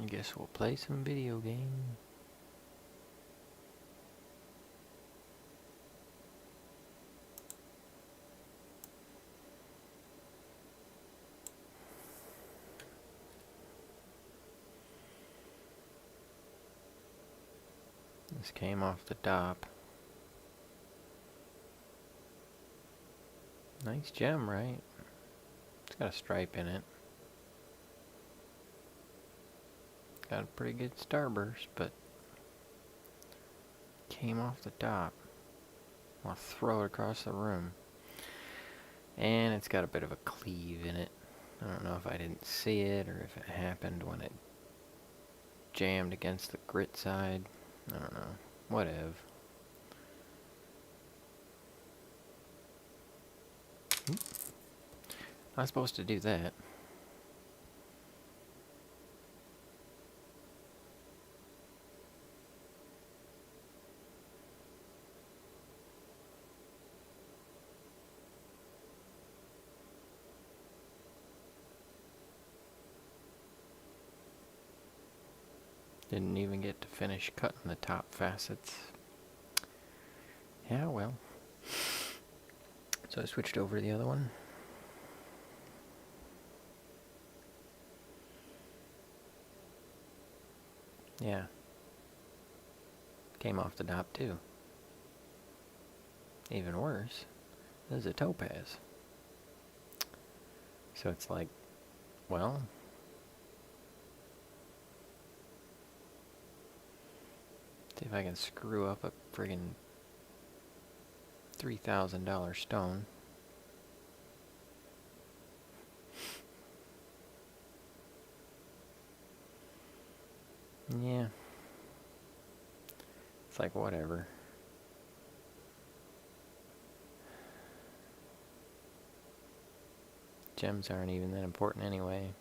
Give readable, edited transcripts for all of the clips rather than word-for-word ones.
I guess we'll play some video game. This came off the top. Nice gem, right? It's got a stripe in it. Got a pretty good starburst, but came off the top. I'll throw it across the room. And it's got a bit of a cleave in it. I don't know if I didn't see it or if it happened when it jammed against the grit side. I don't know. Whatever. Not supposed to do that. Didn't even get to finish cutting the top facets. Yeah, well. So I switched over to the other one. Yeah. Came off the top too. Even worse, this is a topaz. So it's like, well, see if I can screw up a friggin' $3,000 stone. Yeah. It's like, whatever. Gems aren't even that important anyway.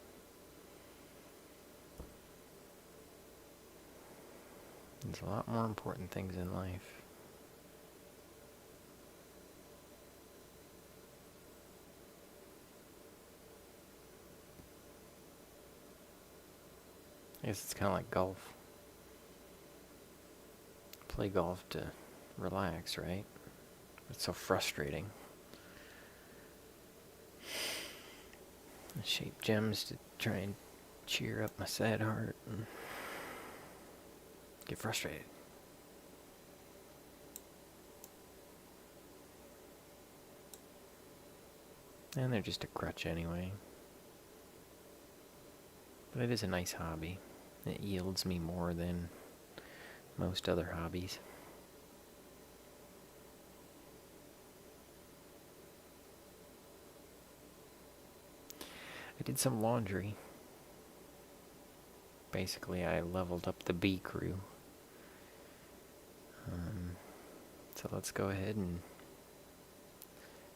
There's a lot more important things in life. I guess it's kind of like golf. Play golf to relax, right? It's so frustrating. I shape gems to try and cheer up my sad heart and get frustrated. And they're just a crutch anyway. But it is a nice hobby. It yields me more than most other hobbies. I did some laundry. Basically, I leveled up the bee crew. So let's go ahead and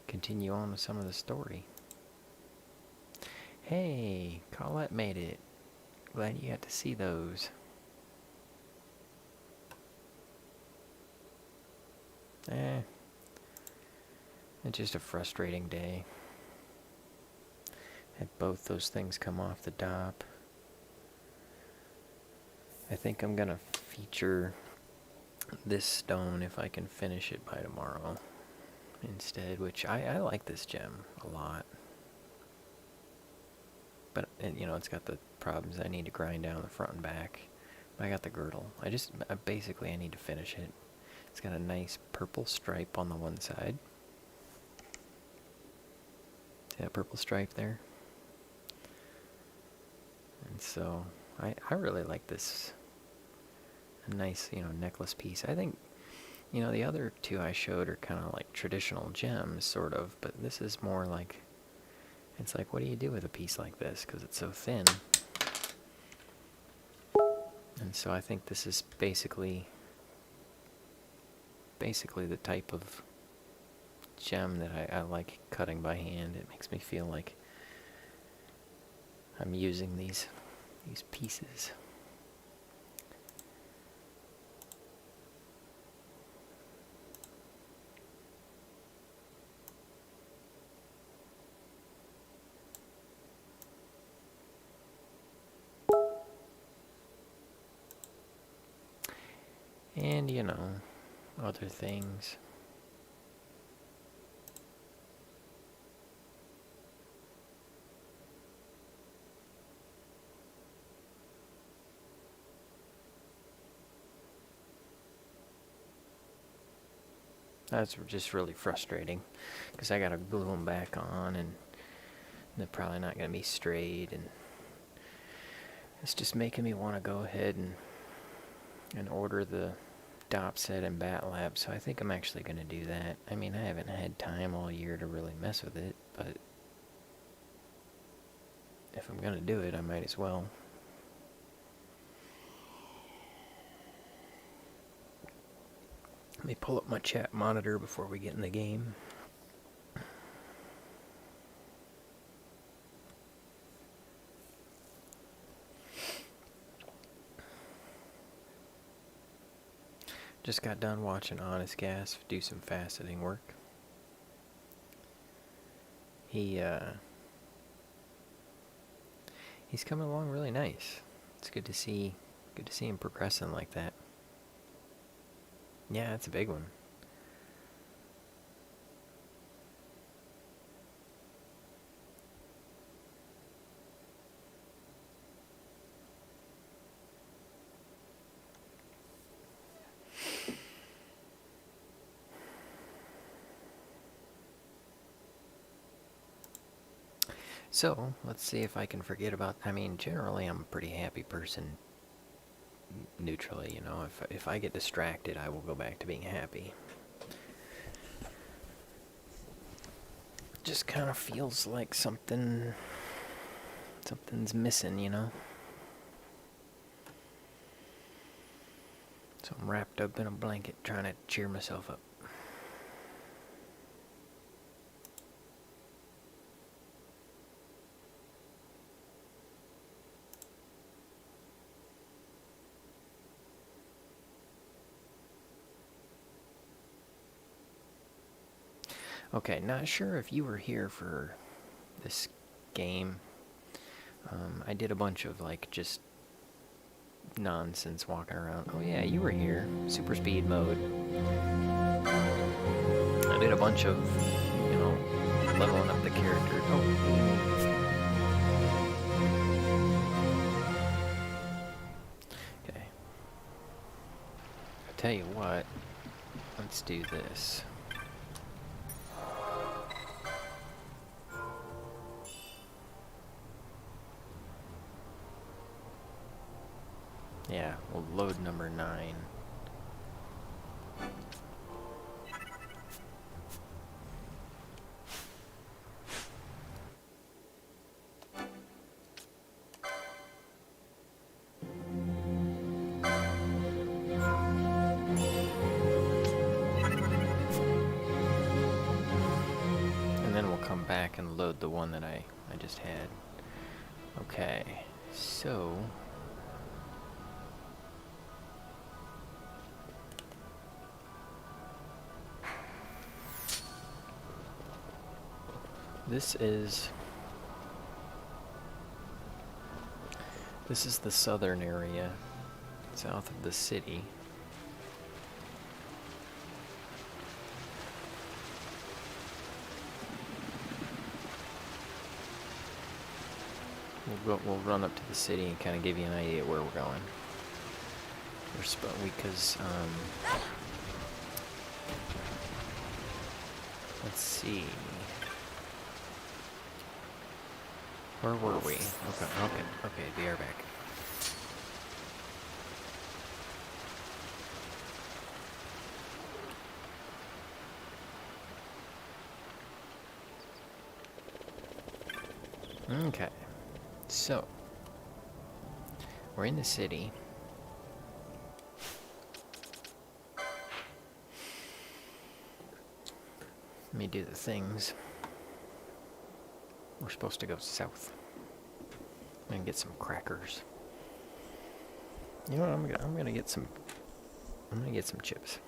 continue on with some of the story. Hey, Colette made it. Glad you got to see those. It's just a frustrating day. Had both those things come off the top. I think I'm gonna feature this stone if I can finish it by tomorrow instead, which I like this gem a lot. But, you know, it's got the problems. I need to grind down the front and back. But I got the girdle. Basically, I need to finish it. It's got a nice purple stripe on the one side. See that purple stripe there? And so, I really like this. A nice, you know, necklace piece. I think, you know, the other two I showed are kind of like traditional gems, sort of. But this is more like, it's like, what do you do with a piece like this? Because it's so thin. And so I think this is basically the type of gem that I like cutting by hand. It makes me feel like I'm using these pieces. And, you know, other things. That's just really frustrating, because I gotta glue them back on, and they're probably not gonna be straight, and it's just making me want to go ahead and order the dop set and bat lab, so I think I'm actually gonna do that. I mean, I haven't had time all year to really mess with it, but if I'm gonna do it, I might as well. Let me pull up my chat monitor before we get in the game. Just got done watching Honest Gas do some faceting work. He's coming along really nice. It's good to see him progressing like that. Yeah, it's a big one. So, let's see if I can forget about, I mean, generally I'm a pretty happy person, neutrally, you know. If I get distracted, I will go back to being happy. Just kind of feels like something's missing, you know. So I'm wrapped up in a blanket trying to cheer myself up. Okay, not sure if you were here for this game. I did a bunch of, like, just nonsense walking around. Oh yeah, you were here. Super speed mode. I did a bunch of, you know, leveling up the character. Oh. Okay. I'll tell you what. Let's do this. Yeah, we'll load number 9. And then we'll come back and load the one that I just had. Okay, so... This is the southern area, south of the city. We'll run up to the city and kind of give you an idea of where we're going. Because let's see. Where were we? Okay, we are back. Okay, so we're in the city. Let me do the things. We're supposed to go south and get some crackers. You know what? I'm gonna get some chips.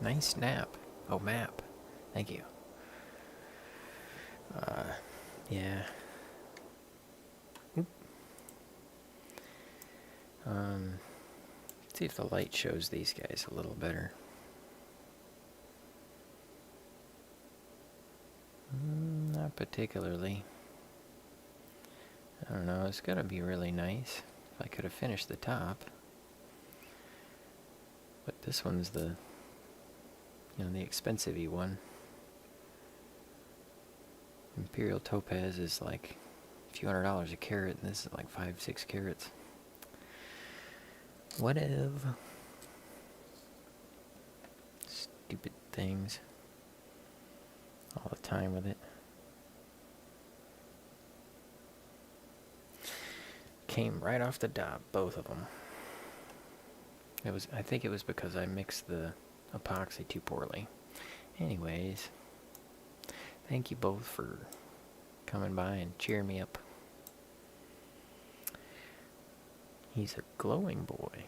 Nice nap. Oh, map. Thank you. Yeah. Oop. See if the light shows these guys a little better. Not particularly. I don't know, it's gotta be really nice. If I could have finished the top. But this one's the, the expensive-y one. Imperial Topaz is like a few $100s a carat, and this is like 5-6 carats. Whatever. Stupid things. All the time with it. Came right off the top, both of them. I think it was because I mixed the epoxy too poorly. Anyways, thank you both for coming by and cheering me up. He's a glowing boy.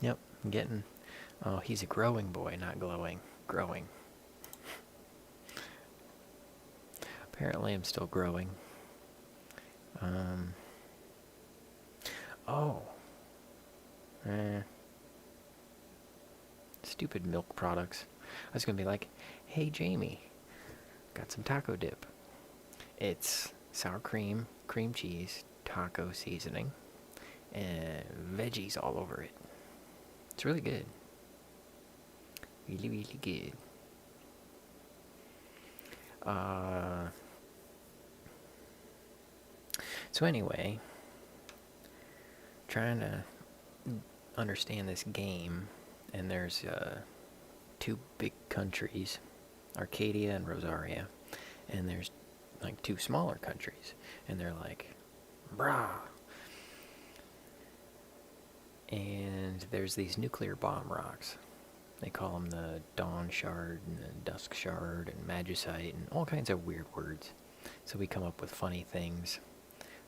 Yep, I'm getting... Oh, he's a growing boy, not glowing. Growing. Apparently I'm still growing. Oh. Stupid milk products. I was gonna be like, hey Jamie, got some taco dip. It's sour cream, cream cheese, taco seasoning, and veggies all over it. It's really good. Really, really good. So anyway, trying to understand this game, and there's two big countries, Arcadia and Rosaria, and there's like two smaller countries, and they're like, brah. And there's these nuclear bomb rocks. They call them the Dawn Shard and the Dusk Shard and Magicite and all kinds of weird words. So we come up with funny things.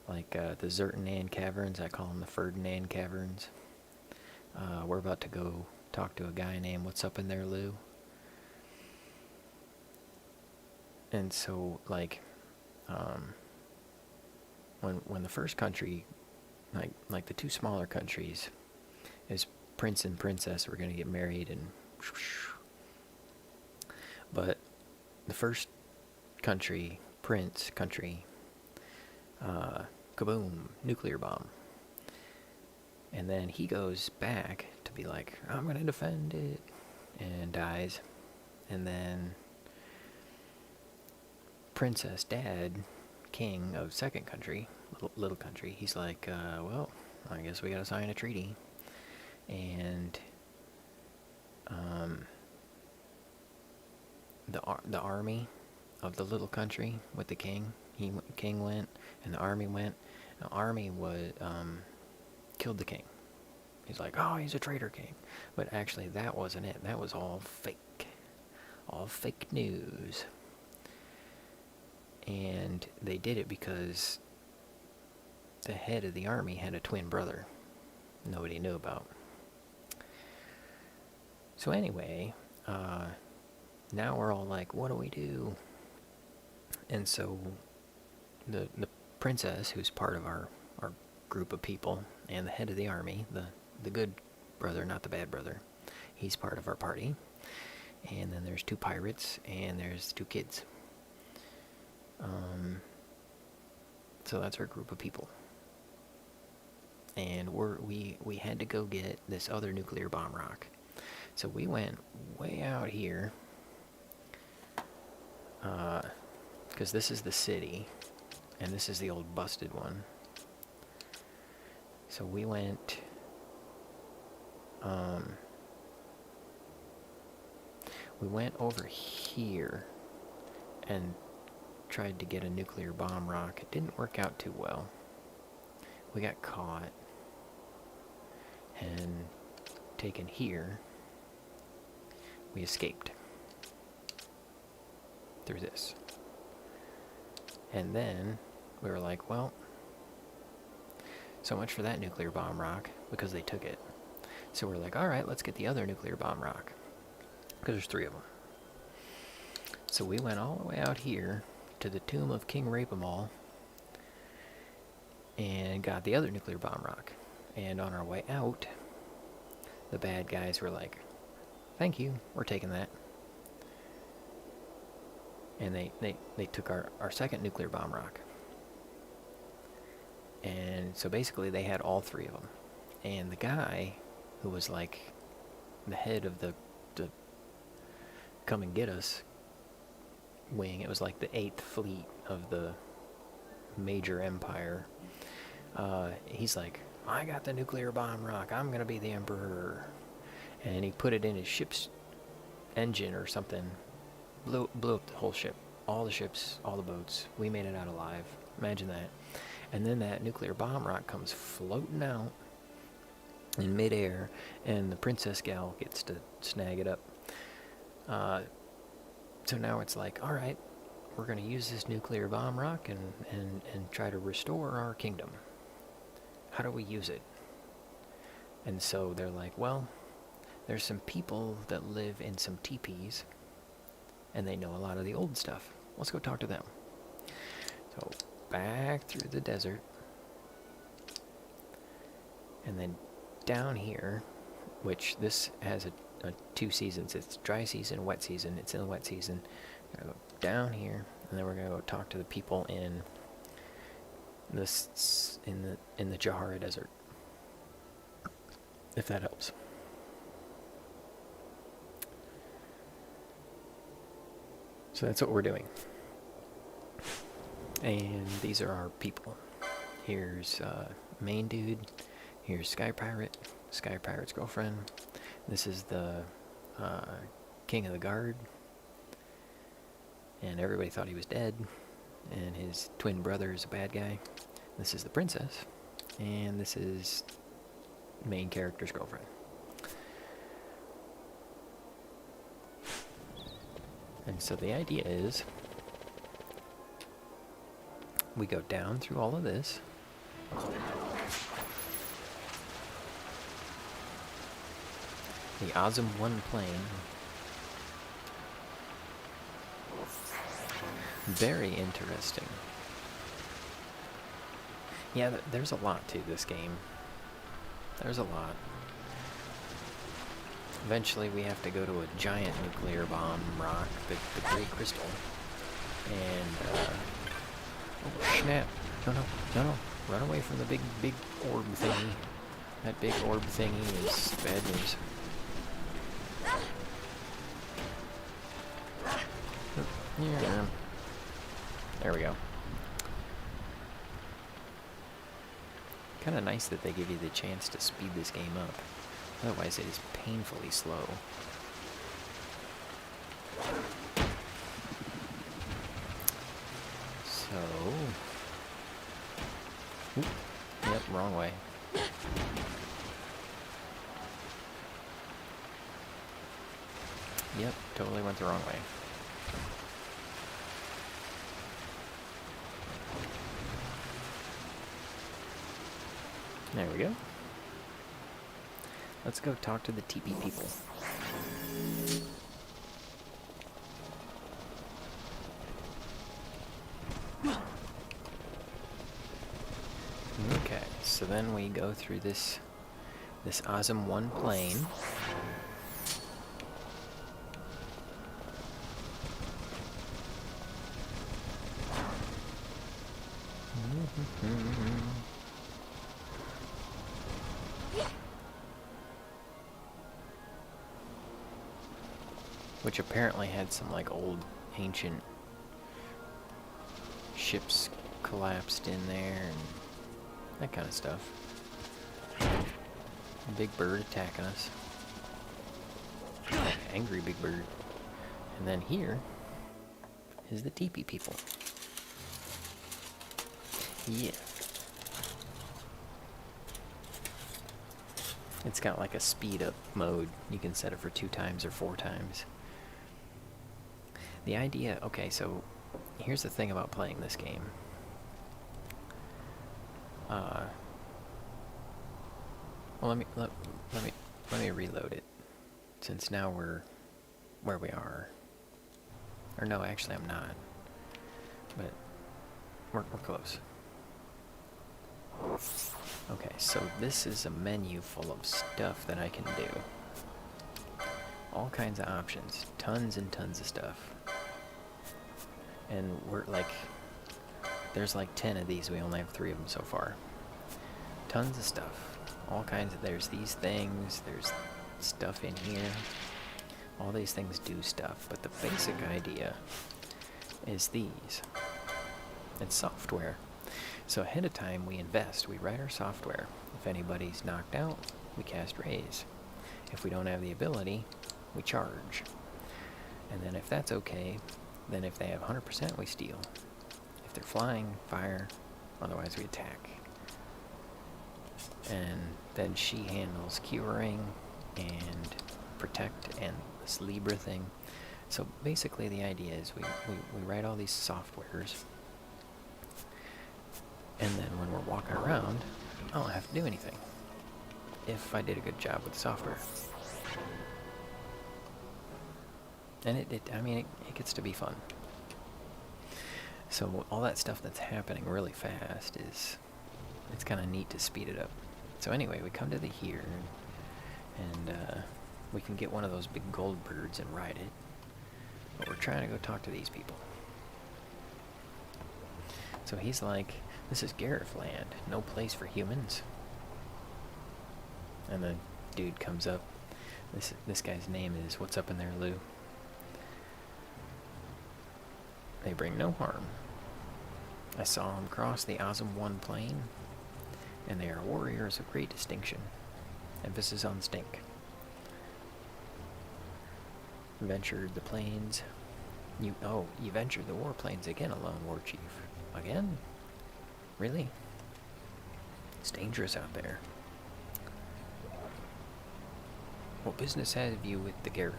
Like the Zertanan Caverns, I call them the Ferdinand Caverns. We're about to go talk to a guy named What's Up in There, Lou? And so, like, when the first country, like the two smaller countries, is Prince and Princess were going to get married, and but the first country, Prince country, kaboom, nuclear bomb. And then he goes back to be like, I'm going to defend it, and dies. And then Princess Dad, king of second country, little country, he's like, well, I guess we got to sign a treaty. And the army of the little country with the king, king went, and the army went. The army was killed the king. He's like, oh, he's a traitor king. But actually, that wasn't it. That was all fake news. And they did it because the head of the army had a twin brother nobody knew about. So anyway, now we're all like, what do we do? And so the princess, who's part of our group of people, and the head of the army, the good brother, not the bad brother, he's part of our party. And then there's two pirates, and there's two kids. So that's our group of people. And we had to go get this other nuclear bomb rock. So we went way out here, because this is the city, and this is the old busted one. So we went, over here and tried to get a nuclear bomb rock. It didn't work out too well. We got caught and taken here. We escaped through this. And then we were like, well, so much for that nuclear bomb rock, because they took it. So we're like, all right, let's get the other nuclear bomb rock. Because there's 3 of them. So we went all the way out here to the tomb of King Rapemal and got the other nuclear bomb rock. And on our way out, the bad guys were like, thank you, we're taking that. And they took our second nuclear bomb rock. And so basically they had all 3 of them. And the guy who was like the head of the come and get us wing, it was like the 8th fleet of the major empire, he's like, I got the nuclear bomb rock, I'm gonna be the emperor. And he put it in his ship's engine or something, blew up the whole ship, all the ships, all the boats. We made it out alive. Imagine that. And then that nuclear bomb rock comes floating out in midair, and the princess gal gets to snag it up. So now it's like, all right, we're going to use this nuclear bomb rock and try to restore our kingdom. How do we use it? And so they're like, well, there's some people that live in some teepees, and they know a lot of the old stuff. Let's go talk to them. So back through the desert, and then down here, which this has a 2 seasons. It's dry season, wet season. It's in the wet season. We're gonna go down here, and then we're gonna go talk to the people in this in the Jahara Desert, if that helps. So that's what we're doing. And these are our people. Here's main dude. Here's Sky Pirate. Sky Pirate's girlfriend. This is the king of the guard. And everybody thought he was dead. And his twin brother is a bad guy. This is the princess. And this is main character's girlfriend. And so the idea is we go down through all of this. The Azim 1 plane. Very interesting. Yeah, there's a lot to this game. There's a lot. Eventually we have to go to a giant nuclear bomb rock, the Great Crystal. And, oh, snap. No. Run away from the big orb thingy. That big orb thingy is bad news. Yeah. There we go. Kind of nice that they give you the chance to speed this game up. Otherwise it is painfully slow. So... Oop. Yep, wrong way. Yep, totally went the wrong way. There we go. Let's go talk to the teepee people. Okay, so then we go through this Azim 1 plane. Which apparently had some like old ancient ships collapsed in there and that kind of stuff. A big bird attacking us. Angry big bird. And then here is the teepee people. Yeah. It's got like a speed up mode. You can set it for 2 times or 4 times. The idea, okay, so here's the thing about playing this game. Well, let me let me reload it, since now we're where we are. Or no, actually I'm not. But we're close. Okay, so this is a menu full of stuff that I can do. All kinds of options. Tons and tons of stuff. And we're like... There's like 10 of these. We only have 3 of them so far. Tons of stuff. All kinds of... There's these things. There's stuff in here. All these things do stuff. But the basic idea is these. It's software. So ahead of time, we invest. We write our software. If anybody's knocked out, we cast raise. If we don't have the ability, we charge. And then if that's okay, then if they have 100%, we steal. If they're flying, fire. Otherwise, we attack. And then she handles curing and protect and this Libra thing. So basically the idea is we write all these softwares, and then when we're walking around, I don't have to do anything if I did a good job with the software. And it gets to be fun. So all that stuff that's happening really fast it's kind of neat to speed it up. So anyway, we come to the here, and we can get one of those big gold birds and ride it. But we're trying to go talk to these people. So he's like, this is Gareth land, no place for humans. And the dude comes up. This guy's name is, what's up in there, Lou? They bring no harm. I saw them cross the Ozum 1 plain, and they are warriors of great distinction. Emphasis on stink. Ventured the plains. You ventured the war plains again alone, war chief. Again? Really? It's dangerous out there. What business have you with the Gareth?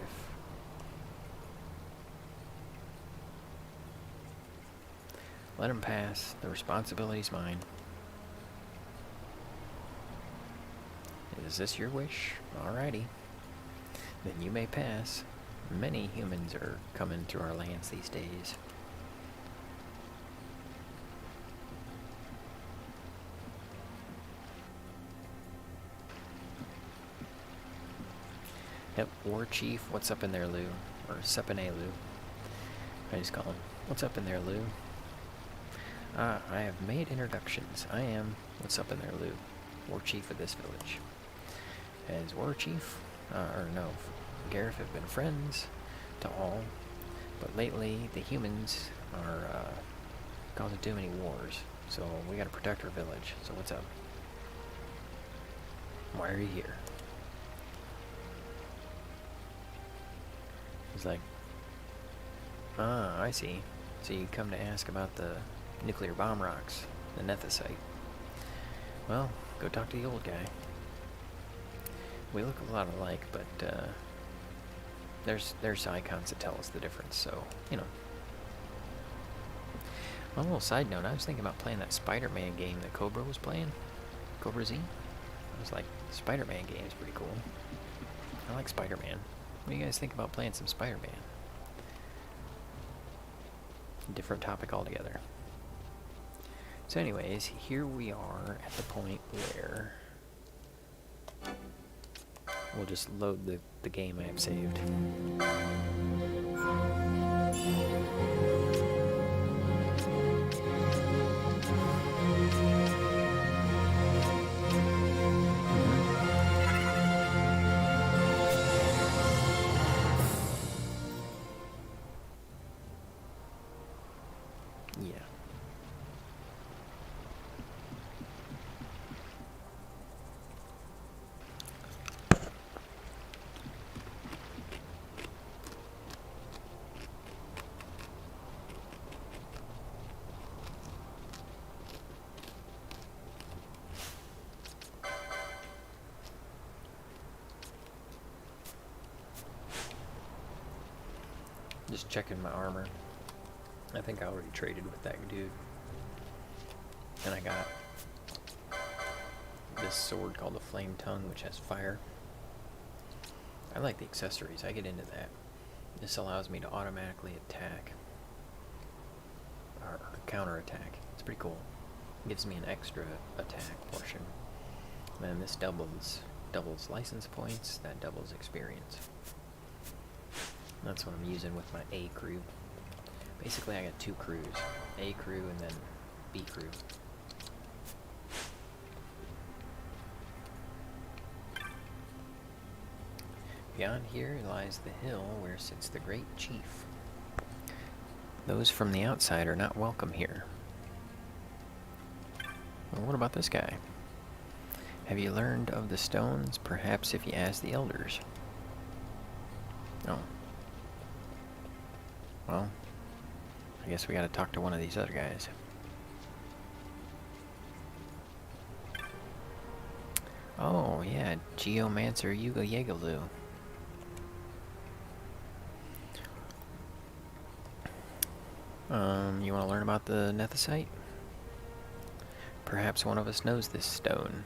Let him pass. The responsibility's mine. Is this your wish? Alrighty. Then you may pass. Many humans are coming through our lands these days. Yep, War Chief, what's up in there, Lou? Or Sepane Lou. I just call him. What's up in there, Lou? Ah, I have made introductions. I am, what's up in there, Lou? War Chief of this village. As War Chief, Gareth have been friends to all, but lately the humans are causing too many wars, so we gotta protect our village. So what's up? Why are you here? He's like, ah, I see. So you come to ask about the nuclear bomb rocks, the nethicite. Well, go talk to the old guy. We look a lot alike, but there's icons that tell us the difference, so, you know. One little side note, I was thinking about playing that Spider-Man game that Cobra was playing. CobraZ. I was like, Spider-Man game is pretty cool. I like Spider-Man. What do you guys think about playing some Spider-Man? Different topic altogether. So anyways, here we are at the point where we'll just load the game I have saved. Yeah. Just checking my armor. I think I already traded with that dude. And I got this sword called the Flame Tongue, which has fire. I like the accessories. I get into that. This allows me to automatically attack. Or counter-attack. It's pretty cool. It gives me an extra attack portion. And then this doubles license points. That doubles experience. That's what I'm using with my A crew. Basically, I got two crews. A crew and then B crew. Beyond here lies the hill where sits the great chief. Those from the outside are not welcome here. Well, what about this guy? Have you learned of the stones? Perhaps if you ask the elders. Oh. Well, I guess we gotta talk to one of these other guys. Oh, yeah, Geomancer Yuga Yegalu. You want to learn about the Nethicite? Perhaps one of us knows this stone.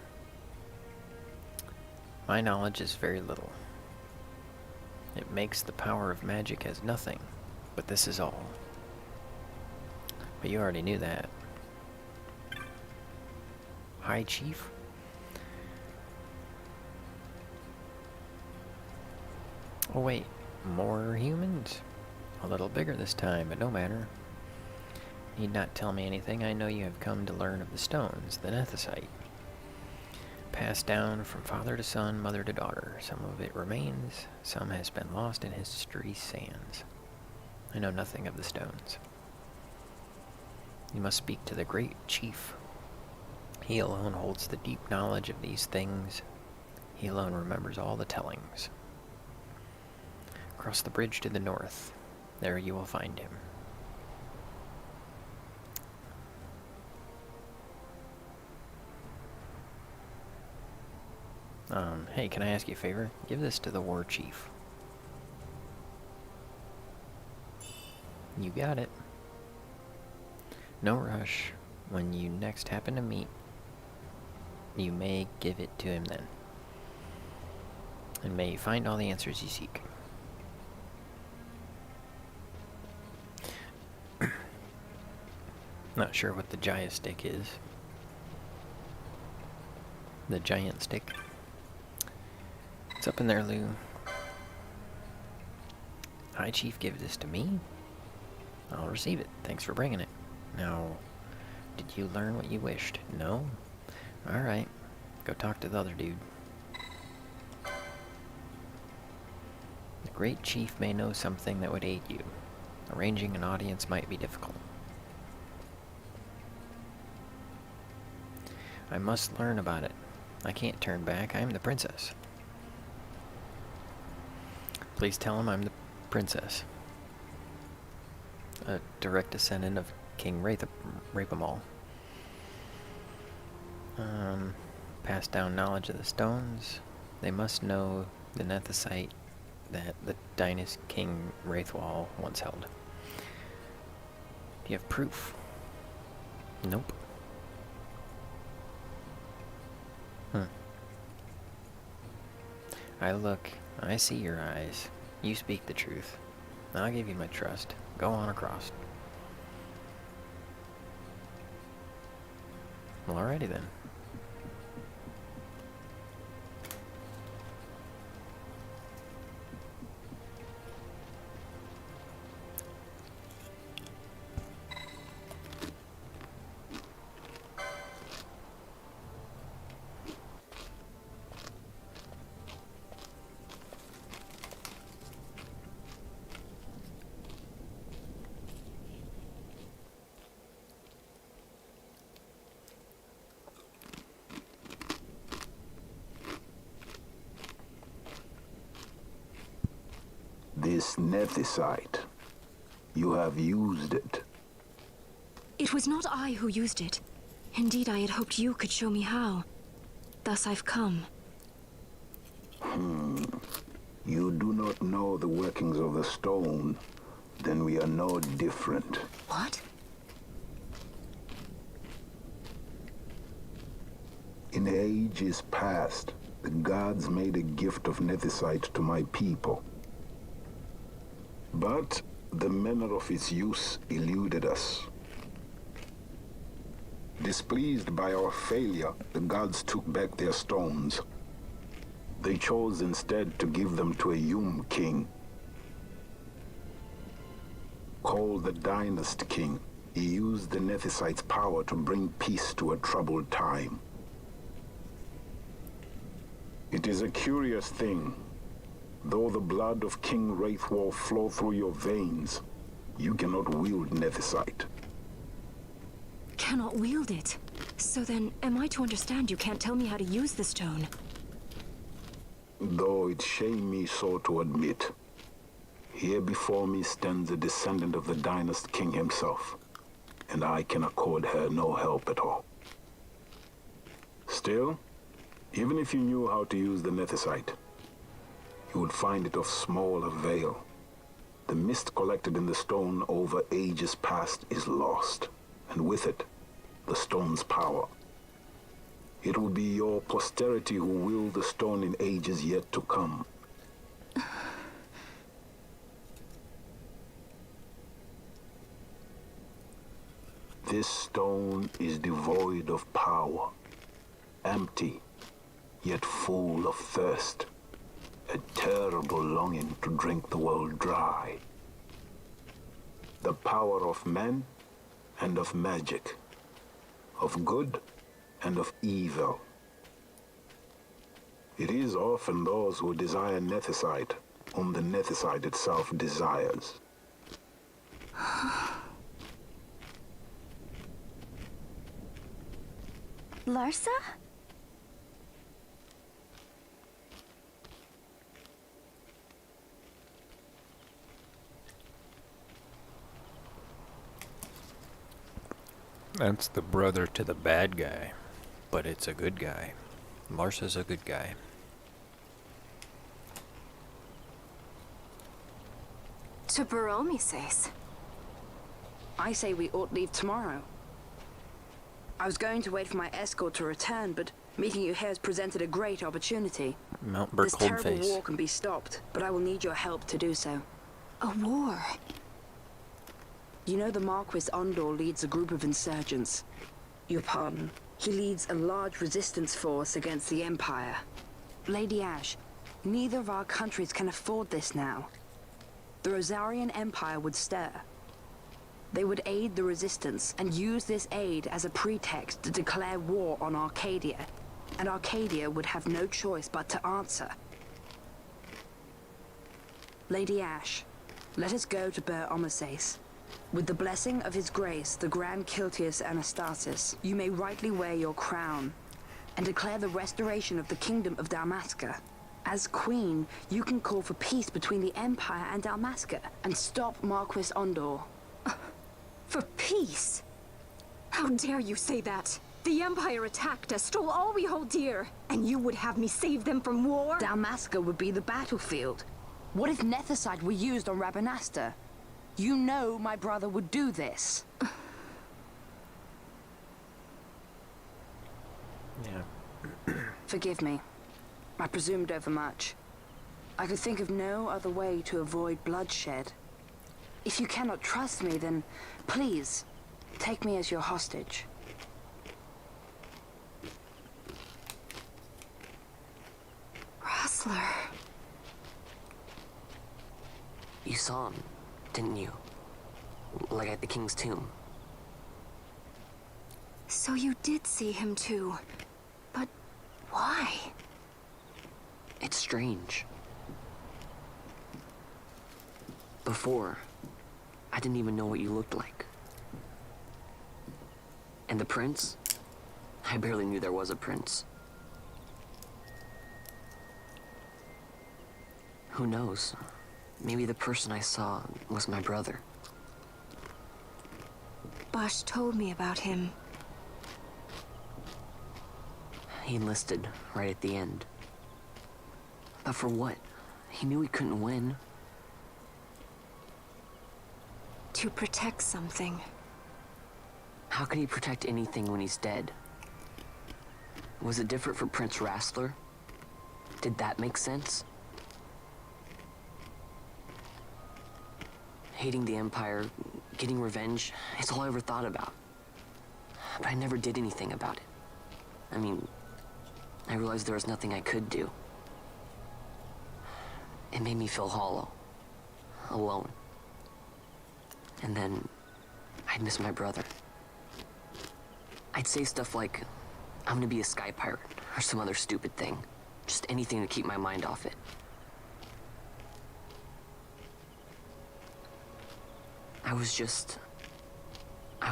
My knowledge is very little. It makes the power of magic as nothing, but this is all. But you already knew that. Hi, Chief? Oh wait, more humans? A little bigger this time, but no matter. Need not tell me anything. I know you have come to learn of the stones, the Nethicite. Passed down from father to son, mother to daughter. Some of it remains, some has been lost in history's sands. I know nothing of the stones. You must speak to the great chief. He alone holds the deep knowledge of these things. He alone remembers all the tellings. Cross the bridge to the north. There you will find him. Hey, can I ask you a favor? Give this to the war chief. You got it. No rush. When you next happen to meet, you may give it to him then. And may you find all the answers you seek. Not sure what the giant stick is. The giant stick. It's up in there, Lou. Hi, Chief, give this to me. I'll receive it. Thanks for bringing it. Now, did you learn what you wished? No? Alright. Go talk to the other dude. The great chief may know something that would aid you. Arranging an audience might be difficult. I must learn about it. I can't turn back. I am the princess. Please tell him I'm the princess. A direct descendant of King Rapamal. Passed down knowledge of the stones. They must know the Nethicite that the Dynast King Wraithwall once held. Do you have proof? Nope. I see your eyes. You speak the truth. I'll give you my trust. Go on across. Well, alrighty then. This Nethicite, you have used it. It was not I who used it. Indeed, I had hoped you could show me how. Thus I've come. You do not know the workings of the stone, then we are no different. What? In ages past, the gods made a gift of nethicite to my people. But the manner of its use eluded us. Displeased by our failure, the gods took back their stones. They chose instead to give them to a Yum king, called the Dynast King. He used the nethicite's power to bring peace to a troubled time. It is a curious thing. Though the blood of King Wraithwolf flow through your veins, you cannot wield nethicite. Cannot wield it? So then, am I to understand you can't tell me how to use the stone? Though it shame me so to admit, here before me stands a descendant of the Dynast King himself, and I can accord her no help at all. Still, even if you knew how to use the nethicite, you would find it of small avail. The mist collected in the stone over ages past is lost, and with it, the stone's power. It will be your posterity who wield the stone in ages yet to come. This stone is devoid of power, empty, yet full of thirst, a terrible longing to drink the world dry. The power of men and of magic, of good and of evil. It is often those who desire nethicite whom the nethicite itself desires. Larsa? That's the brother to the bad guy, but it's a good guy. Larsa's a good guy. To Growmiez. I say we ought leave tomorrow. I was going to wait for my escort to return, but meeting you here has presented a great opportunity. Mount This terrible Burkholdface. war can be stopped, but I will need your help to do so. A war? You know the Marquis Ondor leads a group of insurgents. Your pardon. He leads a large resistance force against the Empire. Lady Ash, neither of our countries can afford this now. The Rosarian Empire would stir. They would aid the resistance and use this aid as a pretext to declare war on Arcadia, and Arcadia would have no choice but to answer. Lady Ash, let us go to VORTEXCobraZ. With the blessing of His Grace, the Grand Kiltius Anastasis, you may rightly wear your crown and declare the restoration of the Kingdom of Dalmasca. As Queen, you can call for peace between the Empire and Dalmasca and stop Marquis Ondor. For peace? How dare you say that? The Empire attacked us, stole all we hold dear, and you would have me save them from war? Dalmasca would be the battlefield. What if nethicite were used on Rabanasta? You know my brother would do this. Yeah. Forgive me. I presumed overmuch. I could think of no other way to avoid bloodshed. If you cannot trust me, then please, take me as your hostage. Rustler. You saw him, didn't you? Like at the king's tomb. So you did see him too. But why? It's strange. Before, I didn't even know what you looked like. And the prince? I barely knew there was a prince. Who knows? Maybe the person I saw was my brother. Bosch told me about him. He enlisted right at the end. But for what? He knew he couldn't win. To protect something. How can he protect anything when he's dead? Was it different for Prince Rastler? Did that make sense? Hating the Empire, getting revenge, it's all I ever thought about. But I never did anything about it. I mean, I realized there was nothing I could do. It made me feel hollow, alone. And then I'd miss my brother. I'd say stuff like, I'm gonna be a sky pirate, or some other stupid thing. Just anything to keep my mind off it. I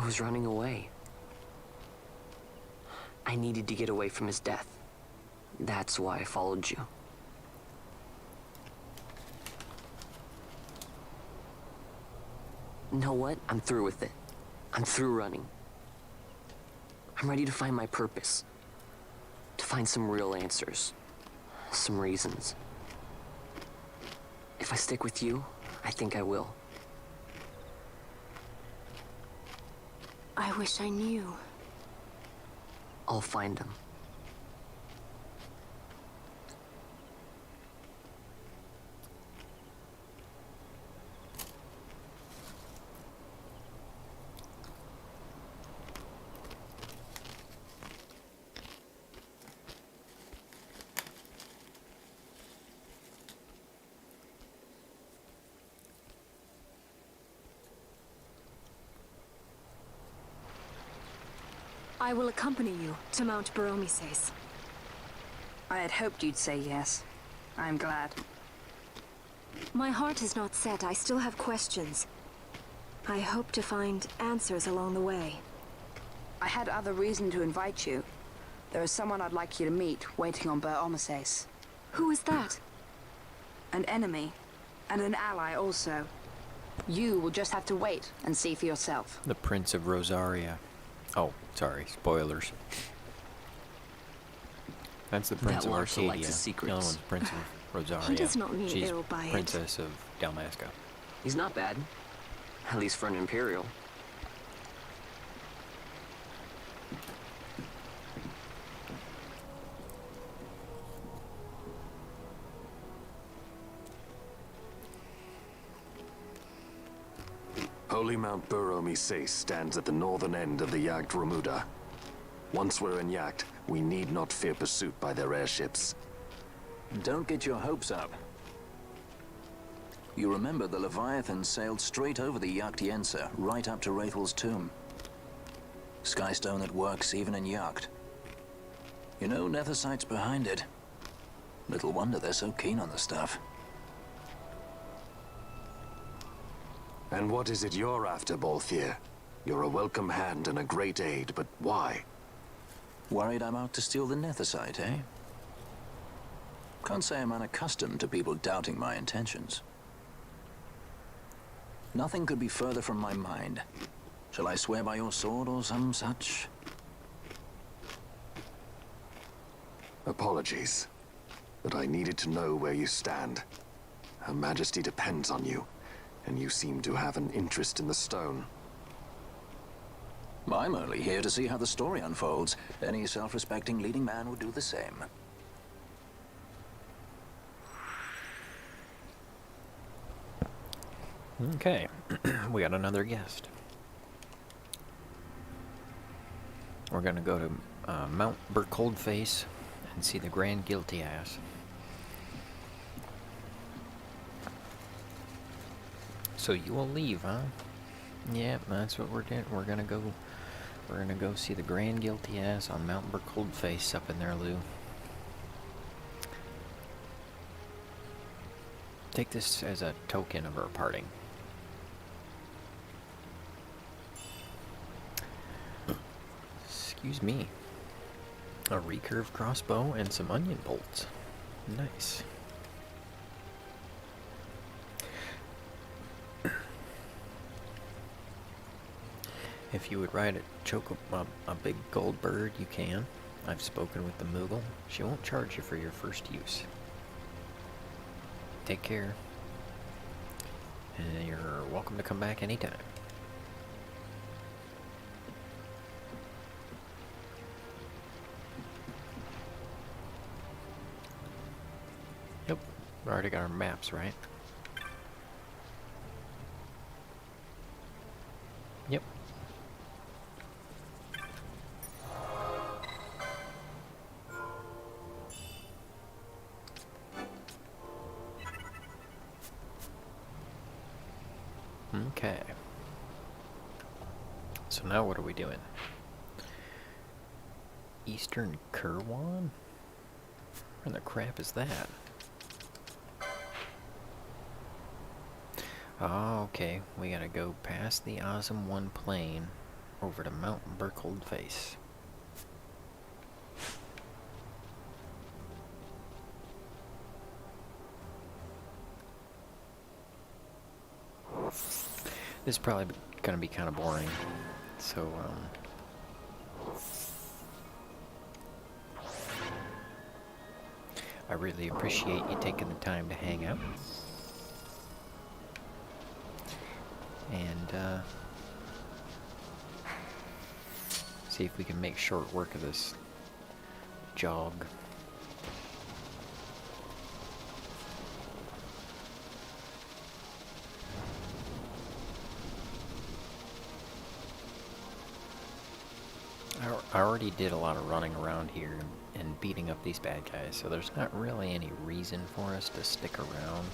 was running away. I needed to get away from his death. That's why I followed you. You know what? I'm through with it. I'm through running. I'm ready to find my purpose. To find some real answers. Some reasons. If I stick with you, I think I will. I wish I knew. I'll find them. I will accompany you to Mount Growmiez. I had hoped you'd say yes. I'm glad. My heart is not set. I still have questions. I hope to find answers along the way. I had other reason to invite you. There is someone I'd like you to meet waiting on Homiez. Who is that? An enemy, and an ally also. You will just have to wait and see for yourself. The Prince of Rosaria. Oh, sorry, spoilers. That's the Prince of That lark Arcadia. likes his The other secrets. one's Prince of Rosaria. He does not mean She's ill by it. Princess of Dalmasca. He's not bad. At least for an Imperial. Holy Mount Growmiez stands at the northern end of the Yacht Remuda. Once we're in Yacht, we need not fear pursuit by their airships. Don't get your hopes up. You remember the Leviathan sailed straight over the Yacht Yensa, right up to Wraithel's tomb. Skystone that works even in Yacht. You know, Nethersight's behind it. Little wonder they're so keen on the stuff. And what is it you're after, Balthier? You're a welcome hand and a great aid, but why? Worried I'm out to steal the Nethersight, eh? Can't say I'm unaccustomed to people doubting my intentions. Nothing could be further from my mind. Shall I swear by your sword or some such? Apologies, but I needed to know where you stand. Her Majesty depends on you, and you seem to have an interest in the stone. I'm only here to see how the story unfolds. Any self-respecting leading man would do the same. Okay, we got another guest. We're gonna go to Mount Coldface and see the Grand Guilty Ass. So you will leave, huh? Yeah, that's what we're doing. We're gonna go see the Grand Guilty Ass on Mount Coldface up in there, Lou. Take this as a token of our parting. Excuse me. A recurve crossbow and some onion bolts. Nice. If you would ride a big gold bird, you can. I've spoken with the Moogle. She won't charge you for your first use. Take care. And you're welcome to come back anytime. We already got our maps, right? Yep. Okay. So now what are we doing? Eastern Kerwan? Where in the crap is that? Oh, okay. We gotta go past the Awesome One plain over to Mount Burkhold Face. This is probably gonna be kind of boring, so I really appreciate you taking the time to hang out. And see if we can make short work of this jog. I already did a lot of running around here and beating up these bad guys, so there's not really any reason for us to stick around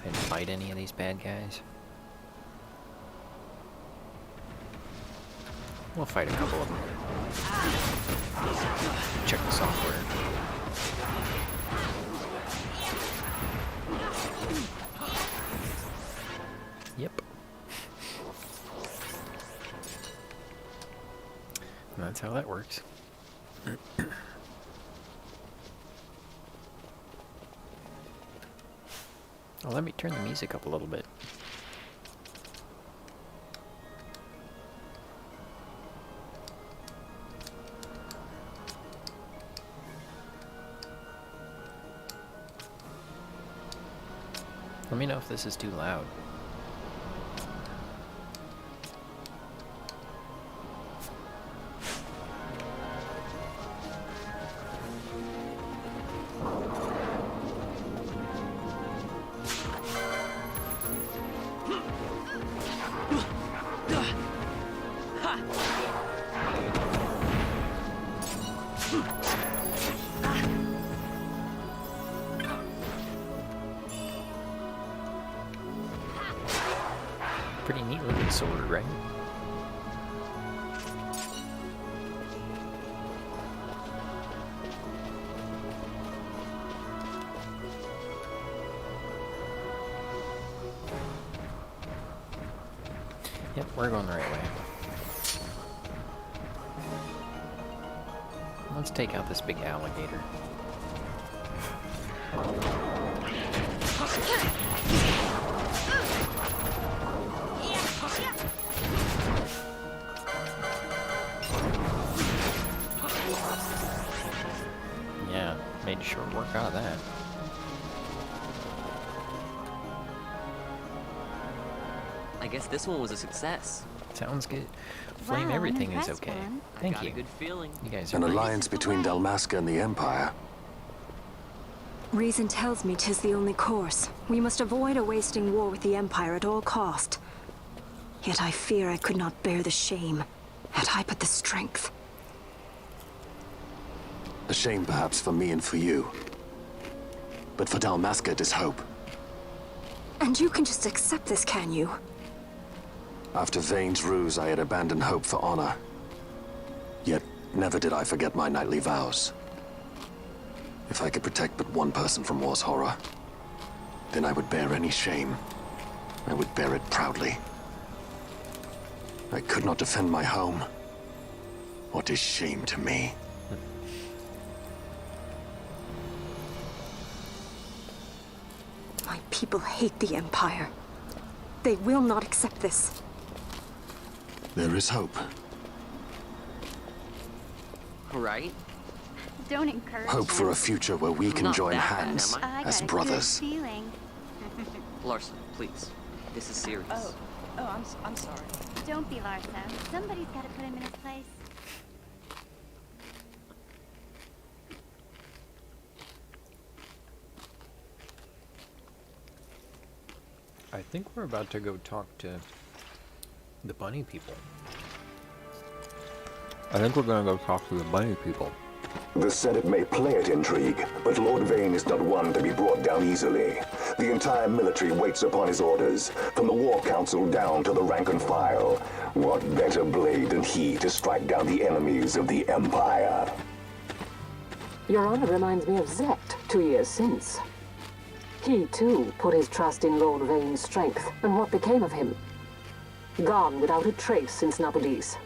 and fight any of these bad guys. We'll fight a couple of them. Check the software. Yep. And that's how that works. Oh, let me turn the music up a little bit. Let me know if this is too loud. Pretty neat looking sword, right? Yep, we're going the right way. Let's take out this big alligator. Yeah, made short work out of that. I guess this one was a success. Sounds good. Flame, Wow, everything an is impressed okay. one. Thank I got you. a good feeling. You guys are An great. alliance between Dalmasca and the Empire. Reason tells me 'tis the only course. We must avoid a wasting war with the Empire at all cost. Yet I fear I could not bear the shame, had I but the strength. A shame perhaps for me and for you. But for Dalmasca it is hope. And you can just accept this, can you? After Vane's ruse, I had abandoned hope for honor. Yet, never did I forget my knightly vows. If I could protect but one person from war's horror, then I would bear any shame. I would bear it proudly. I could not defend my home. What is shame to me? My people hate the Empire. They will not accept this. There is hope. Right? Don't encourage Hope for a him. future where we can Not join that bad, hands am I? I as got a brothers. good feeling. Larson, please. This is serious. I'm sorry. Don't be Larsa. Somebody's got to put him in his place. I think we're about to go talk to the bunny people. I think we're gonna go talk to the bunny people. The Senate may play at intrigue, but Lord Vane is not one to be brought down easily. The entire military waits upon his orders, from the War Council down to the rank and file. What better blade than he to strike down the enemies of the Empire? Your Honor reminds me of Zet 2 years since. He, too, put his trust in Lord Vane's strength, and what became of him? Gone without a trace since Napolis.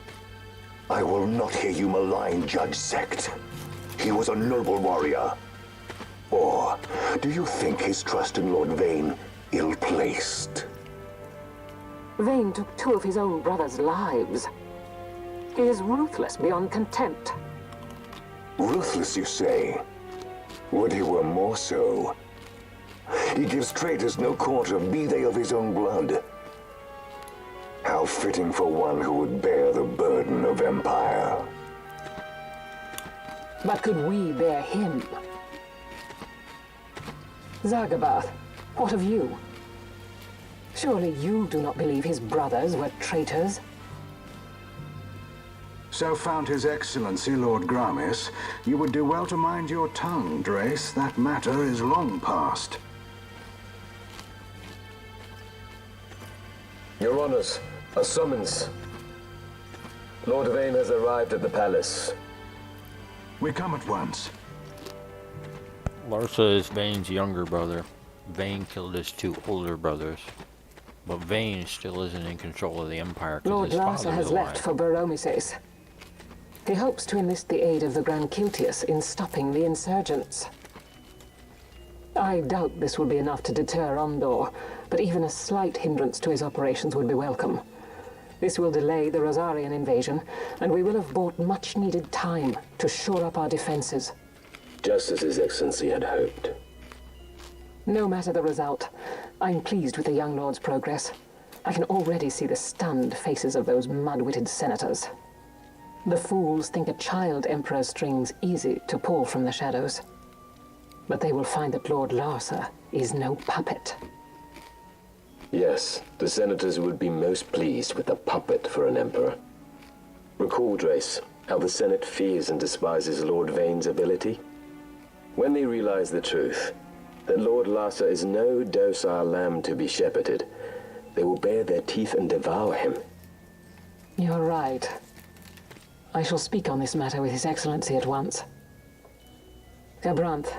I will not hear you malign Judge Zect. He was a noble warrior. Or do you think his trust in Lord Vane ill-placed? Vane took 2 of his own brothers' lives. He is ruthless beyond contempt. Ruthless, you say? Would he were more so. He gives traitors no quarter, be they of his own blood. How fitting for one who would bear the burden of empire. But could we bear him? Zagabath, what of you? Surely you do not believe his brothers were traitors? So found His Excellency, Lord Growmiez. You would do well to mind your tongue, Drace. That matter is long past. Your Honors, a summons. Lord Vane has arrived at the palace. We come at once. Larsa is Vane's younger brother. Vane killed his 2 older brothers. But Vane still isn't in control of the Empire because Lord his Larsa father has is left alive. for Growmiez. He hopes to enlist the aid of the Grand Kiltius in stopping the insurgents. I doubt this will be enough to deter Ondor, but even a slight hindrance to his operations would be welcome. This will delay the Rosarian invasion, and we will have bought much-needed time to shore up our defenses. Just as His Excellency had hoped. No matter the result, I'm pleased with the young lord's progress. I can already see the stunned faces of those mud-witted senators. The fools think a child emperor's strings easy to pull from the shadows. But they will find that Lord Larsa is no puppet. Yes, the senators would be most pleased with a puppet for an emperor. Recall, Drace, how the Senate fears and despises Lord Vane's ability. When they realize the truth, that Lord Larsa is no docile lamb to be shepherded, they will bare their teeth and devour him. You're right. I shall speak on this matter with His Excellency at once. Gabranth,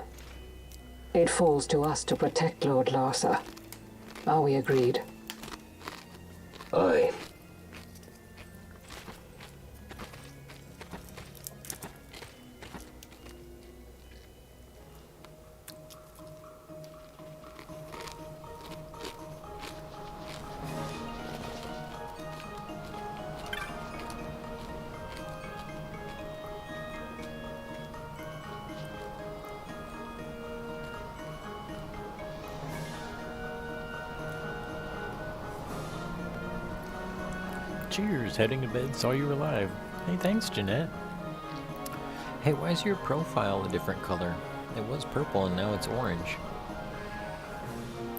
it falls to us to protect Lord Larsa. Are we agreed? Aye. Cheers, heading to bed, saw you were alive. Hey, thanks, Jeanette. Hey, why is your profile a different color? It was purple and now it's orange.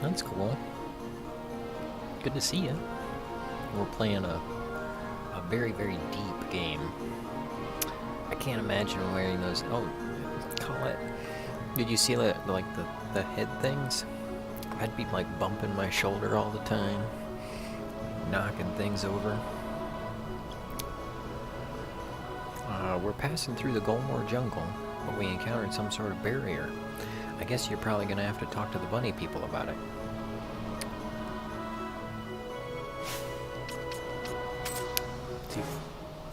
That's cool. Good to see you. We're playing a very, very deep game. I can't imagine wearing those. Oh, Colette. Did you see that, like the head things? I'd be like bumping my shoulder all the time, knocking things over. We're passing through the Golmore jungle, but we encountered some sort of barrier. I guess you're probably gonna have to talk to the bunny people about it. See,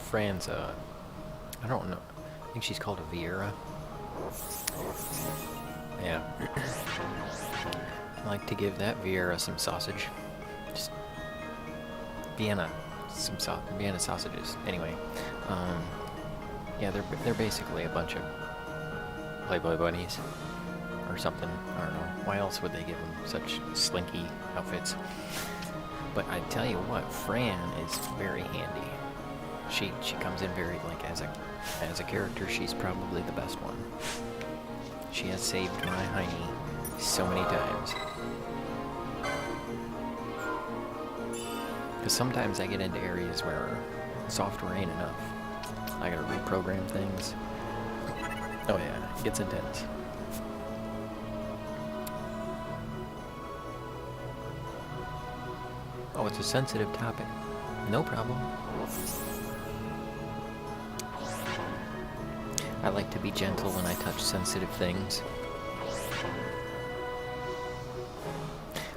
Fran's, I don't know. I think she's called a Vieira. Yeah. I like to give that Vieira some sausage. Just Vienna. Vienna sausages. Anyway, yeah, they're basically a bunch of Playboy bunnies or something. I don't know. Why else would they give them such slinky outfits? But I tell you what, Fran is very handy. She comes in very, like, as a character, she's probably the best one. She has saved my hiney so many times. Because sometimes I get into areas where software ain't enough. I gotta reprogram things. Oh yeah, it gets intense. Oh, it's a sensitive topic. No problem. I like to be gentle when I touch sensitive things.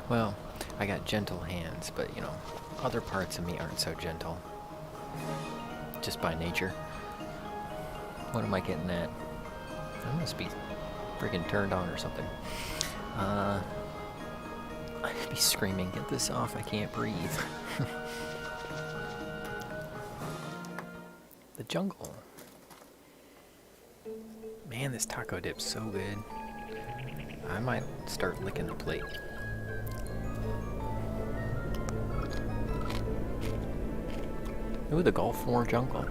Well, I got gentle hands, but you know, other parts of me aren't so gentle. Just by nature. What am I getting at? I must be freaking turned on or something. I'd be screaming, get this off, I can't breathe. The jungle. Man, this taco dip's so good. I might start licking the plate. Ooh, the Gulf War jungle.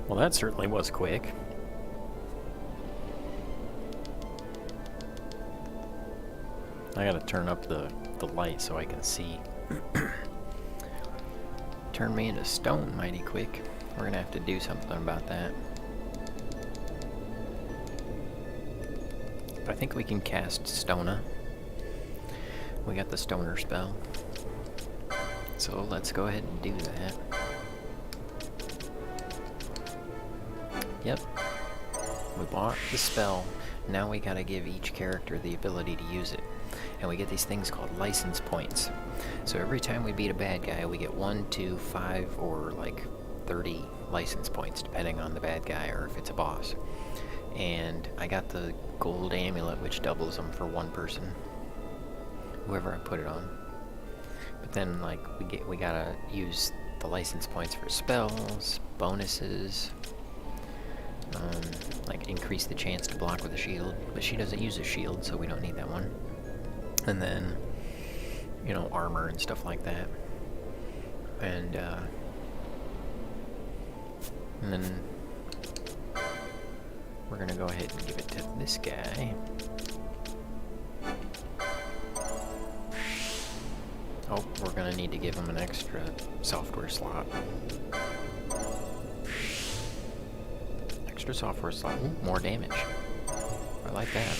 Well, that certainly was quick. I gotta turn up the light so I can see. Turn me into stone mighty quick. We're gonna have to do something about that. I think we can cast Stona. We got the Stoner spell. So let's go ahead and do that. Yep. We bought the spell. Now we gotta give each character the ability to use it. And we get these things called license points. So every time we beat a bad guy, we get 1, 2, 5, or like 30 license points, depending on the bad guy or if it's a boss. And I got the gold amulet, which doubles them for one person, whoever I put it on. But then, like, we gotta use the license points for spells, bonuses. Like increase the chance to block with a shield, but she doesn't use a shield, so we don't need that one. And then, you know, armor and stuff like that. And then we're gonna go ahead and give it to this guy. Oh, we're gonna need to give him an extra software slot. Extra software slot. Ooh, more damage. I like that.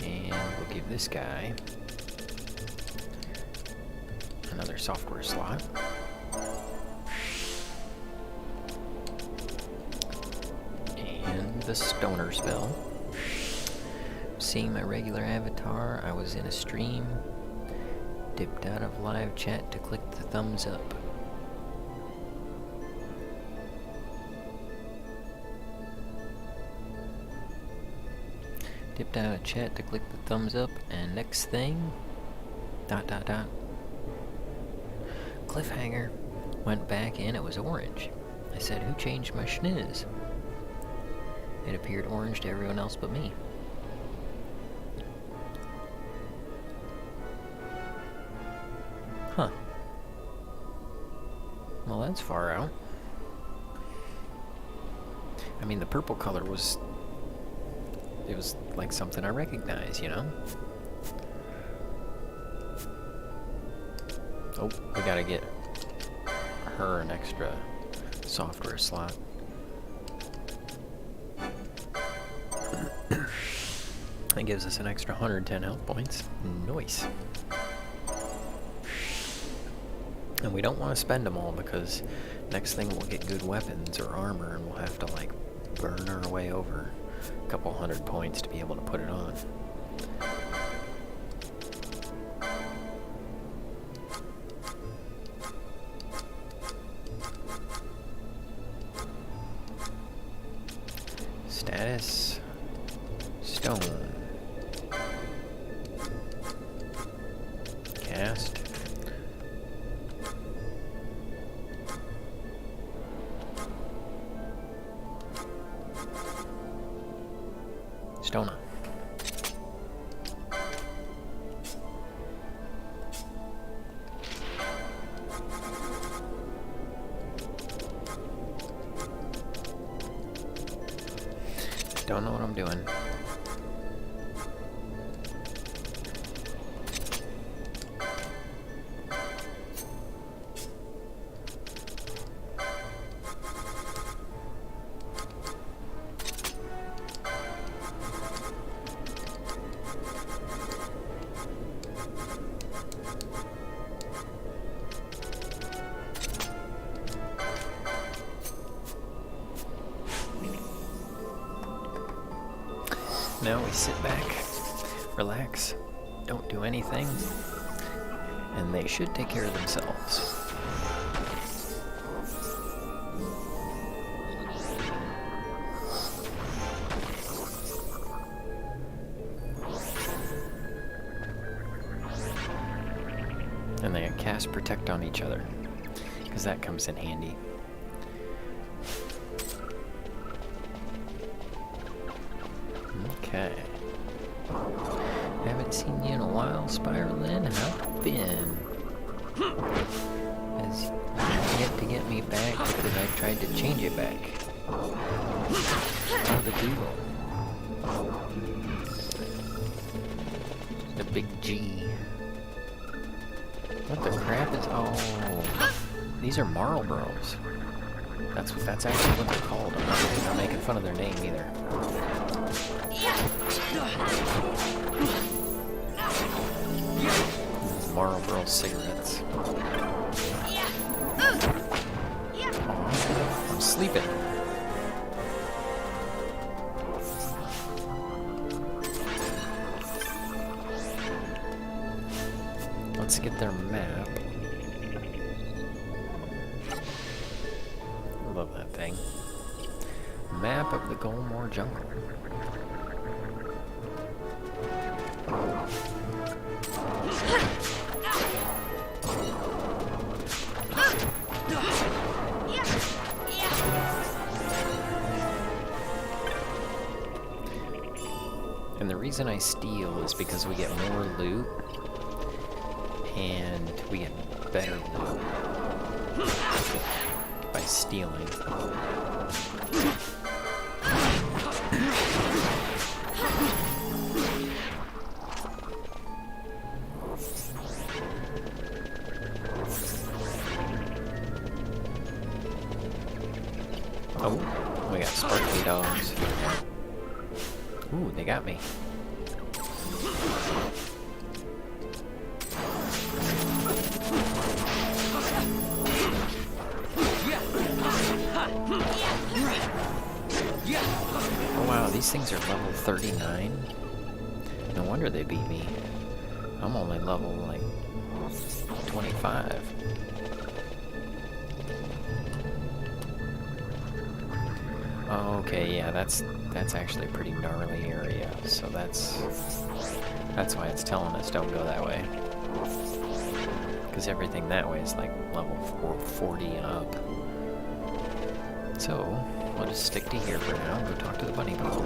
And we'll give this guy another software slot. And the Stoner spell. Seeing my regular avatar, I was in a stream. Dipped out of live chat to click the thumbs up. Dipped out of chat to click the thumbs up, and next thing, ... Cliffhanger. Went back and it was orange. I said, who changed my schniz? It appeared orange to everyone else but me. Huh. Well, that's far out. I mean, the purple color was... It was like something I recognize, you know? Oh, we gotta get her an extra software slot. That gives us an extra 110 health points. Nice. And we don't want to spend them all because next thing we'll get good weapons or armor and we'll have to like burn our way over a couple 100 points to be able to put it on. Status. Stone. Cast. Stona. Don't know what I'm doing. Now we sit back, relax, don't do anything, and they should take care of themselves. And they cast Protect on each other, because that comes in handy. Okay. Haven't seen you in a while, Spiralin. How been? Has yet to get me back because I tried to change it back. Oh, the Google. The big G. What the crap is... Oh. These are Marlboros. That's actually what they're called. I'm not making fun of their name either. Marlboro cigarettes. Oh, I'm sleeping. Let's get their map. Love that thing. Map of the Growmiez jungle. And the reason I steal is because we get more loot and we get better loot by stealing. Oh, we got sparkly dogs. Ooh, they got me. Oh wow, these things are level 39? No wonder they beat me. I'm only level like 25. Okay, yeah, that's actually a pretty gnarly area, so that's why it's telling us don't go that way. Because everything that way is like level 40 and up. So, we'll just stick to here for now and go talk to the bunny people.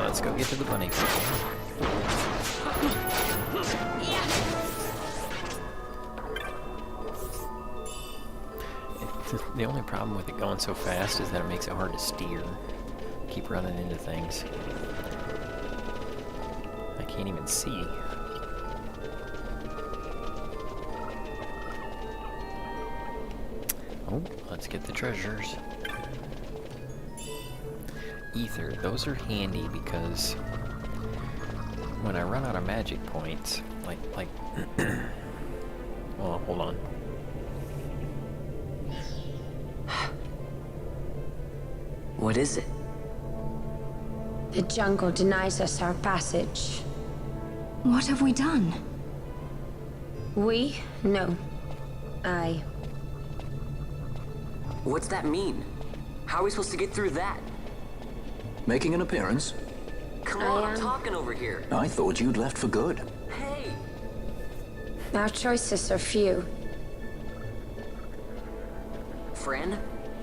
Let's go get to the bunny people. The only problem with it going so fast is that it makes it hard to steer. Keep running into things. I can't even see. Oh, let's get the treasures. Ether, those are handy because when I run out of magic points, like, well, hold on. What is it? The jungle denies us our passage. What have we done? We? No. I. What's that mean? How are we supposed to get through that? Making an appearance? Come on, I'm talking over here. I thought you'd left for good. Hey! Our choices are few. Friend?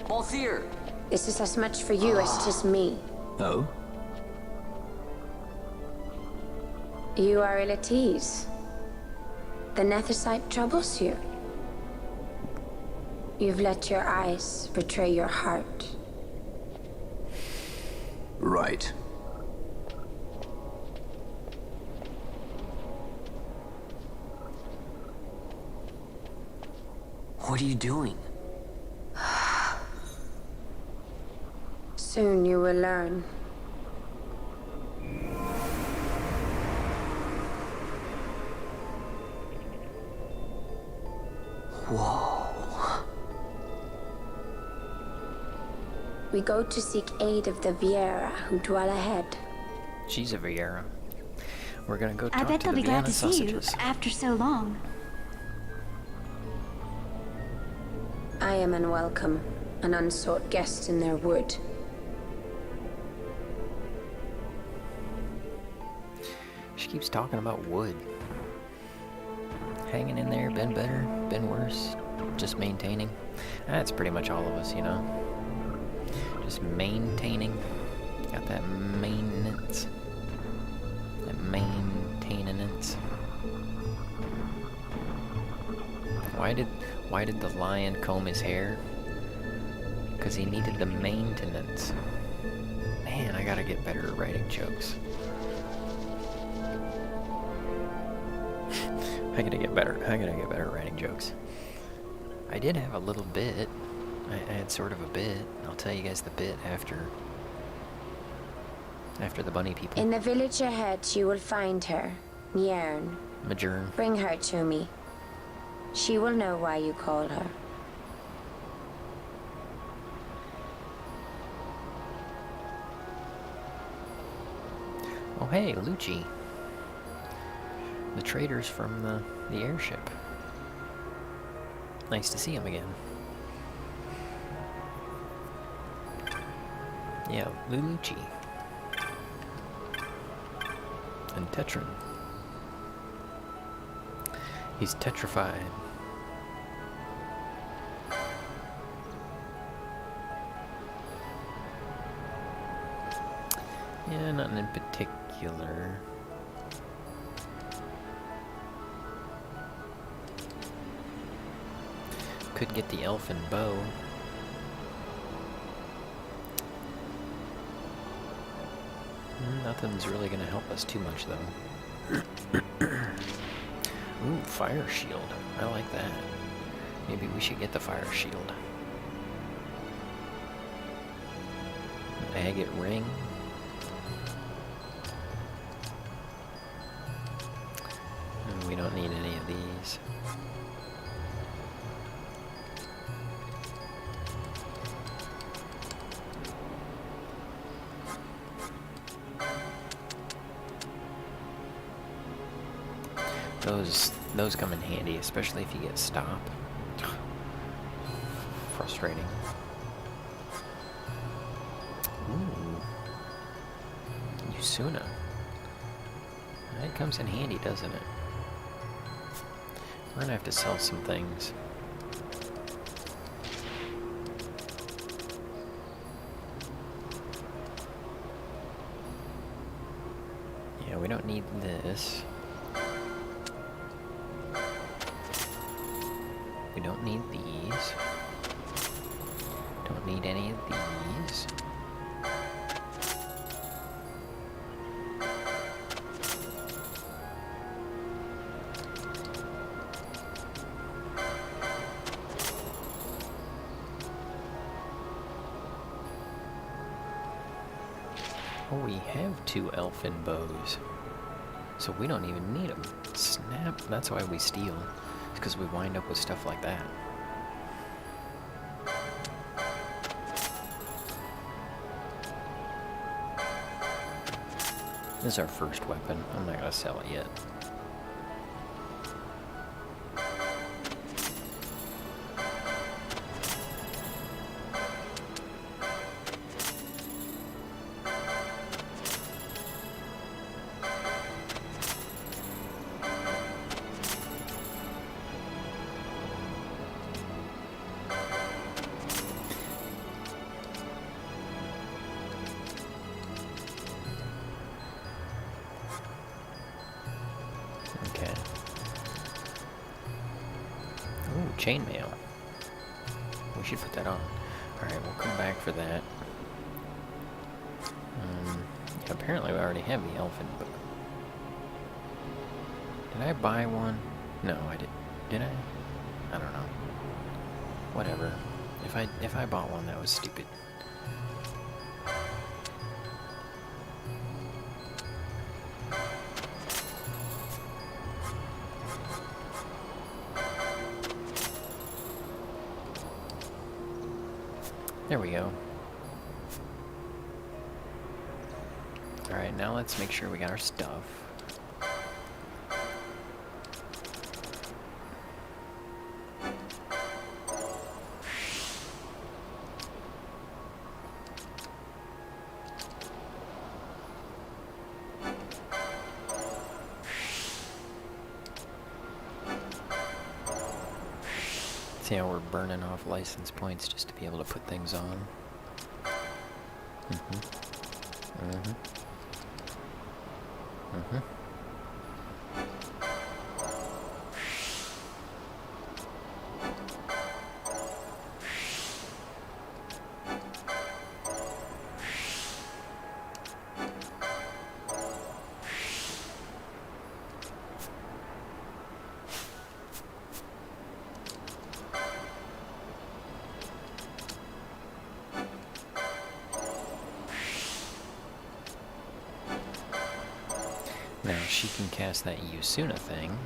Althir! This is as much for you as it is me. Oh? You are ill at ease. The Nethicite troubles you. You've let your eyes betray your heart. Right. What are you doing? Soon you will learn. Whoa. We go to seek aid of the Viera who dwell ahead. She's a Viera. We're gonna go I talk bet to they'll the be glad Vienna to see you sausages. after so long. I am unwelcome, an unsought guest in their wood. She keeps talking about wood. Hanging in there, been better, been worse, just maintaining. That's pretty much all of us, you know. Just maintaining. Got that maintenance. That maintenance. Why did the lion comb his hair? Because he needed the maintenance. Man, I gotta get better at writing jokes. I gotta get better at writing jokes. I did have a little bit. I had sort of a bit. I'll tell you guys the bit after the bunny people. In the village ahead, you will find her, Nyearn. Majourn. Bring her to me. She will know why you call her. Oh hey, Lucci. The traders from the airship. Nice to see him again. Yeah, Lulucci. And Tetran. He's tetrified. Yeah, nothing in particular. Could get the elfin bow. Nothing's really gonna help us too much though. Ooh, fire shield. I like that. Maybe we should get the fire shield. Agate ring. And we don't need any of these. Those come in handy, especially if you get stopped. Frustrating. Ooh. Yusuna. That comes in handy, doesn't it? We're gonna have to sell some things. Yeah, we don't need this. We don't need these. Don't need any of these. Oh, we have 2 elfin bows. So we don't even need them. Snap. That's why we steal. It's because we wind up with stuff like that. This is our first weapon. I'm not going to sell it yet. Okay. Ooh, chainmail. We should put that on. Alright, we'll come back for that. Yeah, apparently we already have the elephant, but... Did I buy one? No, I didn't. Did I? I don't know. Whatever. If I bought one, that was stupid. There we go. Alright, now let's make sure we got our stuff. See how we're burning off license points just to be able to put things on. Now she can cast that Yusuna thing,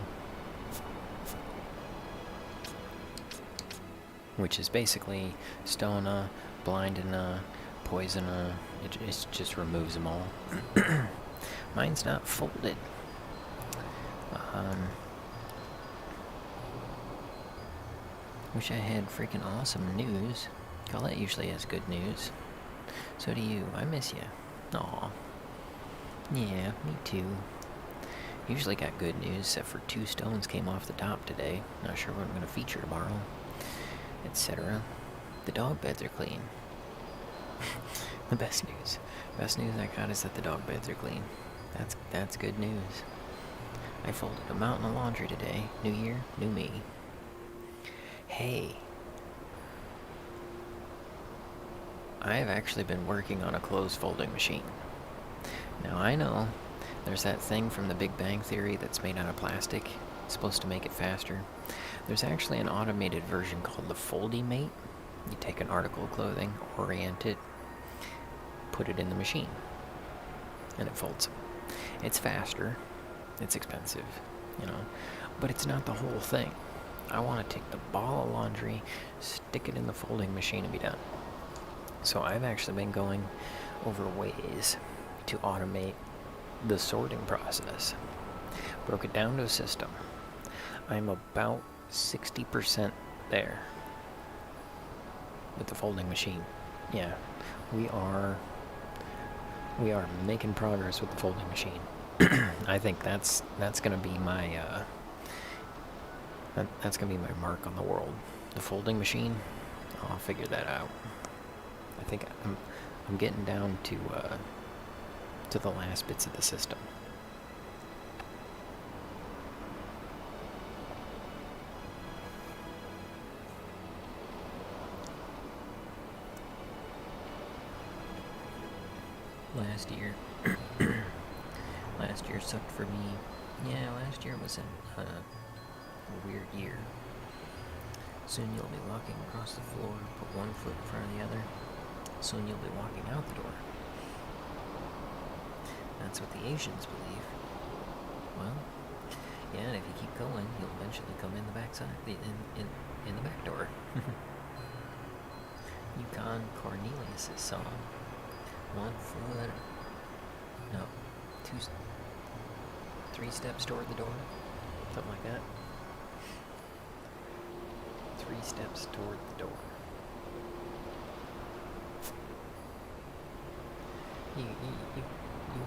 which is basically stona, blindina, poisona. It just removes them all. Mine's not folded. Wish I had freaking awesome news. Colette usually has good news. So do you. I miss you. Aw. Yeah, me too. Usually got good news, except for 2 stones came off the top today. Not sure what I'm going to feature tomorrow, etc. The dog beds are clean. The best news. Best news I got is that the dog beds are clean. That's good news. I folded a mountain of laundry today. New year, new me. Hey. I've actually been working on a clothes folding machine. Now I know there's that thing from the Big Bang Theory that's made out of plastic. It's supposed to make it faster. There's actually an automated version called the Foldimate. You take an article of clothing, orient it, put it in the machine, and it folds. It's faster. It's expensive, you know, but it's not the whole thing. I want to take the ball of laundry, stick it in the folding machine, and be done. So I've actually been going over ways to automate the sorting process. Broke it down to a system. I'm about 60% there with the folding machine. Yeah, we are making progress with the folding machine. I think that's gonna be my that's gonna be my mark on the world. The folding machine. I'll figure that out. I think I'm getting down to the last bits of the system. Last year sucked for me. Yeah, last year was a weird year. Soon you'll be walking across the floor, put one foot in front of the other. Soon you'll be walking out the door. That's what the Asians believe. Well, yeah, and if you keep going, you'll eventually come in the backside, in the back door. Yukon Cornelius' song. 1 foot, no, 3 steps toward the door, something like that. 3 steps toward the door. You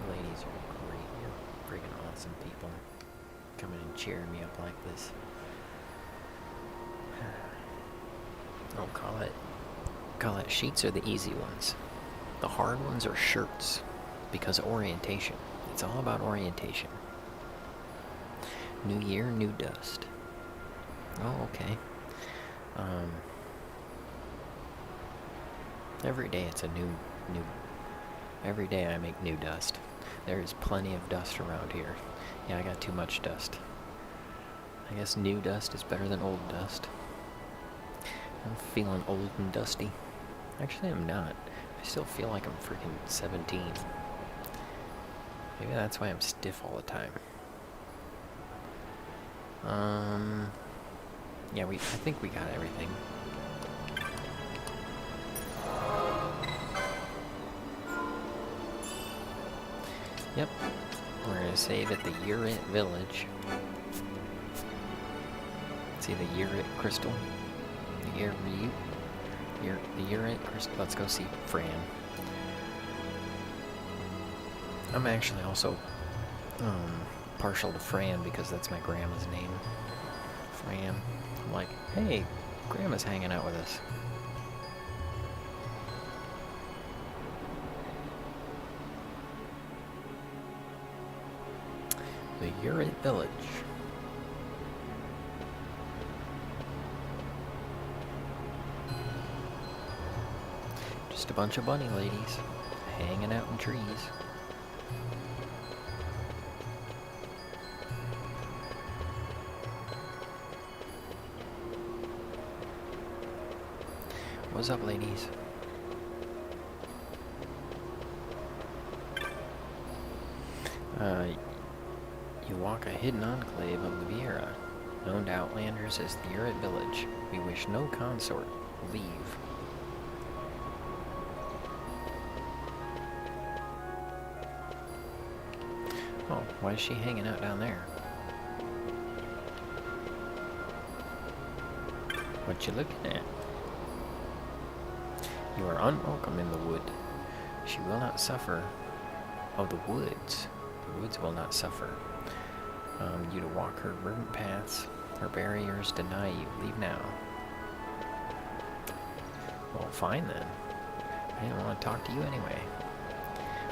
ladies are great. You're freaking awesome people. Coming and cheering me up like this. Oh, Colette, sheets are the easy ones. The hard ones are shirts. Because orientation. It's all about orientation. New year, new dust. Oh, okay. Every day it's a new. Every day I make new dust. There is plenty of dust around here. Yeah, I got too much dust. I guess new dust is better than old dust. I'm feeling old and dusty. Actually, I'm not. I still feel like I'm freaking 17. Maybe that's why I'm stiff all the time. Yeah, I think we got everything. Yep. We're gonna save at the Urit village. See the Urit crystal? The Urit crystal. Let's go see Fran. I'm actually also partial to Fran because that's my grandma's name. Fran. I'm like, hey, grandma's hanging out with us. The Urit village. Just a bunch of bunny ladies hanging out in trees. What's up, ladies? You walk a hidden enclave of the Viera, known to outlanders as the Urit village. We wish no consort. Leave. Oh, why is she hanging out down there? What you looking at? You are unwelcome in the wood. She will not suffer. Oh, the woods. The woods will not suffer. You to walk her verdant paths. Her barriers deny you. Leave now. Well, fine then. I didn't want to talk to you anyway.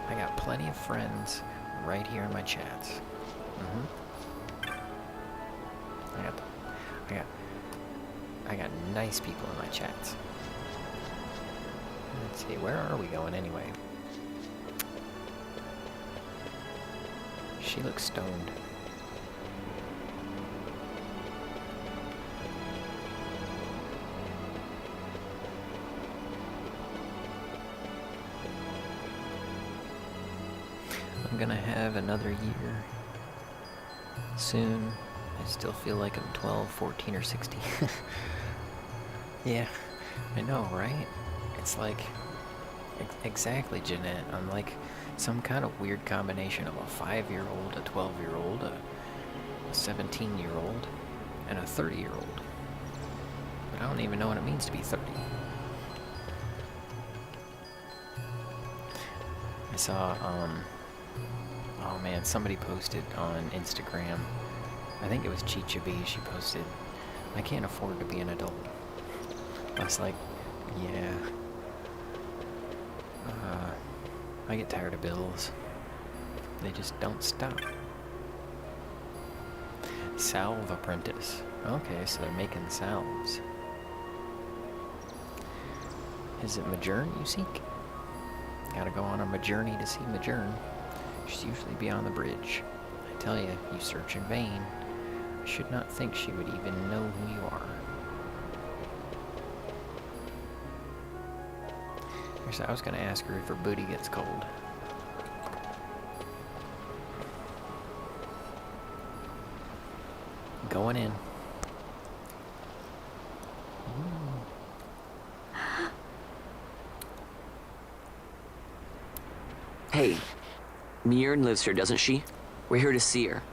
I got plenty of friends right here in my chats. I got nice people in my chats. Let's see, where are we going anyway? She looks stoned. I'm gonna have another year soon. I still feel like I'm 12, 14, or 16. Yeah, I know, right? It's like, exactly, Jeanette. I'm like some kind of weird combination of a 5-year-old, a 12-year-old, a 17-year-old, and a 30-year-old. But I don't even know what it means to be 30. I saw, oh man, somebody posted on Instagram. I think it was Chicha B. She posted, I can't afford to be an adult. I was like, yeah. I get tired of bills. They just don't stop. Salve apprentice. Okay, so they're making salves. Is it Majern you seek? Gotta go on a Majerney to see Majern. She's usually beyond the bridge. I tell you, you search in vain. I should not think she would even know who you are. Actually, I was gonna ask her if her booty gets cold. Going in. Hey, Mjern lives here, doesn't she? We're here to see her.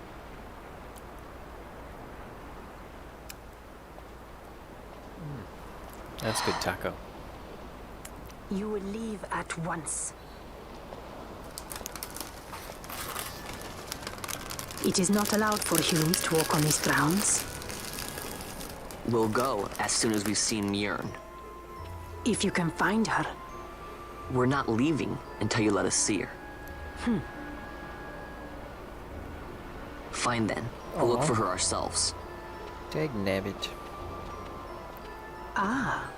That's good taco. You will leave at once. It is not allowed for humans to walk on these grounds. We'll go as soon as we've seen Mjern. If you can find her. We're not leaving until you let us see her. Fine then. We'll look for her ourselves. Dag nabbit. Ah.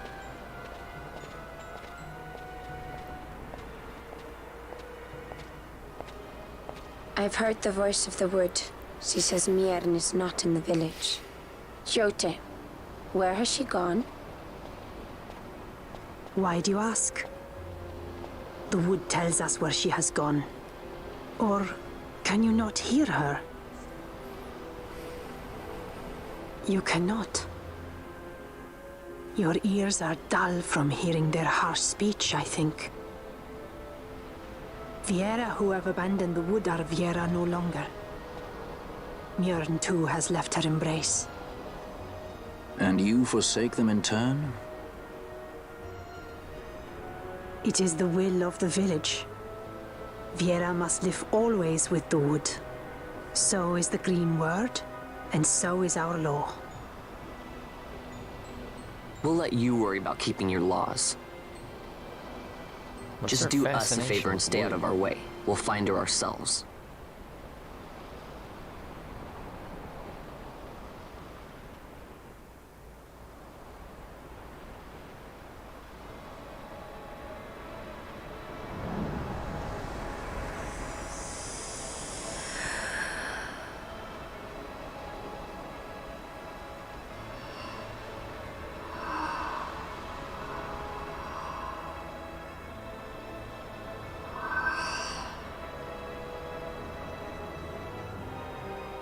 I've heard the voice of the wood. She says Mjern is not in the village. Jote, where has she gone? Why do you ask? The wood tells us where she has gone. Or can you not hear her? You cannot. Your ears are dull from hearing their harsh speech, I think. Viera who have abandoned the wood are Viera no longer. Mjern too has left her embrace. And you forsake them in turn? It is the will of the village. Viera must live always with the wood. So is the green word, and so is our law. We'll let you worry about keeping your laws. Just do us a favor and stay out of our way. We'll find her ourselves.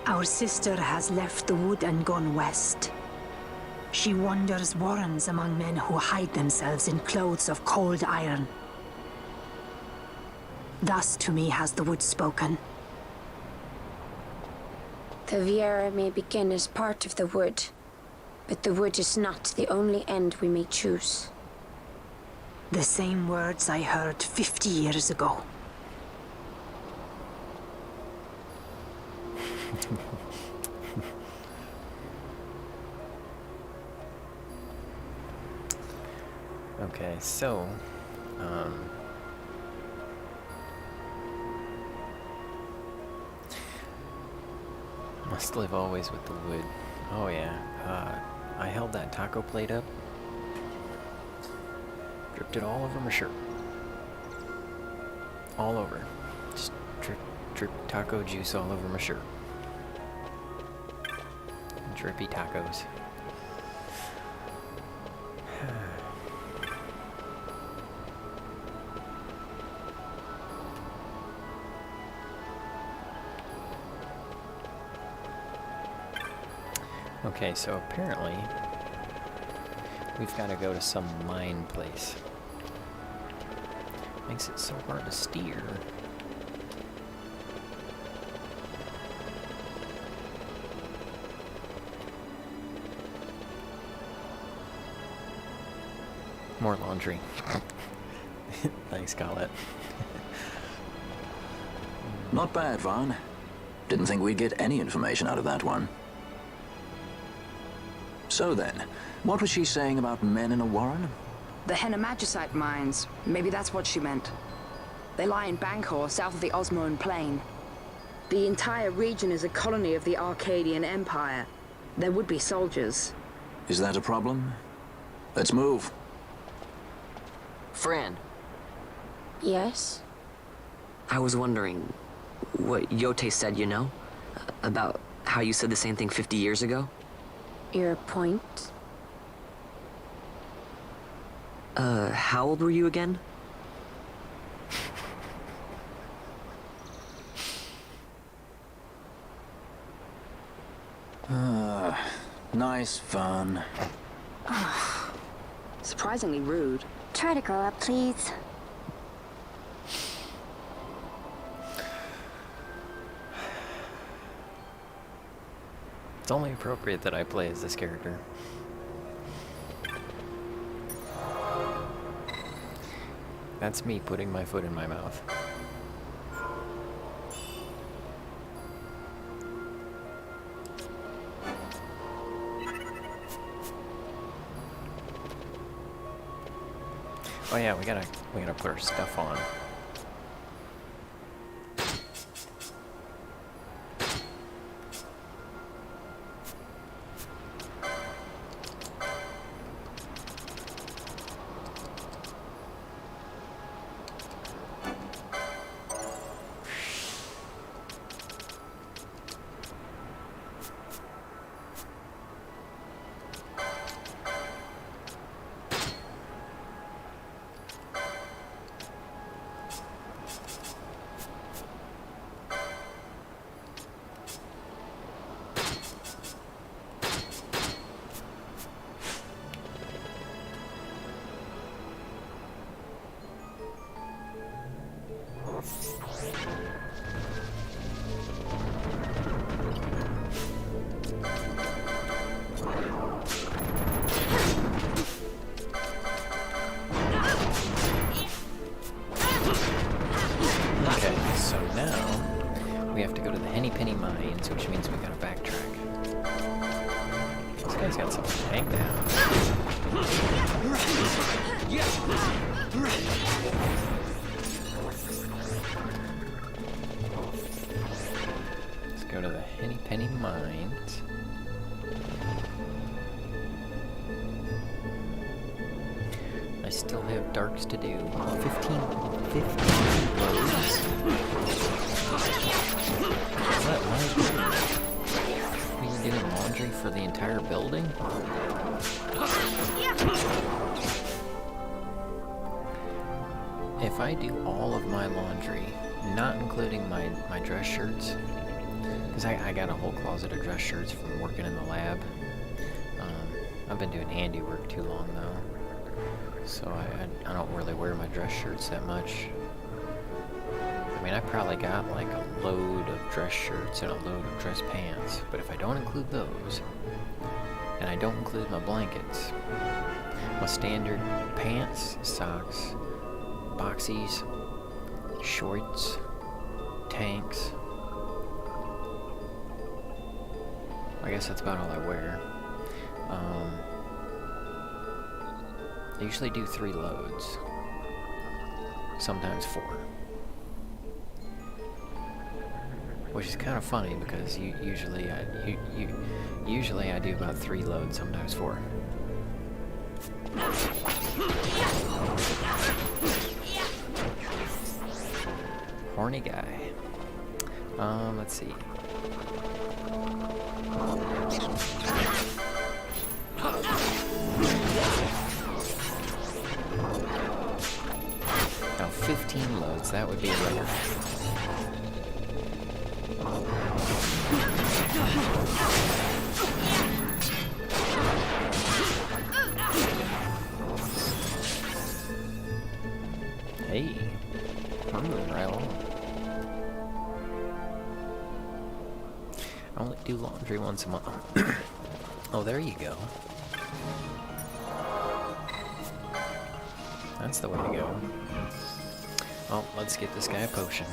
Our sister has left the wood and gone west. She wanders warrens among men who hide themselves in clothes of cold iron. Thus to me has the wood spoken. The Viera may begin as part of the wood, but the wood is not the only end we may choose. The same words I heard 50 years ago. Okay, so, must live always with the wood. Oh yeah, I held that taco plate up, dripped it all over my shirt. All over. Just drip taco juice all over my shirt. Drippy tacos. Okay, so apparently we've got to go to some mine place. Makes it so hard to steer. More laundry. Thanks, Colette. Not bad, Vaughn. Didn't think we'd get any information out of that one. So then, what was she saying about men in a warren? The Henna-Magicite mines. Maybe that's what she meant. They lie in Bangkor, south of the Osmoan Plain. The entire region is a colony of the Arcadian Empire. There would be soldiers. Is that a problem? Let's move. Fran. Yes? I was wondering what Yote said, you know? About how you said the same thing 50 years ago? Your point? How old were you again? Nice fun. Surprisingly rude. Try to grow up, please. It's only appropriate that I play as this character. That's me putting my foot in my mouth. Oh yeah, we gotta put our stuff on. Which means we gotta backtrack. This guy's got something to hang down. Let's go to the Henny Penny Mines. I still have darks to do. 15 loads. Are you doing laundry for the entire building? If I do all of my laundry, not including my dress shirts, because I got a whole closet of dress shirts from working in the lab. I've been doing handiwork too long though, so I don't really wear my dress shirts that much. I mean, I probably got like a load of dress shirts and a load of dress pants, but if I don't include those, and I don't include my blankets, my standard pants, socks, boxies, shorts, tanks, I guess that's about all I wear. I usually do 3 loads, sometimes 4. Which is kind of funny because usually I do about 3 loads, sometimes 4. Horny guy. Let's see. Now 15 loads, that would be a record. Hey, I'm moving right along. I only do laundry once a month. Oh, there you go. That's the way to go. Oh, let's get this guy a potion.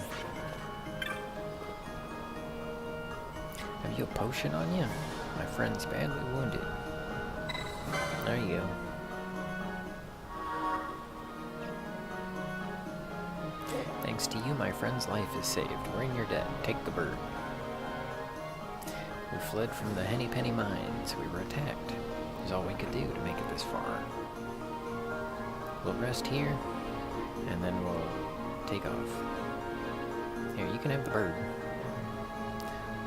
Have you a potion on you? My friend's badly wounded. There you go. Thanks to you, my friend's life is saved. Ring your debt. Take the bird. We fled from the Henny Penny Mines. We were attacked. It was all we could do to make it this far. We'll rest here, and then we'll take off. Here, you can have the bird.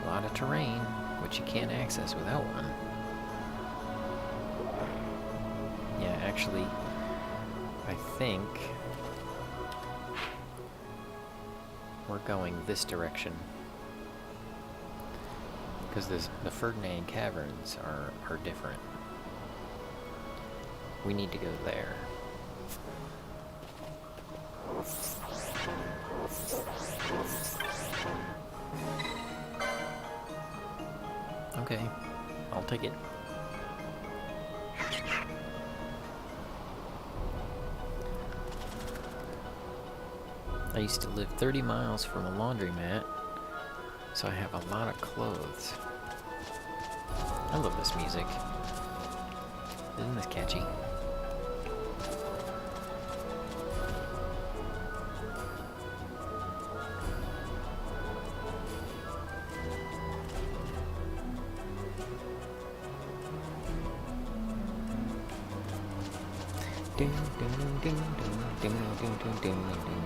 A lot of terrain, which you can't access without one. Yeah, actually, I think we're going this direction. Because the Ferdinand Caverns are different. We need to go there. Okay, I'll take it. I used to live 30 miles from a laundromat, so I have a lot of clothes. I love this music. Isn't this catchy? Ding, ding, ding, ding, ding, ding, ding, ding, ding.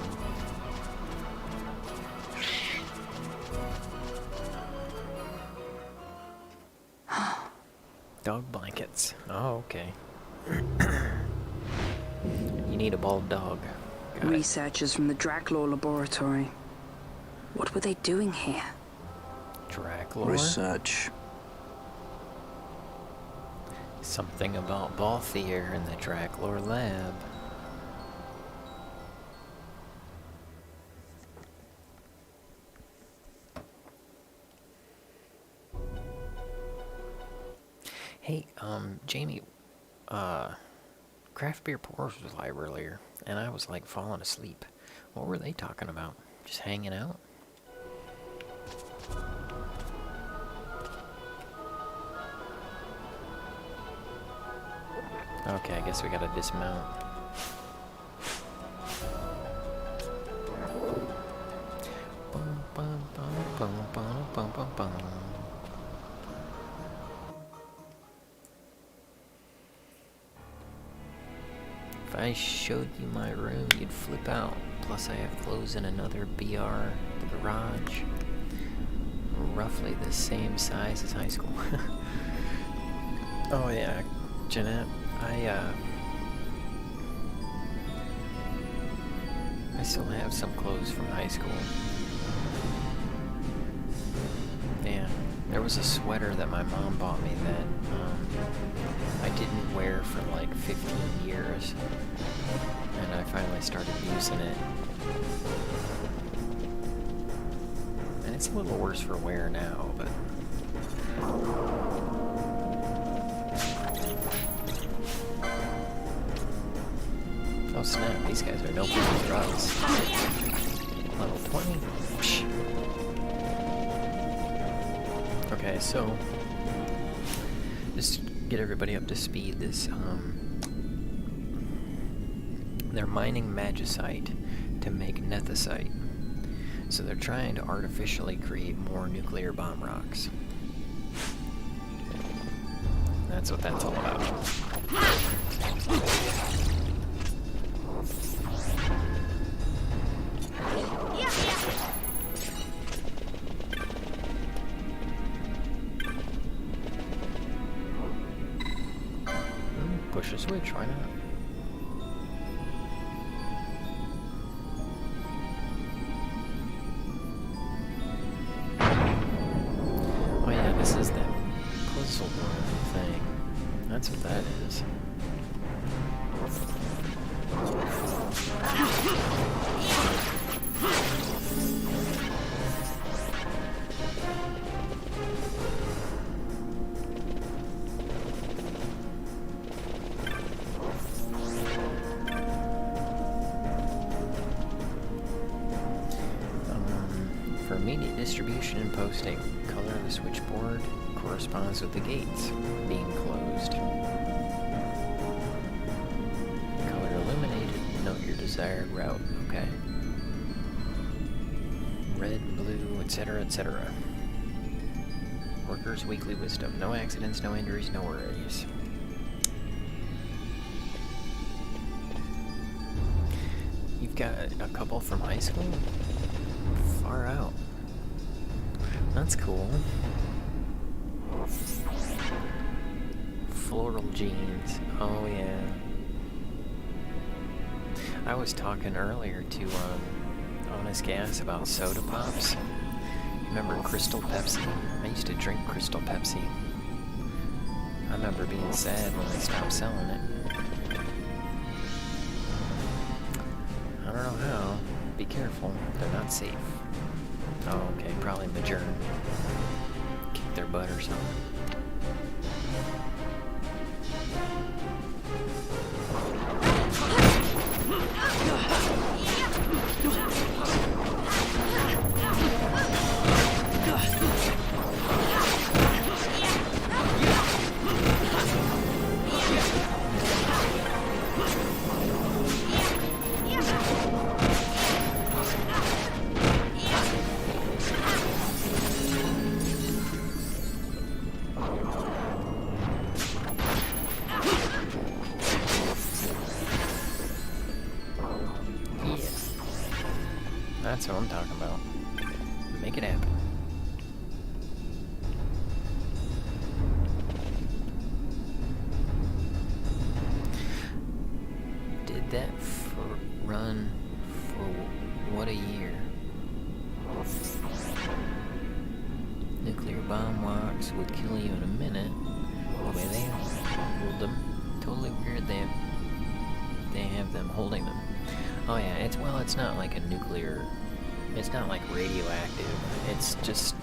Dog blankets. Oh, okay. You need a bald dog. Got Researchers from the Draclaw laboratory. What were they doing here? Draclaw? Research. Something about Balthier in the Draclaw lab. Hey, Jamie, Craft Beer Pours was live earlier, and I was like falling asleep. What were they talking about? Just hanging out? Okay, I guess we gotta dismount. If I showed you my room, you'd flip out. Plus I have clothes in another BR, the garage. Roughly the same size as high school. Oh yeah, Jeanette, I still have some clothes from high school. Yeah, there was a sweater that my mom bought me that I didn't wear for like 15 years, and I finally started using it. And it's a little worse for wear now, but... Oh snap, these guys are no fun drugs. Level 20. Psh. Okay, so just to get everybody up to speed, this they're mining magicite to make nethicite. So they're trying to artificially create more nuclear bomb rocks. That's what that's all about. Push a switch, why not? Oh yeah, this is that puzzle thing. That's what that is. For immediate distribution and posting, color of the switchboard corresponds with the gates being closed. Color illuminated, note your desired route. Okay. Red, blue, etc., etc. Workers' weekly wisdom. No accidents, no injuries, no worries. You've got a couple from high school? Far out. That's cool. Floral jeans. Oh yeah. I was talking earlier to Honest Gas about soda pops. Remember Crystal Pepsi? I used to drink Crystal Pepsi. I remember being sad when they stopped selling it. I don't know how. Be careful. They're not safe. Oh, okay. Probably Majourn. Kick their butt or something. That's what I'm talking about. Make it happen. Did that run for what a year? Nuclear bomb walks would kill you in a minute. The way they hold them. Totally weird they have them holding them. Oh yeah, it's not like a nuclear, it's not like radioactive, it's just,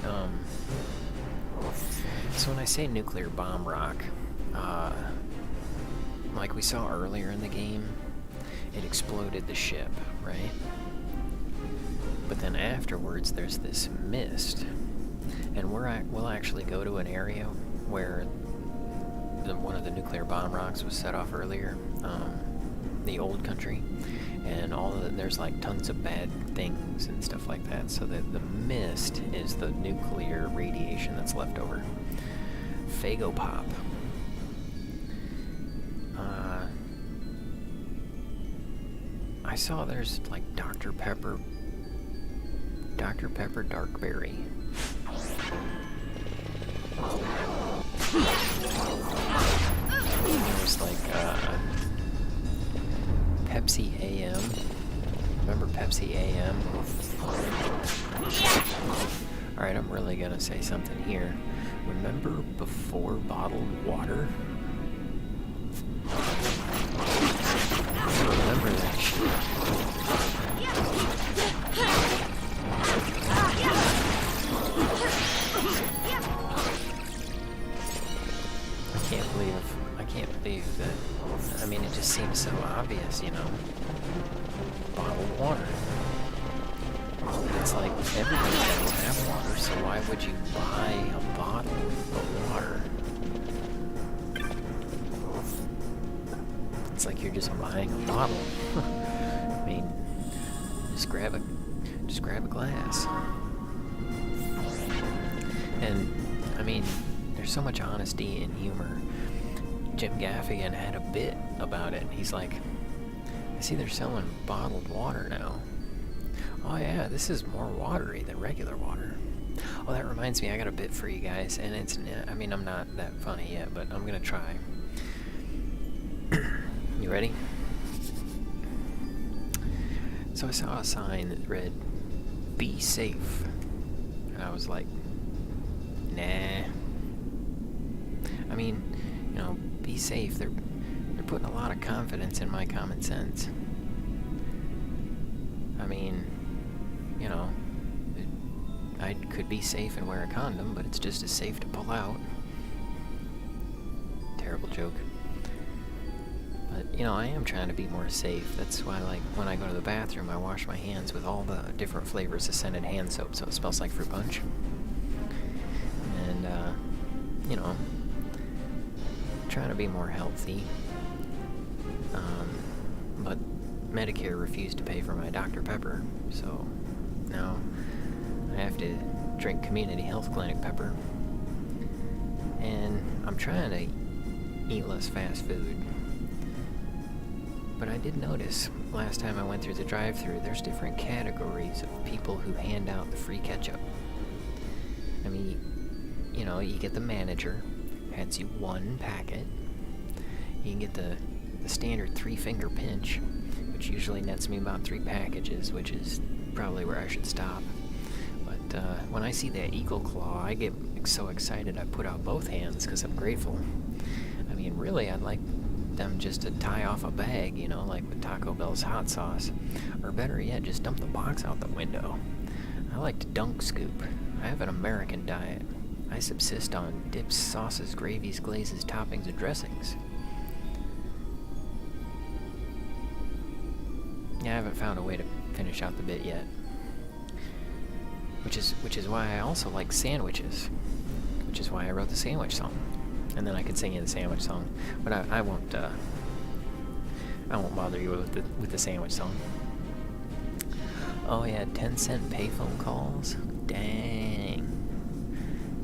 so when I say nuclear bomb rock, like we saw earlier in the game, it exploded the ship, right? But then afterwards there's this mist, and we'll actually go to an area where one of the nuclear bomb rocks was set off earlier, the old country, and there's like tons of bad things and stuff like that, so that the mist is the nuclear radiation that's left over. Phagopop. I saw there's like Dr. Pepper Darkberry. There's like Pepsi AM. Remember Pepsi AM? Alright, I'm really gonna say something here. Remember before bottled water? Remember that shit. I can't believe that. I mean, it just seems so obvious, you know. Bottled water. It's like everybody does have water, so why would you buy a bottle of water? It's like you're just buying a bottle. I mean, just grab a glass. And I mean, there's so much honesty and humor. Jim Gaffigan had a bit about it. He's like, I see they're selling bottled water now. Oh yeah, this is more watery than regular water. Oh, that reminds me, I got a bit for you guys, and it's, I mean, I'm not that funny yet, but I'm gonna try. You ready? So I saw a sign that read, "Be safe," and I was like, nah. I mean, you know, be safe. They're putting a lot of confidence in my common sense. I mean, you know, I could be safe and wear a condom, but it's just as safe to pull out. Terrible joke. But, you know, I am trying to be more safe. That's why, like, when I go to the bathroom, I wash my hands with all the different flavors of scented hand soap, so it smells like fruit punch. And, you know, trying to be more healthy. But Medicare refused to pay for my Dr. Pepper, so now I have to drink community health clinic pepper. And I'm trying to eat less fast food. But I did notice last time I went through the drive-thru, there's different categories of people who hand out the free ketchup. I mean, you know, you get the manager, hands you one packet. You can get the standard 3-finger pinch, which usually nets me about 3 packages, which is probably where I should stop. But when I see that eagle claw, I get so excited I put out both hands because I'm grateful. I mean, really, I'd like them just to tie off a bag, you know, like with Taco Bell's hot sauce. Or better yet, just dump the box out the window. I like to dunk scoop. I have an American diet. I subsist on dips, sauces, gravies, glazes, toppings, and dressings. Yeah, I haven't found a way to finish out the bit yet. Which is why I also like sandwiches. Which is why I wrote the sandwich song. And then I could sing you the sandwich song. But I won't bother you with the sandwich song. Oh yeah, 10-cent payphone calls? Dang.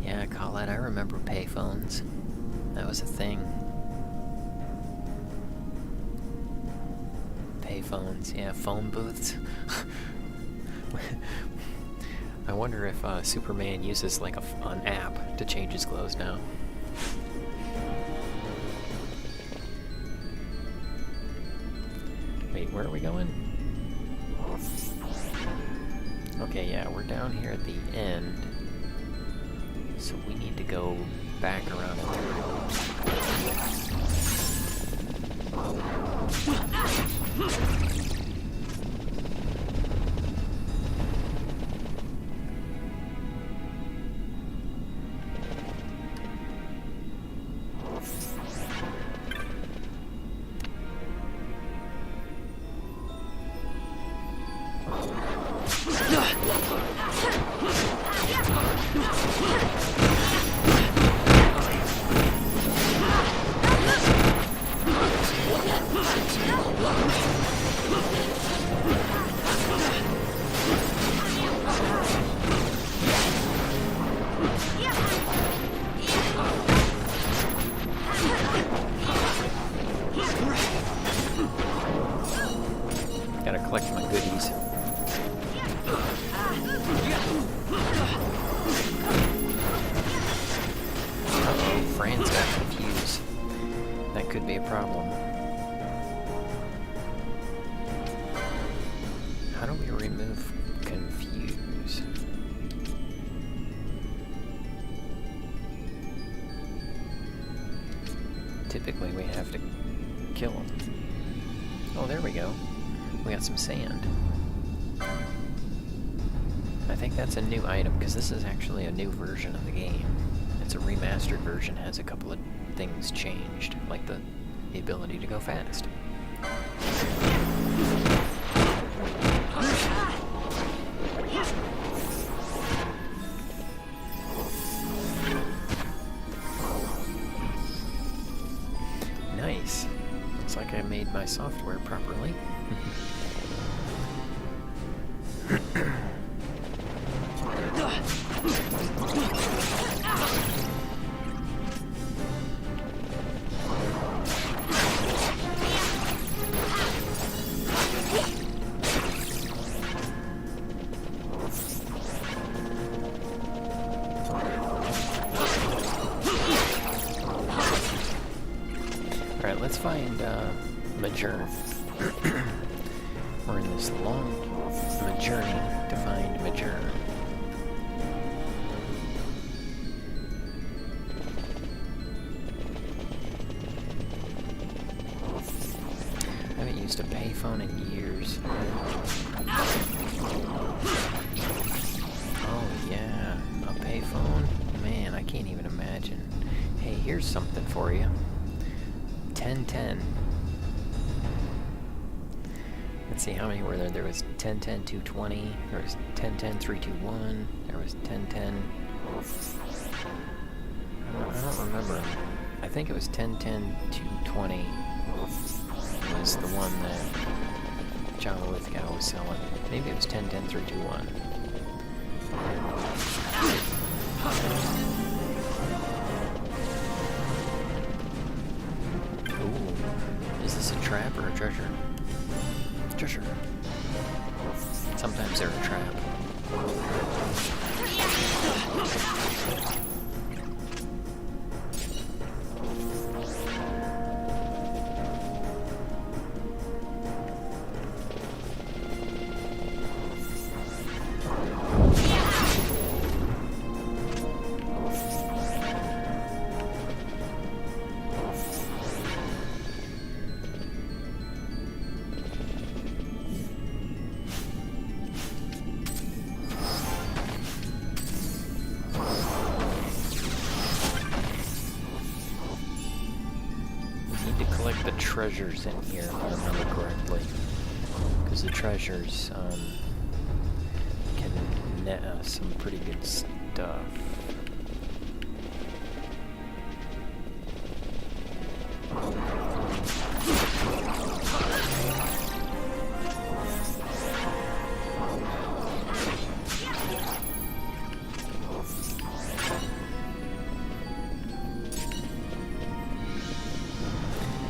Yeah, Colette, I remember payphones. That was a thing. Payphones, yeah, phone booths. I wonder if Superman uses like an app to change his clothes now. Wait, where are we going? Okay, yeah, we're down here at the end. So we need to go back around and gotta collect my goodies. Uh-oh, Fran's got confused. That could be a problem. How do we remove confuse? Typically we have to kill him. Oh, there we go. We got some sand. I think that's a new item, because this is actually a new version of the game. It's a remastered version, has a couple of things changed, like the ability to go fast. Nice. Looks like I made my software properly. Alright, let's find Major. We're in this long journey to find Major. I haven't used a payphone in years. Oh yeah, a payphone? Man, I can't even imagine. Hey, here's something for you. 1010. Let's see, how many were there? There was 1010 220, there was 1010 321, there was 1010... I don't remember. I think it was 1010 220 was the one that John Lithgow was selling. Maybe it was 1010 321. Ooh, is this a trap or a treasure? Treasure. Sometimes they're a trap. treasures in here, if I remember correctly. Because the treasures can net us some pretty good stuff.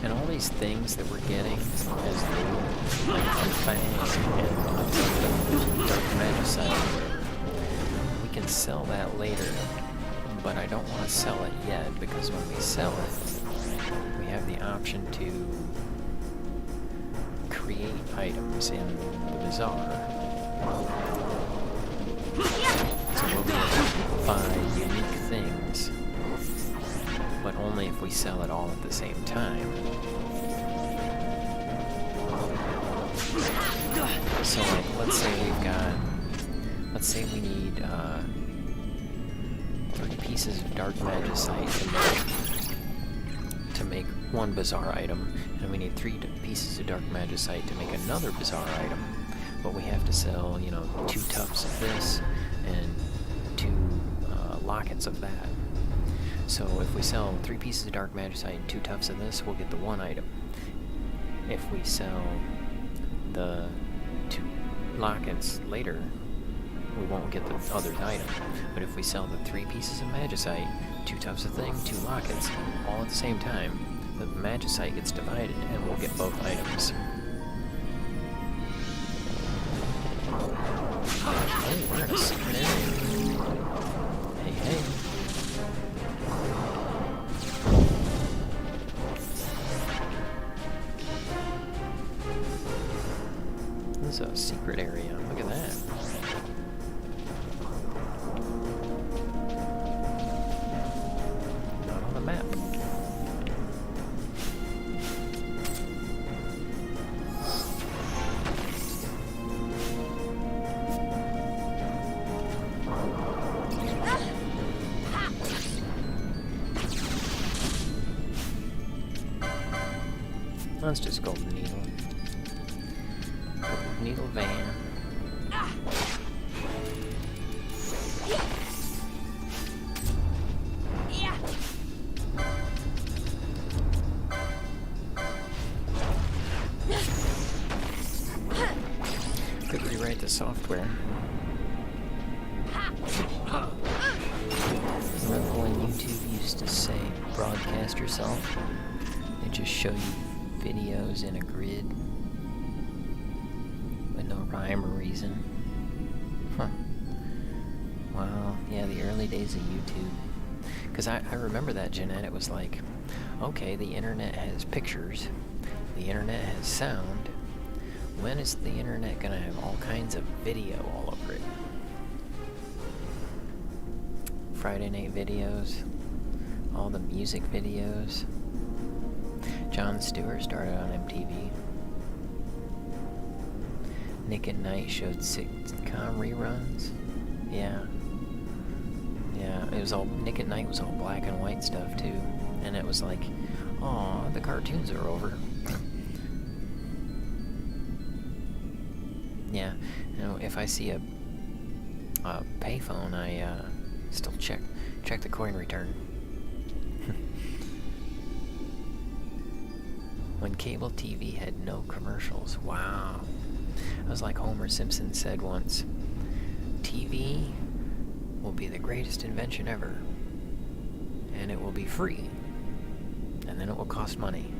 And all these things that we're getting as loot, like Phuong and Dark Magicite, we can sell that later, but I don't want to sell it yet, because when we sell it, we have the option to create items in the bazaar. So we'll be able to buy unique things, but only if we sell it all at the same time. So like, let's say we need 3 pieces of dark magicite to make one bazaar item, and we need 3 pieces of dark magicite to make another bazaar item. But we have to sell, 2 tufts of this and 2 lockets of that. So if we sell 3 pieces of dark magicite and 2 tufts of this, we'll get the 1 item. If we sell the 2 lockets later, we won't get the other item. But if we sell the 3 pieces of magicite, 2 tufts of thing, 2 lockets, all at the same time, the magicite gets divided and we'll get both items. Oh, we're in a secret area. Hey, hey. This is a secret area. Look at that. Not on the map. Let's just go with Needle. Needle van. Could rewrite the software. Remember when YouTube used to say broadcast yourself? They just show you videos in a grid with no rhyme or reason. Huh. Wow, yeah, the early days of YouTube. Because I remember that, Jeanette. It was like, okay, the internet has pictures, the internet has sound. When is the internet gonna have all kinds of video all over it? Friday night videos, all the music videos. Jon Stewart started on MTV. Nick at Night showed sitcom reruns. Yeah. Yeah, it was all, Nick at Night was all black and white stuff too. And it was like, aw, the cartoons are over. Yeah, if I see a payphone, I still check the coin return. When cable TV had no commercials. Wow. I was like Homer Simpson said once, TV will be the greatest invention ever. And it will be free. And then it will cost money.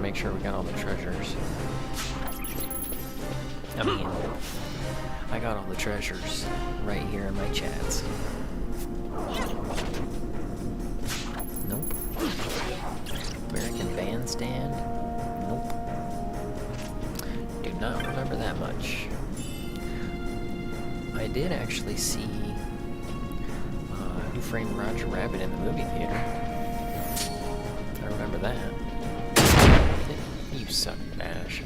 Make sure we got all the treasures. I mean, I got all the treasures right here in my chats. Nope. American Bandstand? Nope. Do not remember that much. I did actually see Framed Roger Rabbit in the movie theater. I remember that. You suck, Ash.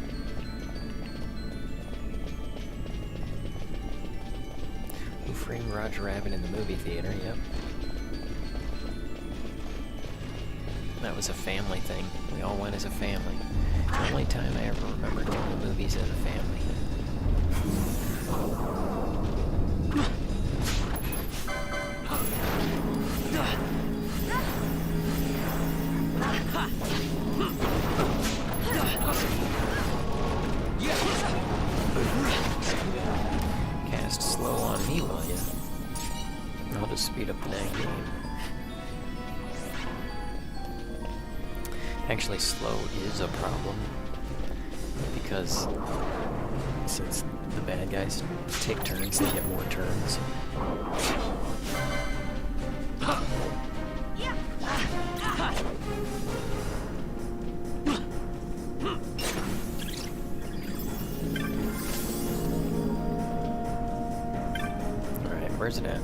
Who Framed Roger Rabbit in the movie theater? Yep. That was a family thing. We all went as a family. The only time I ever remember going to movies as a family. Cast slow on me, will ya? I'll just speed up the dang game. Actually, slow is a problem because since the bad guys take turns, they get more turns. Alright, where's it at?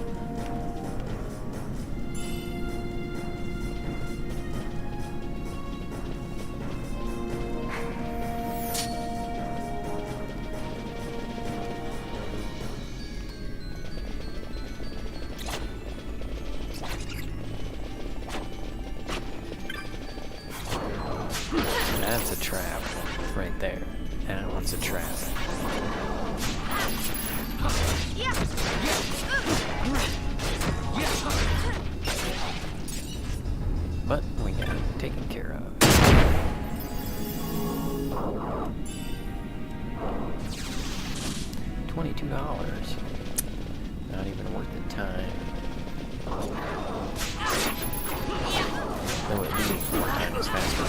That's a trap, right there. That one's a trap. But we got it taken care of. $22. Not even worth the time. That would be 4 times faster.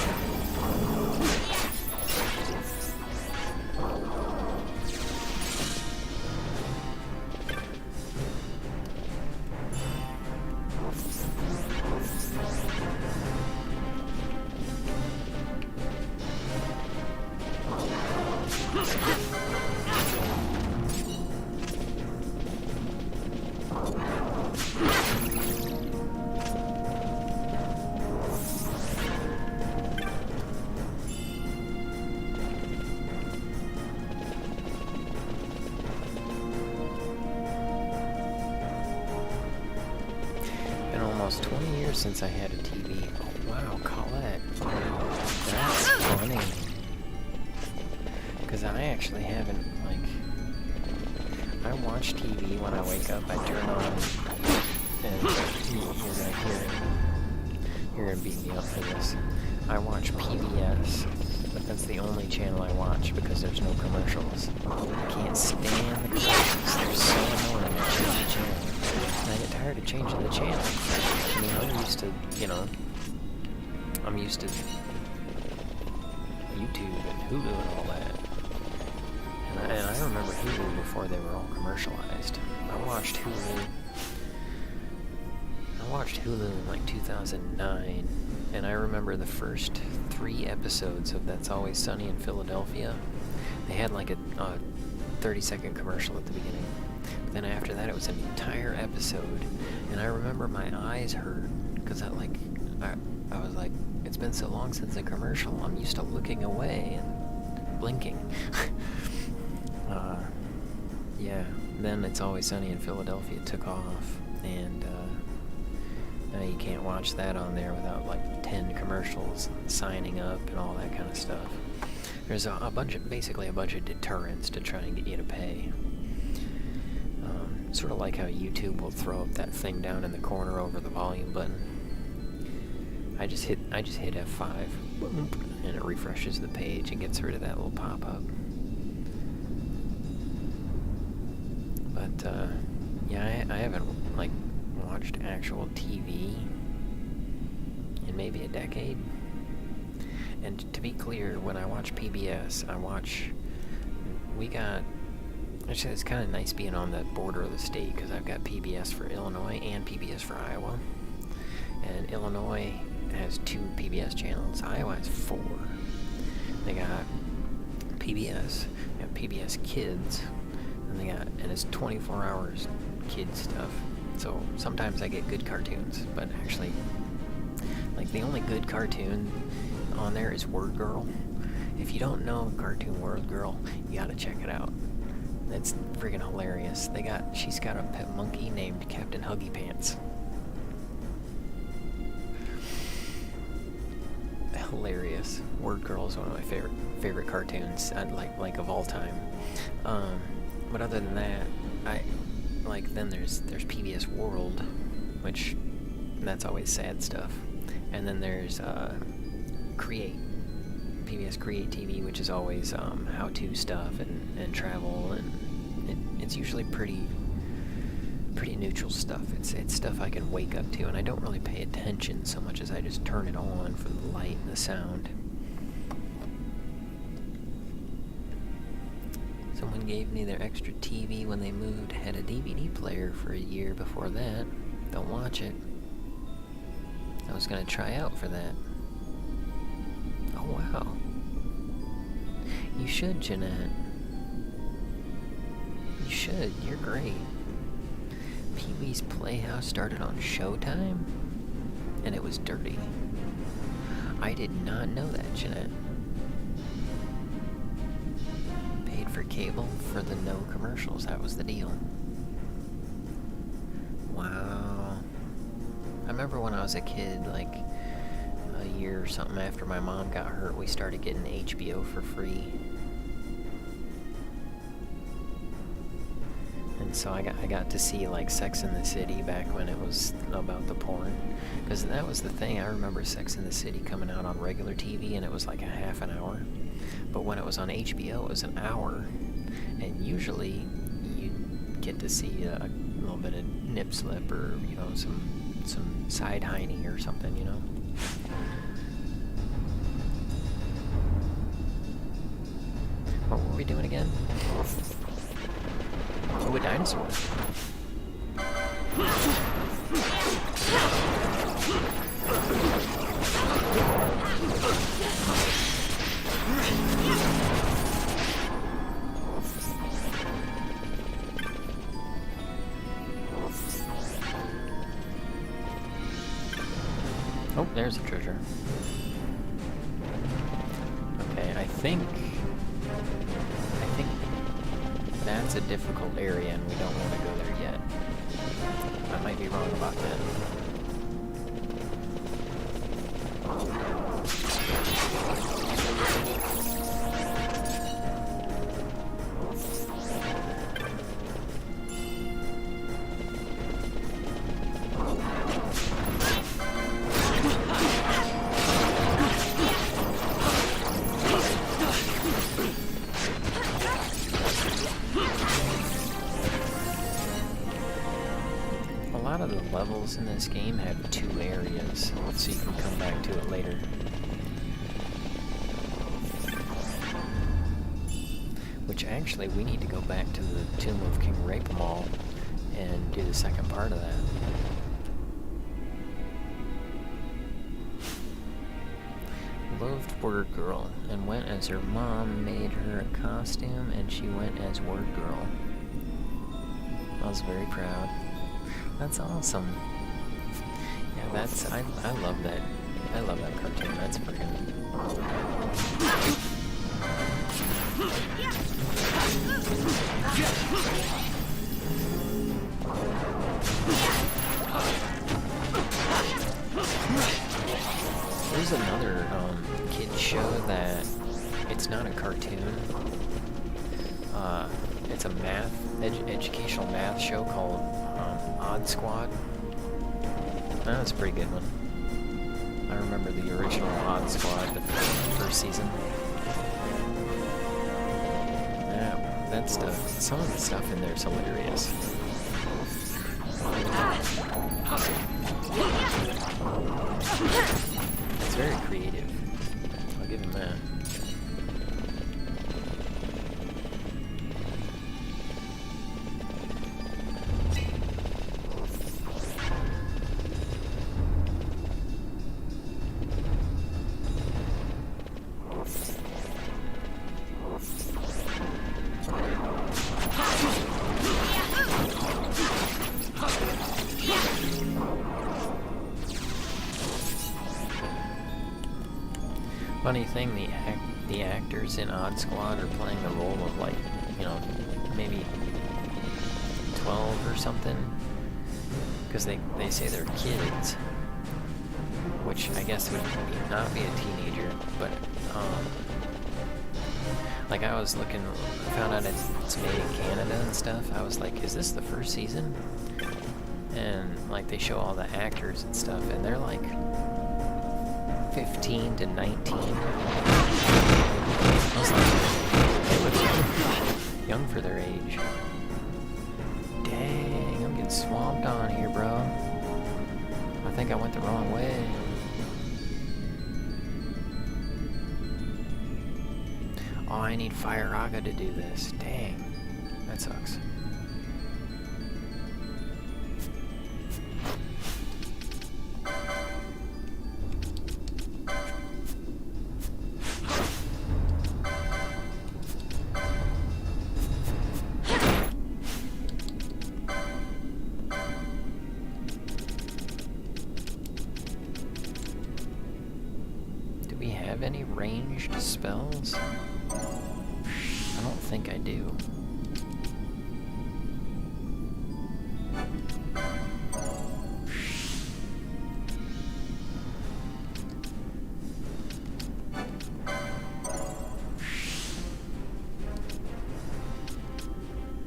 Almost 20 years since I had a TV. Oh wow, Colette. That's funny. Because I actually haven't, like... I watch TV when I wake up, I turn on... And you're gonna beat me up for this. I watch PBS, but that's the only channel I watch because there's no commercials. I can't stand the commercials. They're so annoying. I change the channel. And I get tired of changing the channel. I mean, I'm used to, you know, I'm used to YouTube and Hulu and all that. And I remember Hulu before they were all commercialized. I watched Hulu in like 2009, and I remember the first 3 episodes of That's Always Sunny in Philadelphia. They had like a 30-second commercial at the beginning. But then after that, it was an entire episode, and I remember my eyes hurt because I was like, it's been so long since a commercial. I'm used to looking away and blinking. Yeah. Then It's Always Sunny in Philadelphia took off, and now you can't watch that on there without like 10 commercials, signing up, and all that kind of stuff. There's basically a bunch of deterrents to try and get you to pay. Sort of like how YouTube will throw up that thing down in the corner over the volume button. I just hit F5, and it refreshes the page and gets rid of that little pop-up. But yeah, I haven't like watched actual TV in maybe a decade. And to be clear, when I watch PBS, actually it's kind of nice being on the border of the state, because I've got PBS for Illinois and PBS for Iowa. And Illinois has 2 PBS channels. Iowa has 4. They got PBS, they got PBS Kids, and it's 24 hours kid stuff. So sometimes I get good cartoons, but actually, like, the only good cartoon on there is Word Girl. If you don't know Cartoon Word Girl, you gotta check it out. It's freaking hilarious. She's got a pet monkey named Captain Huggy Pants. Hilarious. Word Girl is one of my favorite cartoons, like of all time. But other than that, then there's PBS World, which that's always sad stuff, and then there's PBS Create TV, which is always how-to stuff and travel, and it's usually pretty neutral stuff. It's stuff I can wake up to, and I don't really pay attention so much as I just turn it on for the light and the sound. Someone gave me their extra TV when they moved. Had a DVD player for a year before that. Don't watch it. I was gonna try out for that. Oh wow. You should, Jeanette. You should. You're great. Pee-wee's Playhouse started on Showtime, and it was dirty. I did not know that, Jeanette. Paid for cable for the no commercials. That was the deal. Wow. I remember when I was a kid, like a year or something after my mom got hurt, we started getting HBO for free. And so I got to see like Sex and the City back when it was about the porn, because that was the thing. I remember Sex and the City coming out on regular TV and it was like a half an hour, but when it was on HBO it was an hour, and usually you get to see a little bit of nip slip or some side hiney or something, What were we doing again? Oh, a dinosaur. Oh, there's a treasure. Okay, I think that's a difficult area and we don't want to go there yet. I might be wrong about that. Levels in this game have 2 areas, so you can come back to it later. Which actually, we need to go back to the Tomb of King Rapamal and do the second part of that. Loved Word Girl and went as her mom made her a costume, and she went as Word Girl. I was very proud. That's awesome. Yeah, I love that. I love that cartoon. That's freaking. There's another kids show that it's not a cartoon. It's a educational math show called Odd Squad. That's a pretty good one. I remember the original Odd Squad, the first season. Yeah, that stuff. Some of the stuff in there is hilarious. It's very creative. I'll give him that. Funny thing, the actors in Odd Squad are playing the role of, like, you know, maybe 12 or something, because they say they're kids, which I guess would not be a teenager, but like I was looking, I found out it's made in Canada and stuff. I was like, is this the first season? And like they show all the actors and stuff, and they're like 15 to 19. I was like, they look young for their age. Dang, I'm getting swamped on here, bro. I think I went the wrong way. Oh, I need Fire Aga to do this. Dang, that sucks. Any ranged spells? I don't think I do.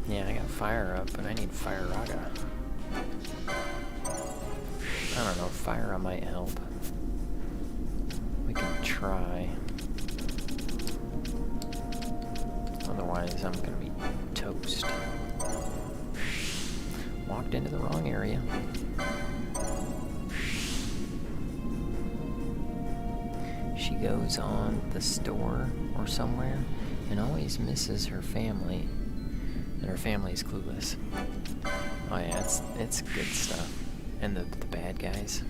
Yeah, I got fire up, but I need Fire Aga. I don't know, Fire might help. We can try. Otherwise, I'm gonna be toast. Walked into the wrong area. She goes on the store or somewhere and always misses her family. And her family's clueless. Oh yeah, it's good stuff. And the bad guys.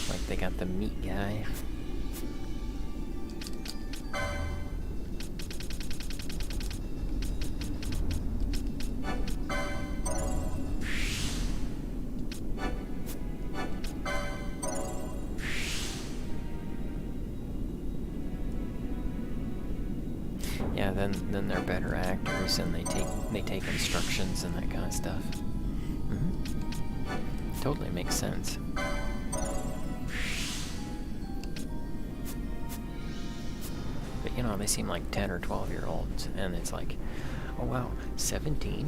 Like they got the meat guy. Yeah, then they're better actors and they take instructions and that kind of stuff. Mm-hmm. Totally makes sense. You know, they seem like 10 or 12-year-olds, and it's like, oh wow, 17?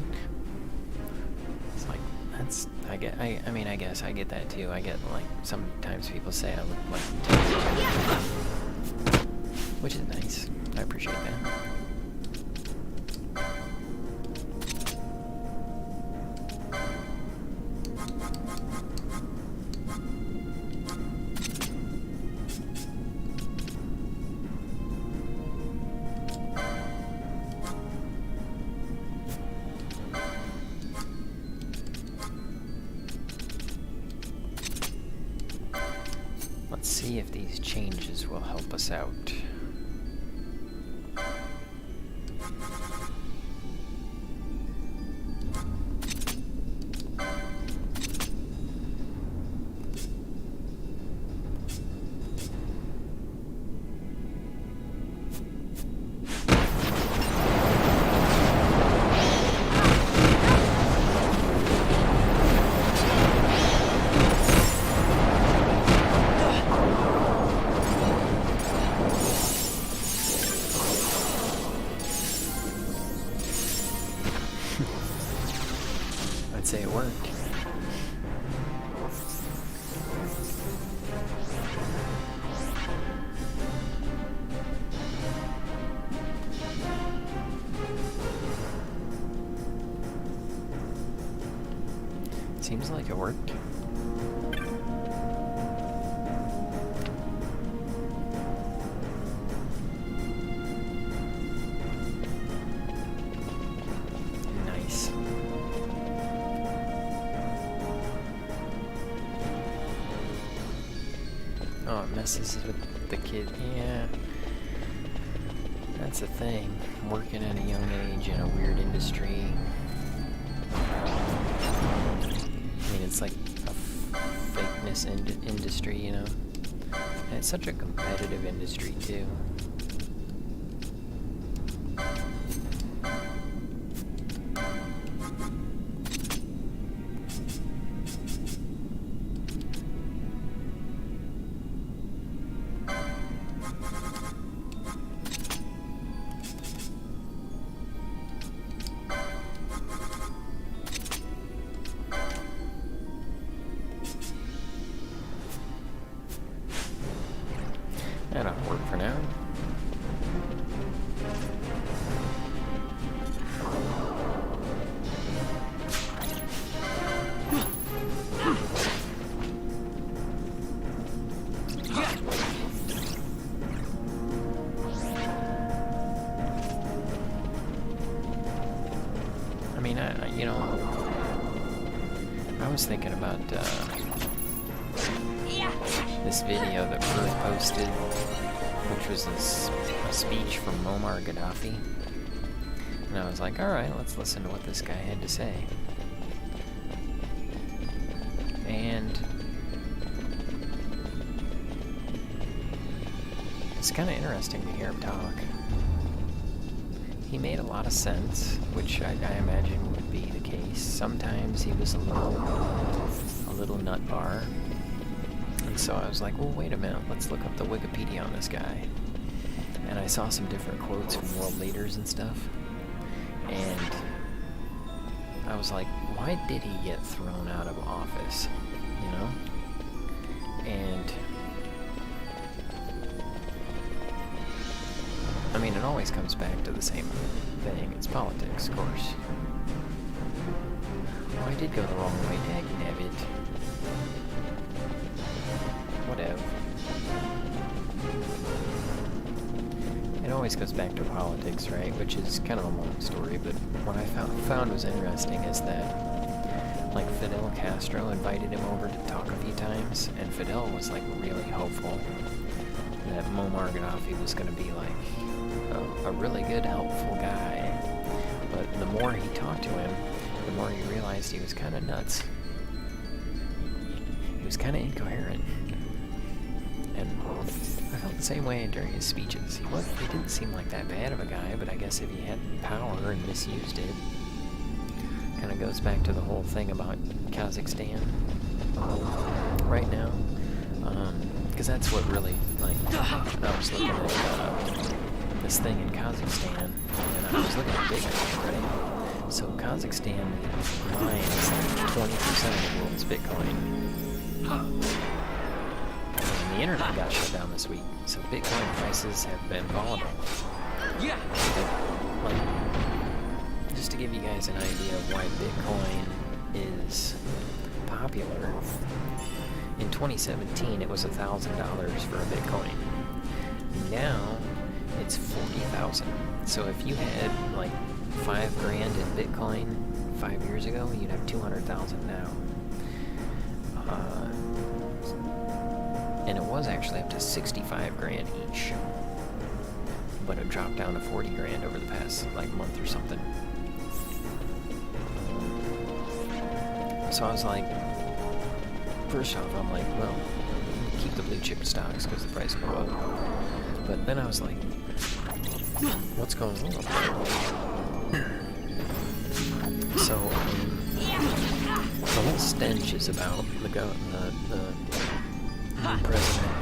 It's like, that's, I guess I get that too. I get, like, sometimes people say I look like 10, which is nice. I appreciate that. Let's see if these changes will help us out. I'd say it worked. Seems like it worked. Nice. Oh, it messes with the kid. Yeah. That's the thing. Working at a young age in a weird industry. I mean, it's like a fakeness industry, you know? And it's such a competitive industry, too. That'll work for now. I mean, you know, I was thinking about this video that Cruz posted, which was a speech from Muammar Gaddafi. And I was like, alright, let's listen to what this guy had to say. And it's kind of interesting to hear him talk. He made a lot of sense, which I imagine would be the case. Sometimes he was a little nut bar. And so I was like, well, wait a minute, let's look up the Wikipedia on this guy. And I saw some different quotes from world leaders and stuff. And I was like, why did he get thrown out of office? You know? And I mean, it always comes back to the same thing. It's politics, of course. Oh, I did go the wrong way, dagnabbit. Whatever. It always goes back to politics, right? Which is kind of a long story, but what I found was interesting is that, like, Fidel Castro invited him over to talk a few times, and Fidel was, like, really hopeful that Muammar Gaddafi was going to be, like, a really good, helpful guy. But the more he talked to him, the more he realized he was kind of nuts. He was kind of incoherent. And I felt the same way during his speeches. He didn't seem like that bad of a guy, but I guess if he had power and misused it, kind of goes back to the whole thing about Kazakhstan right now. Because that's what really, like, I was looking at this thing in Kazakhstan, and I was looking at Bitcoin, right? So Kazakhstan mines like 20% of the world's Bitcoin. The internet got shut down this week, so Bitcoin prices have been volatile. Yeah. But, like, just to give you guys an idea of why Bitcoin is popular, in 2017 it was $1,000 for a Bitcoin. Now it's 40,000. So if you had like $5,000 in Bitcoin 5 years ago, you'd have 200,000 now. And it was actually up to 65,000 each, but it dropped down to 40,000 over the past like month or something. So I was like, first off, I'm like, well, keep the blue chip stocks because the price will go up. But then I was like, what's going on? So the whole stench is about the president.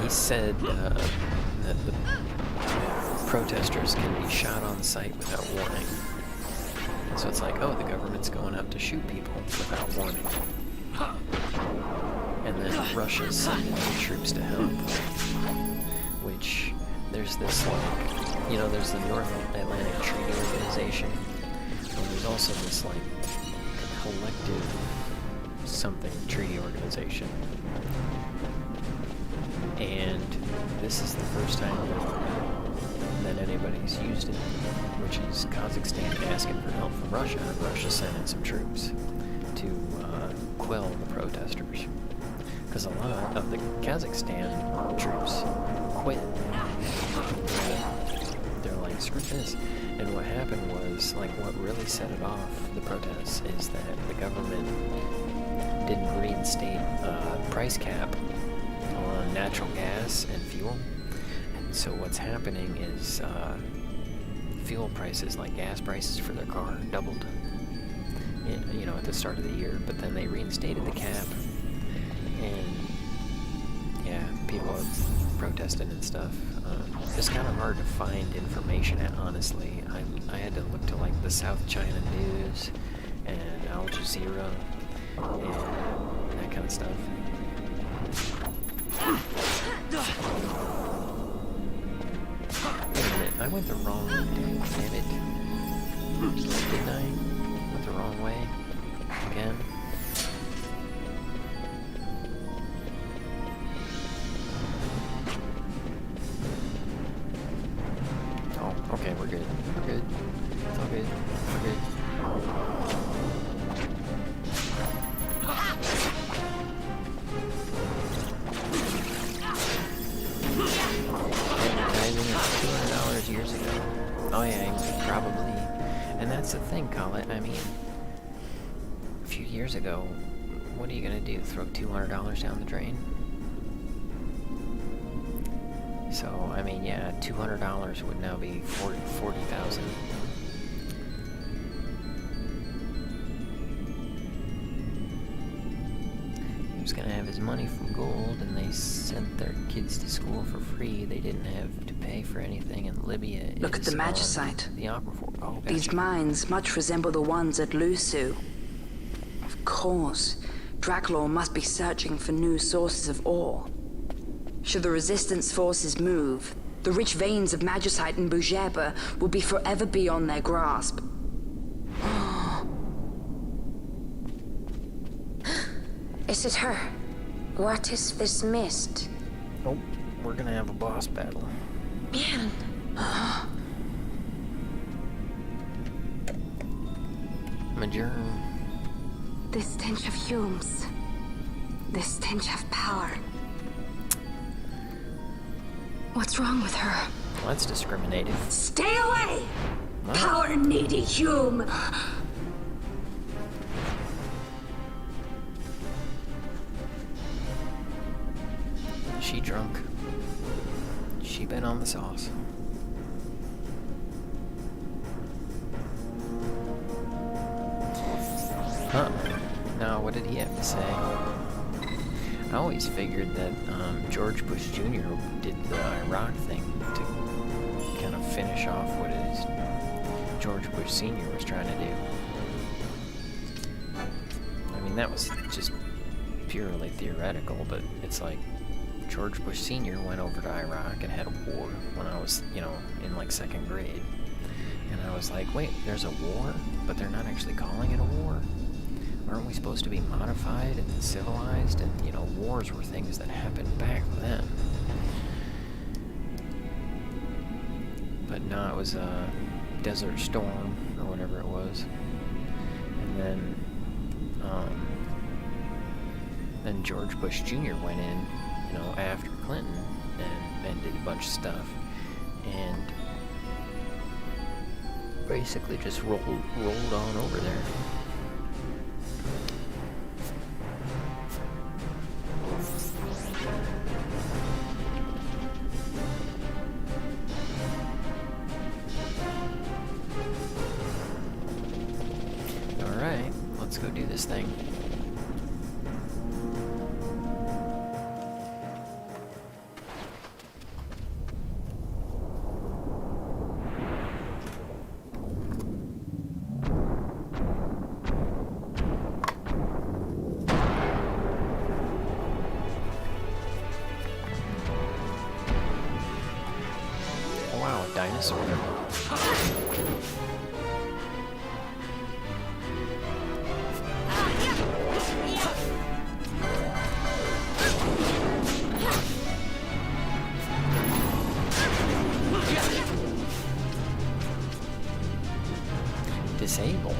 He said that the protesters can be shot on sight without warning. So it's like, oh, the government's going out to shoot people without warning. And then Russia's sending troops to help. Which, there's this, like, you know, there's the North Atlantic Treaty Organization. And there's also this, like, collective something treaty organization. And this is the first time that anybody's used it, which is Kazakhstan asking for help from Russia, and Russia sending some troops to quell the protesters. Because a lot of the Kazakhstan troops quit. They're like, screw this. And what happened was, like, what really set it off, the protests, is that the government didn't reinstate price cap on natural gas and fuel. And so what's happening is fuel prices, like gas prices for their car, doubled. You know, at the start of the year, but then they reinstated the cap, and yeah, people have protested and stuff. It's kind of hard to find information, honestly. I had to look to like the South China News and Al Jazeera and that kind of stuff. Wait a minute, I went the wrong way. Damn it. Didn't I? Went the wrong way. Again. Oh, okay, we're good. We're good. It's all good. We're good. $200 years ago. Oh yeah, probably. And that's the thing, Colette. I mean, a few years ago, what are you gonna do? Throw $200 down the drain? So, I mean, yeah, $200 would now be $40,000. He was gonna have his money from gold, and they sent their kids to school for free. They didn't have to pay for anything in Libya. Look at the magicite. The aquifer. Oh, gotcha. These mines much resemble the ones at Lusu. Of course, Draklor must be searching for new sources of ore. Should the resistance forces move, the rich veins of magicite in Bujeba will be forever beyond their grasp. Is it her? What is this mist? Oh, we're gonna have a boss battle. Man. Major. The stench of fumes. The stench of power. What's wrong with her? Well, that's discriminative. Stay away! What? Power-needy Hume! She drunk. She been on the sauce. Huh. Now, what did he have to say? I always figured that George Bush Jr. did the Iraq thing to kind of finish off what it is George Bush Sr. was trying to do. I mean, that was just purely theoretical, but it's like George Bush Sr. went over to Iraq and had a war when I was, you know, in like 2nd grade. And I was like, wait, there's a war? But they're not actually calling it a war? Aren't we supposed to be modified and civilized? And, you know, wars were things that happened back then. But no, it was a Desert Storm, or whatever it was. And then George Bush Jr. went in, you know, after Clinton, and did a bunch of stuff. And basically just rolled on over there. Alright, let's go do this thing. Wow, a dinosaur. Disable.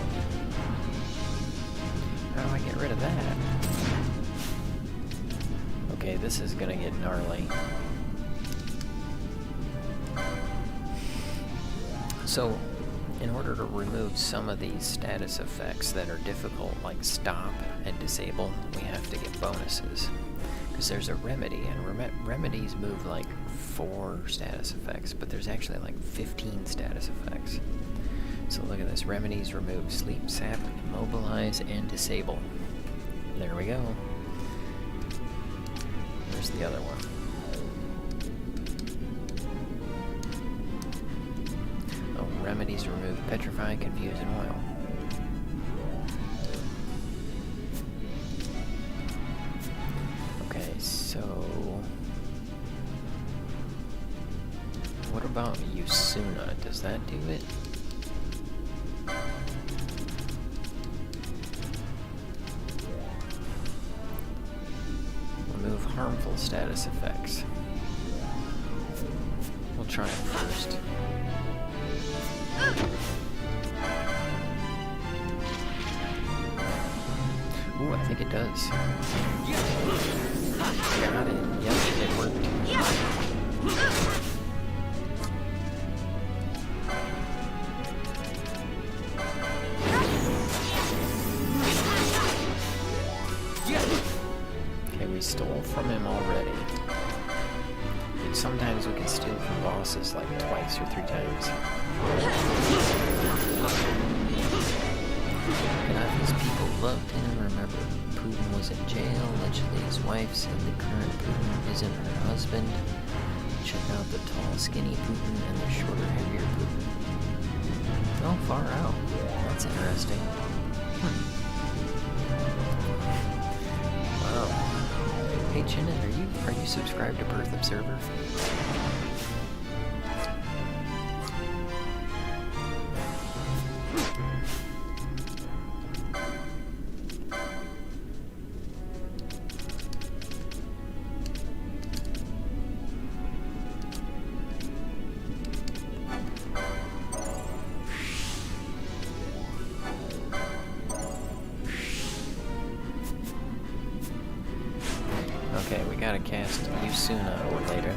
How do I get rid of that? Okay, this is gonna get gnarly. So, In order to remove some of these status effects that are difficult, like stop and disable, we have to get bonuses. Because there's a remedy, and remedies move like 4 status effects, but there's actually like 15 status effects. So look at this. Remedies remove sleep, sap, immobilize, and disable. There we go. There's the other one. Oh, remedies remove petrify, confuse, and oil. Okay, so what about Yusuna? Does that do it? Remove harmful status effects. We'll try it first. Ooh, I think it does. Got it. Yep, it worked. Okay, we stole from him already. And sometimes we can steal from bosses like twice or 3 times. These people loved him. Remember, Putin was in jail. Allegedly, his wife said the current Putin isn't her husband. Check out the tall, skinny Putin and the shorter, heavier Putin. Oh, far out. That's interesting. Wow. Hey, Jeanette, are you subscribed to Perth Observer? Okay, we gotta cast Yusuna later.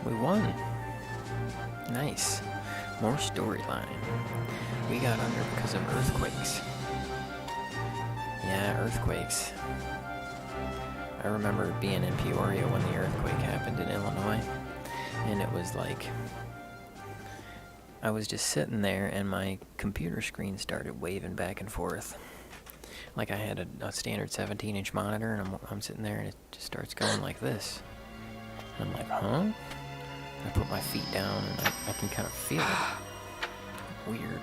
We won. Nice. More storyline. We got under because of earthquakes. Yeah, earthquakes. I remember being in Peoria when the earthquake happened in Illinois, and it was like, I was just sitting there and my computer screen started waving back and forth. Like I had a standard 17-inch monitor, and I'm sitting there and it just starts going like this. And I'm like, huh? I put my feet down and I can kind of feel it. Weird.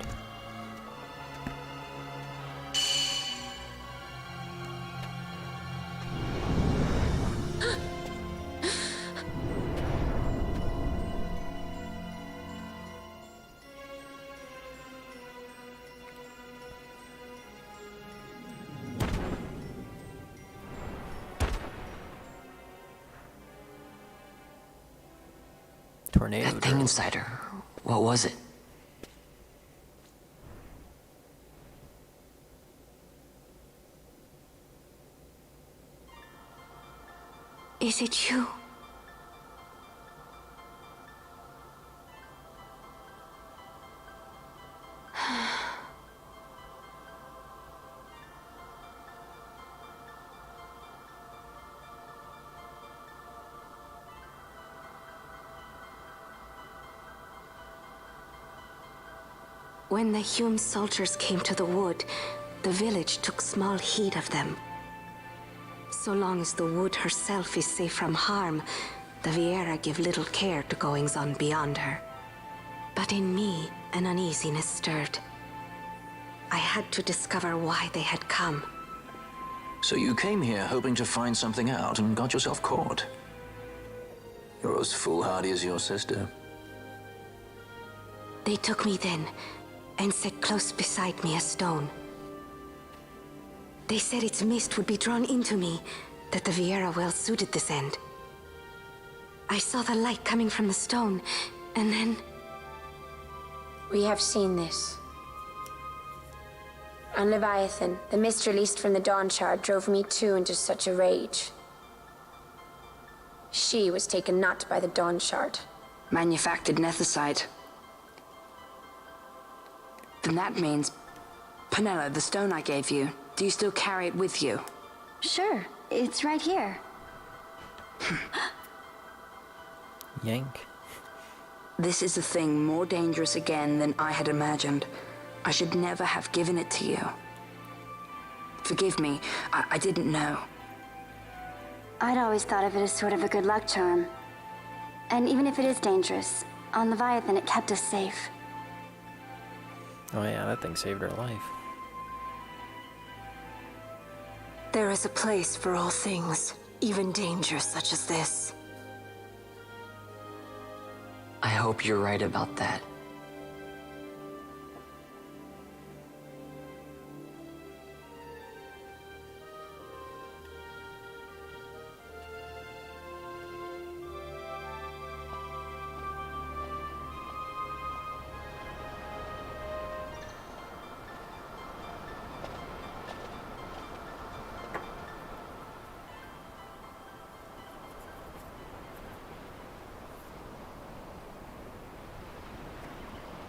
Tornado That thing drill. inside her, what was it? Is it you? When the Hume soldiers came to the wood, the village took small heed of them. So long as the wood herself is safe from harm, the Viera give little care to goings-on beyond her. But in me, an uneasiness stirred. I had to discover why they had come. So you came here hoping to find something out and got yourself caught. You're as foolhardy as your sister. They took me then, and set close beside me a stone. They said its mist would be drawn into me, that the Viera well suited this end. I saw the light coming from the stone, and then... We have seen this. On Leviathan, the mist released from the Dawn Shard drove me too into such a rage. She was taken not by the Dawn Shard. Manufactured nethicite. Then that means... Penelo, the stone I gave you, do you still carry it with you? Sure, it's right here. Yank. This is a thing more dangerous again than I had imagined. I should never have given it to you. Forgive me, I didn't know. I'd always thought of it as sort of a good luck charm. And even if it is dangerous, on Leviathan it kept us safe. Oh yeah, that thing saved her life. There is a place for all things, even danger such as this. I hope you're right about that.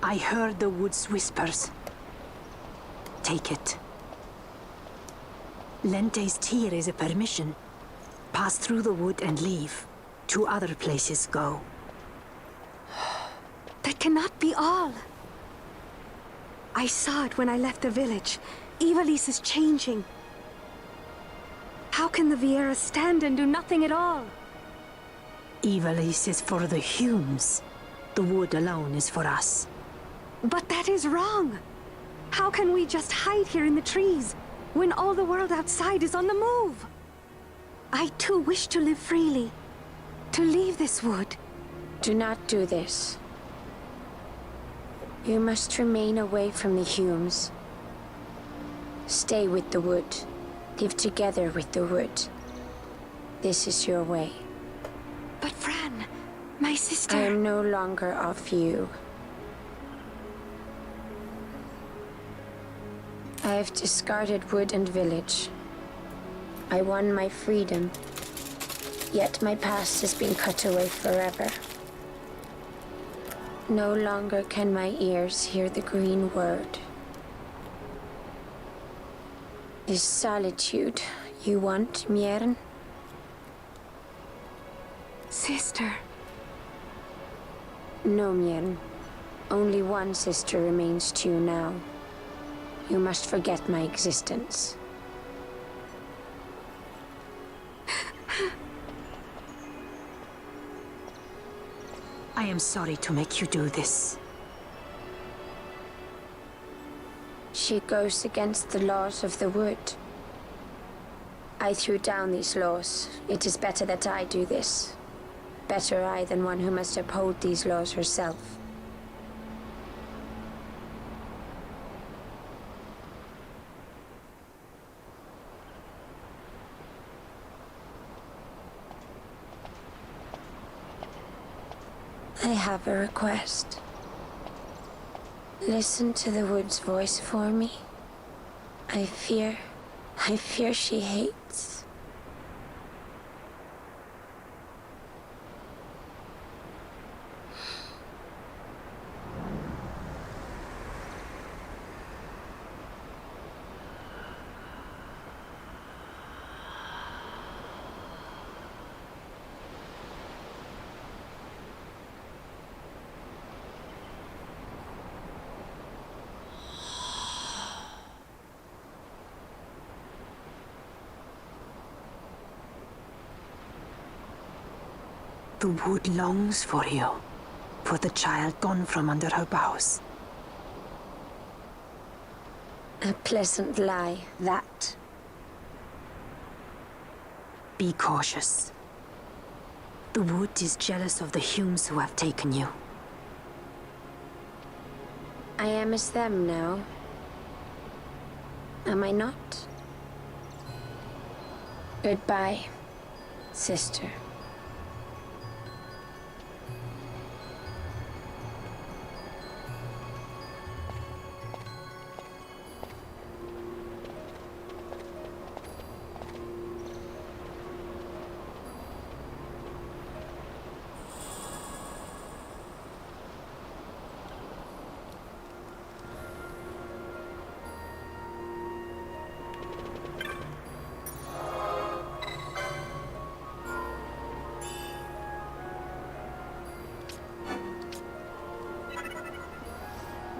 I heard the wood's whispers. Take it. Lente's tear is a permission. Pass through the wood and leave. To other places go. That cannot be all. I saw it when I left the village. Ivalice is changing. How can the Viera stand and do nothing at all? Ivalice is for the Humes. The wood alone is for us. But that is wrong. How can we just hide here in the trees when all the world outside is on the move? I too wish to live freely, to leave this wood. Do not do this. You must remain away from the Humes. Stay with the wood. Live together with the wood. This is your way. But Fran, my sister... I am no longer of you. I have discarded wood and village. I won my freedom, yet my past has been cut away forever. No longer can my ears hear the green word. Is solitude you want, Miern? Sister. No, Miern. Only one sister remains to you now. You must forget my existence. I am sorry to make you do this. She goes against the laws of the wood. I threw down these laws. It is better that I do this. Better I than one who must uphold these laws herself. I have a request. Listen to the wood's voice for me. I fear she hates. The wood longs for you, for the child gone from under her boughs. A pleasant lie, that. Be cautious. The wood is jealous of the Humes who have taken you. I am as them now. Am I not? Goodbye, sister.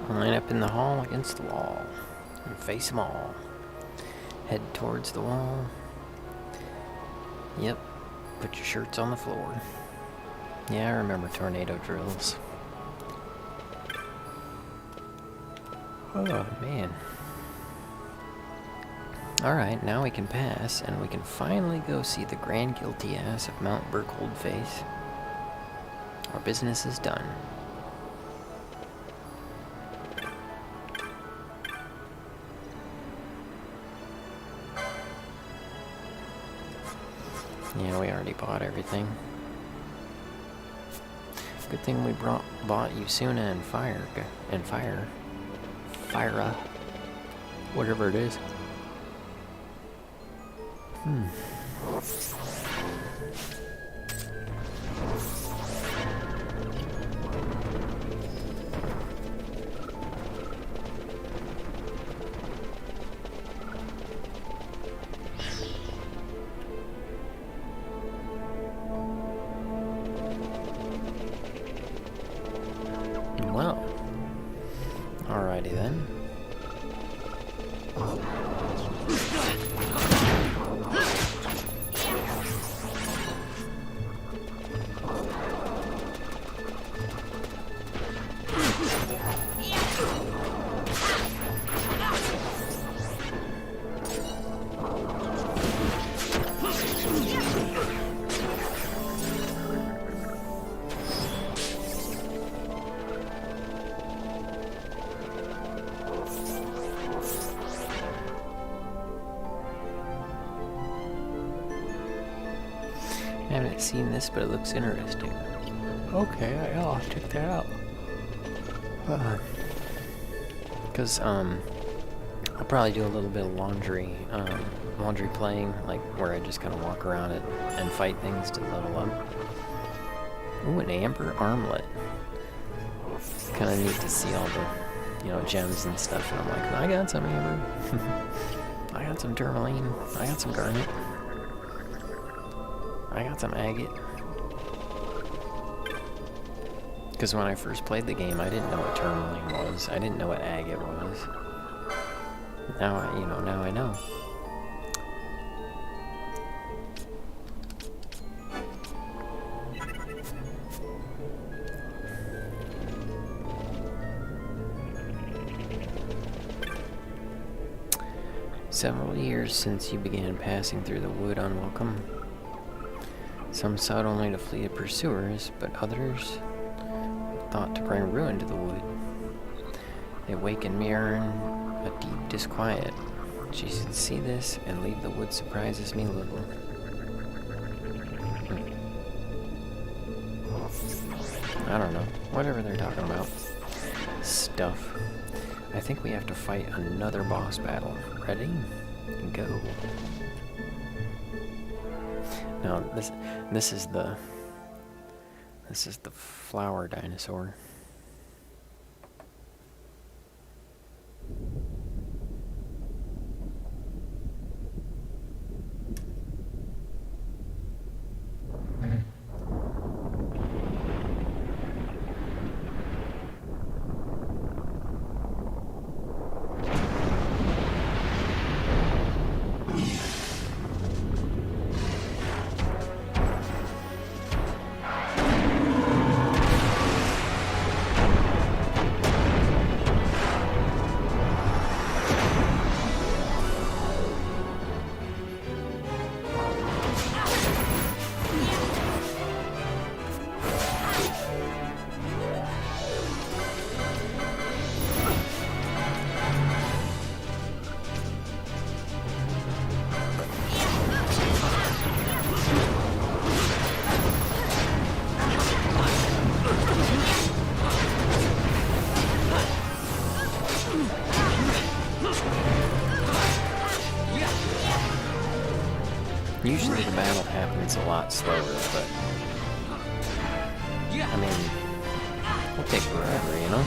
Line up in the hall against the wall and face them all. Head towards the wall. Yep, put your shirts on the floor. Yeah, I remember tornado drills. Oh, man. Alright, now we can pass, and we can finally go see the grand guilty ass of Mount Burkholdface. Our business is done. Yeah, we already bought everything. Good thing we bought Yusuna and Fyra, whatever it is. Well, alrighty then. I haven't seen this, but it looks interesting. Okay, I'll check that out. Because, I'll probably do a little bit of laundry playing, like, where I just kind of walk around it and fight things to level up. Ooh, an amber armlet. Kind of neat to see all the, gems and stuff, and I'm like, I got some amber. I got some tourmaline. I got some garnet. I got some agate. Because when I first played the game, I didn't know what tourmaline was. I didn't know what agate was. Now I know. Several years since you began passing through the wood unwelcome. Some sought only to flee the pursuers, but others thought to bring ruin to the wood. They waken Mirren a deep disquiet. She should see this and leave the wood surprises me little. I don't know. Whatever they're talking about. Stuff. I think we have to fight another boss battle. Ready? Go. Now, this is the flower dinosaur. Usually the battle happens a lot slower, but I mean, it'll take forever, you know?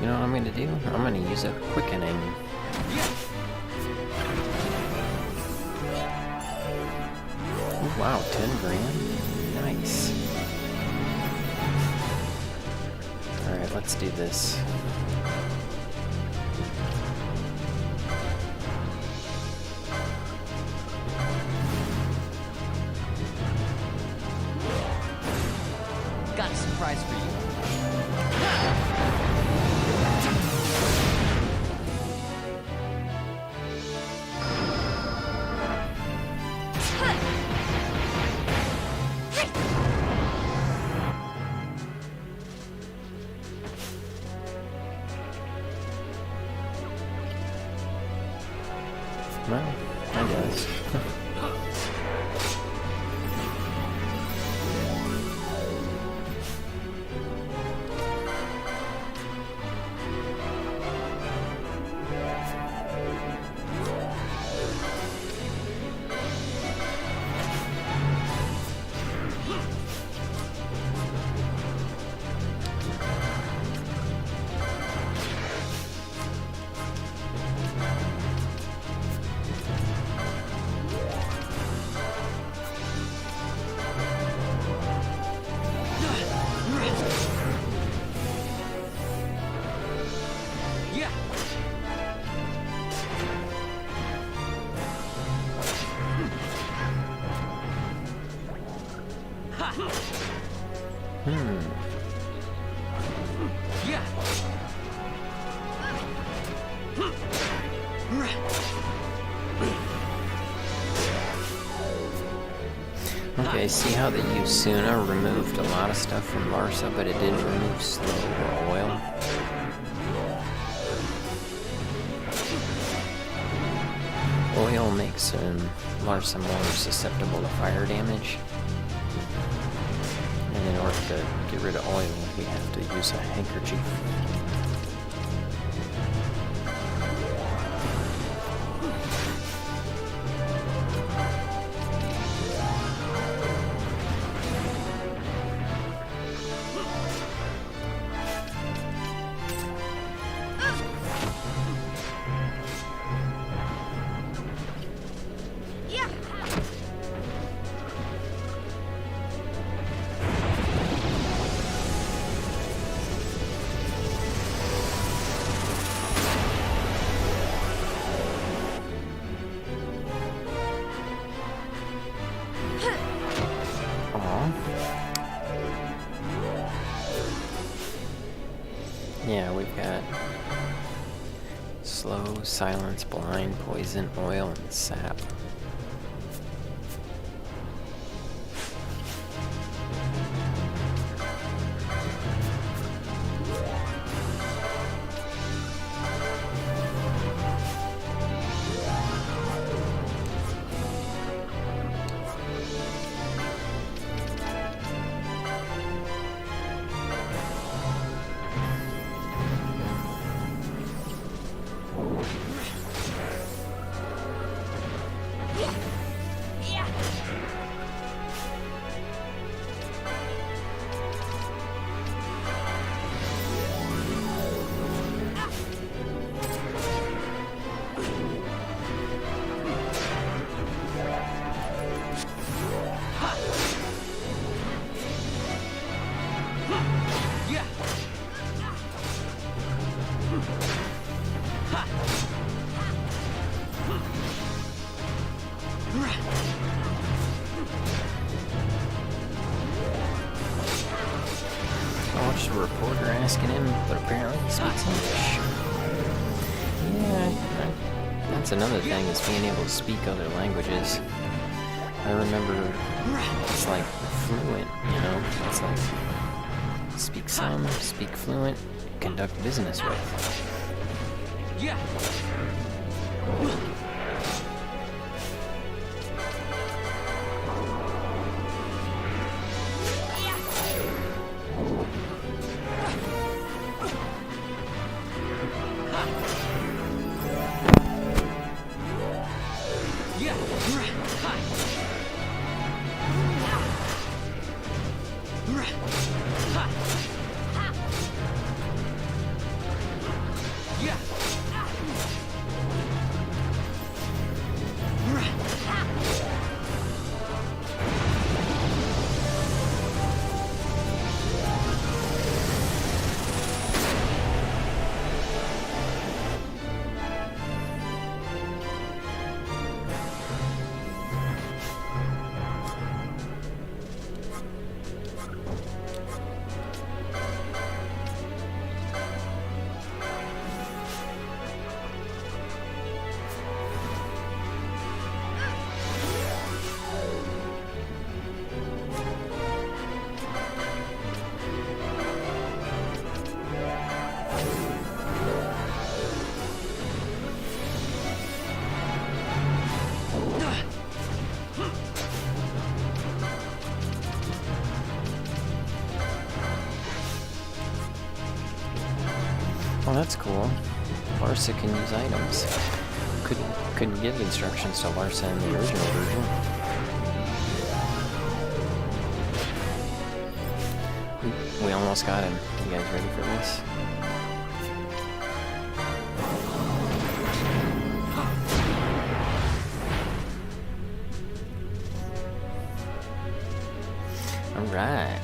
You know what I'm going to do? I'm going to use a quickening. Oh, wow, 10 grand? Nice. Alright, let's do this. Got a surprise for you. Well, I guess. Okay, see how the Yusuna removed a lot of stuff from Larsa, but it didn't remove slow or oil? Oil makes Larsa more susceptible to fire damage. And in order to get rid of oil, we have to use a handkerchief. Yeah, we've got slow, silence, blind, poison, oil, and sap. I watched a reporter asking him, but apparently he speaks English. Yeah, that's another thing, is being able to speak other languages. I remember it's like fluent, you know? It's like speak some, speak fluent, conduct business with. Yeah. Well, that's cool. Larsa can use items. Couldn't give instructions to Larsa in the original version. We almost got him. You guys ready for this? Alright.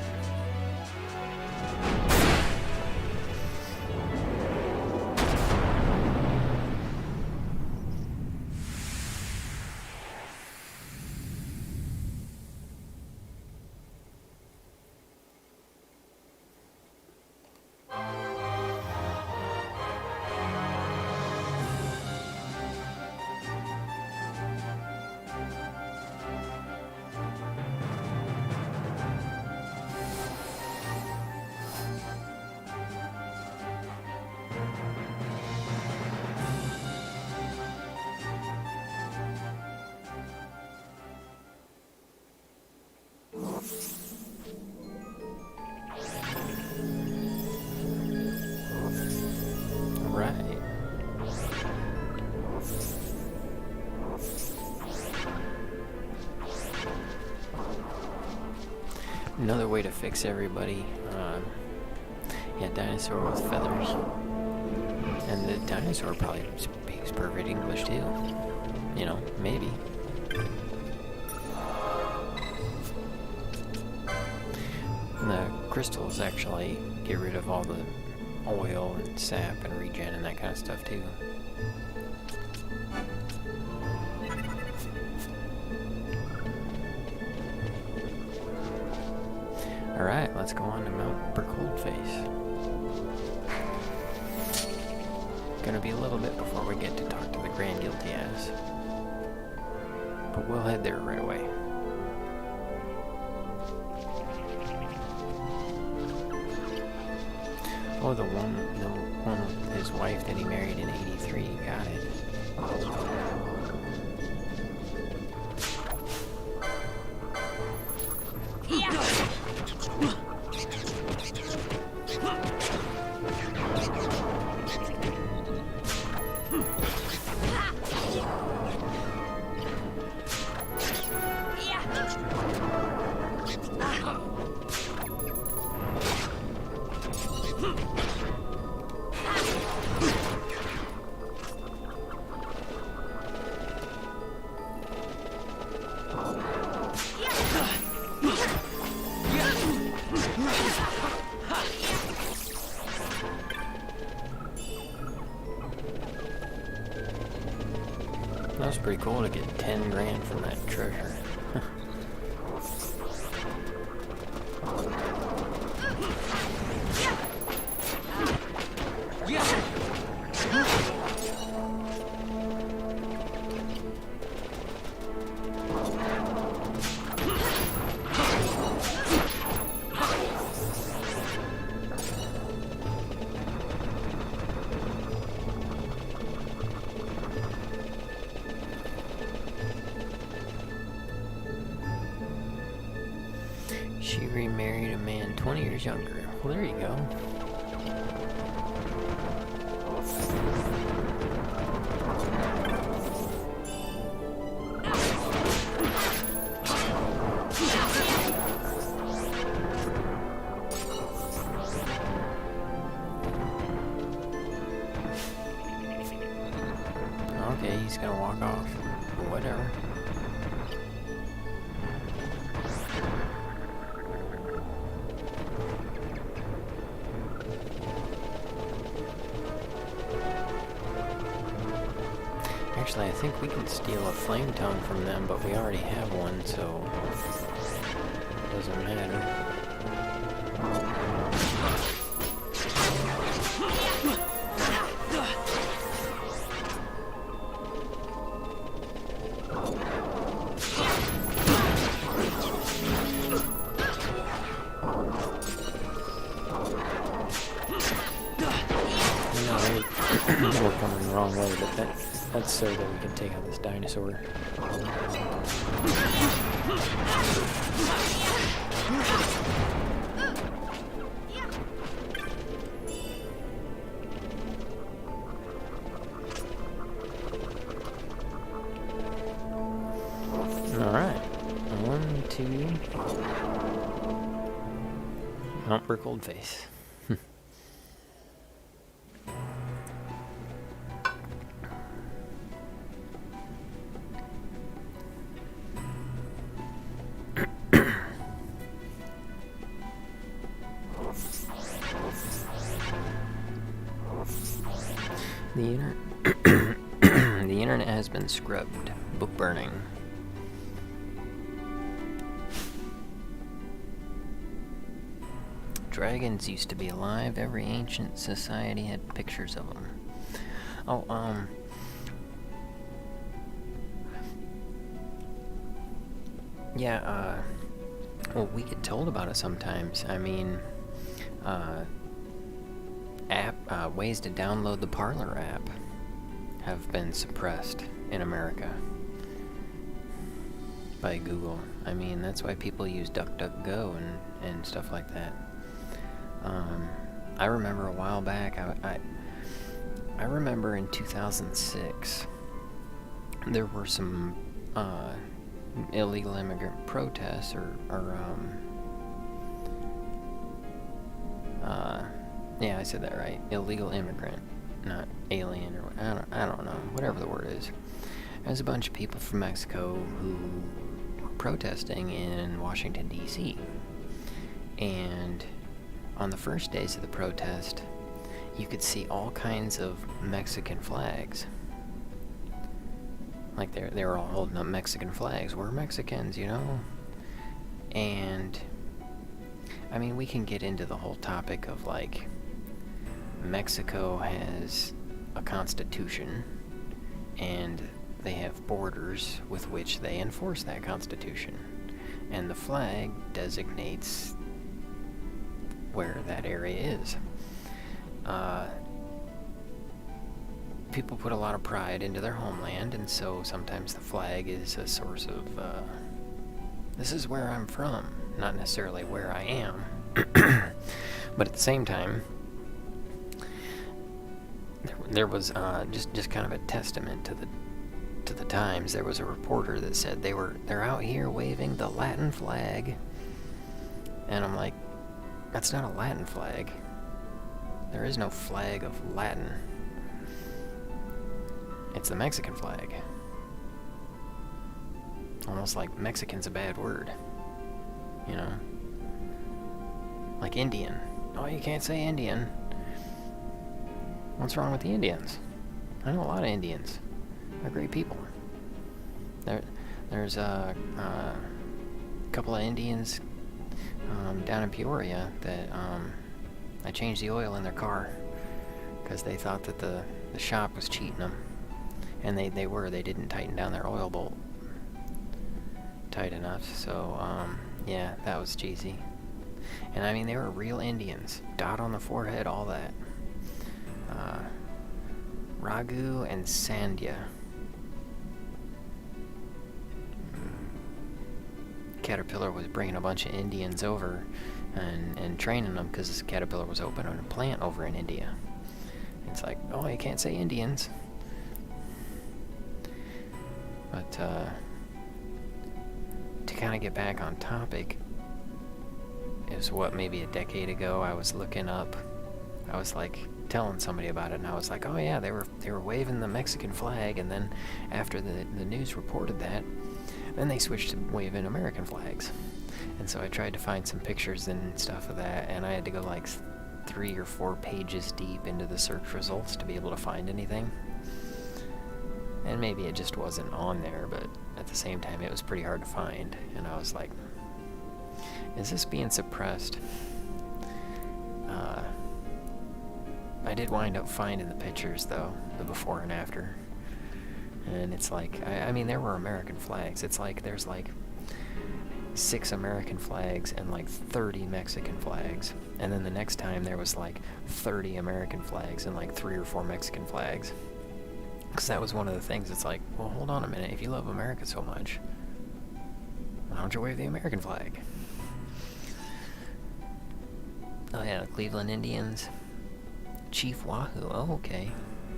Another way to fix everybody, yeah, dinosaur with feathers. And the dinosaur probably speaks perfect English too. You know, maybe. And the crystals actually get rid of all the oil and sap and regen and that kind of stuff too. Alright, let's go on to Mount Coldface. Gonna be a little bit before we get to talk to the Grand Guilty Ass. But we'll head there right away. Oh, the one with his wife that he married in '83. Got it. cool to get 10 grand from that treasure. She remarried a man 20 years younger. Well, there you go. Okay, he's gonna walk off. Whatever. Actually, I think we can steal a flame tongue from them, but we already have one, so it doesn't matter. We're coming the wrong way, but that's so that we can take out this dinosaur. Alright. 1, 2. Oh, we're cold face. The internet has been scrubbed. Book burning. Dragons used to be alive. Every ancient society had pictures of them. Oh, yeah, well, we get told about it sometimes. I mean, ways to download the Parler app have been suppressed in America by Google. I mean, that's why people use DuckDuckGo and stuff like that. I remember a while back, I remember in 2006, there were some illegal immigrant protests, yeah, I said that right. Illegal immigrant, not alien, or I don't know, whatever the word is. There's a bunch of people from Mexico who were protesting in Washington, D.C. And on the first days of the protest, you could see all kinds of Mexican flags. Like they were all holding up Mexican flags. We're Mexicans, you know? And I mean, we can get into the whole topic of like Mexico has a constitution and they have borders with which they enforce that constitution. And the flag designates where that area is. People put a lot of pride into their homeland, and so sometimes the flag is a source of, this is where I'm from, not necessarily where I am. But at the same time, there was just kind of a testament to the times. There was a reporter that said they're out here waving the Latin flag, and I'm like, that's not a Latin flag. There is no flag of Latin. It's the Mexican flag. Almost like Mexican's a bad word. You know? Like Indian. Oh, you can't say Indian. What's wrong with the Indians? I know a lot of Indians. They're great people. There's a couple of Indians down in Peoria that I changed the oil in their car because they thought that the shop was cheating them, and they didn't tighten down their oil bolt tight enough. So yeah, that was cheesy. And I mean, they were real Indians, dot on the forehead, all that. Raghu and Sandhya. Caterpillar was bringing a bunch of Indians over and training them because Caterpillar was opening a plant over in India. It's like, oh, you can't say Indians. But to kind of get back on topic, it was maybe a decade ago. I was looking up. I was like telling somebody about it, and I was like, oh yeah, they were waving the Mexican flag, and then after the news reported that, then they switched to waving American flags. And so I tried to find some pictures and stuff of that, and I had to go like 3 or 4 pages deep into the search results to be able to find anything. And maybe it just wasn't on there, but at the same time it was pretty hard to find. And I was like, is this being suppressed? I did wind up finding the pictures though, the before and after. And it's like, I mean, there were American flags. It's like there's like 6 American flags and like 30 Mexican flags. And then the next time there was like 30 American flags and like 3 or 4 Mexican flags. Because that was one of the things. It's like, well, hold on a minute. If you love America so much, why don't you wave the American flag? Oh yeah, the Cleveland Indians. Chief Wahoo. Oh, okay.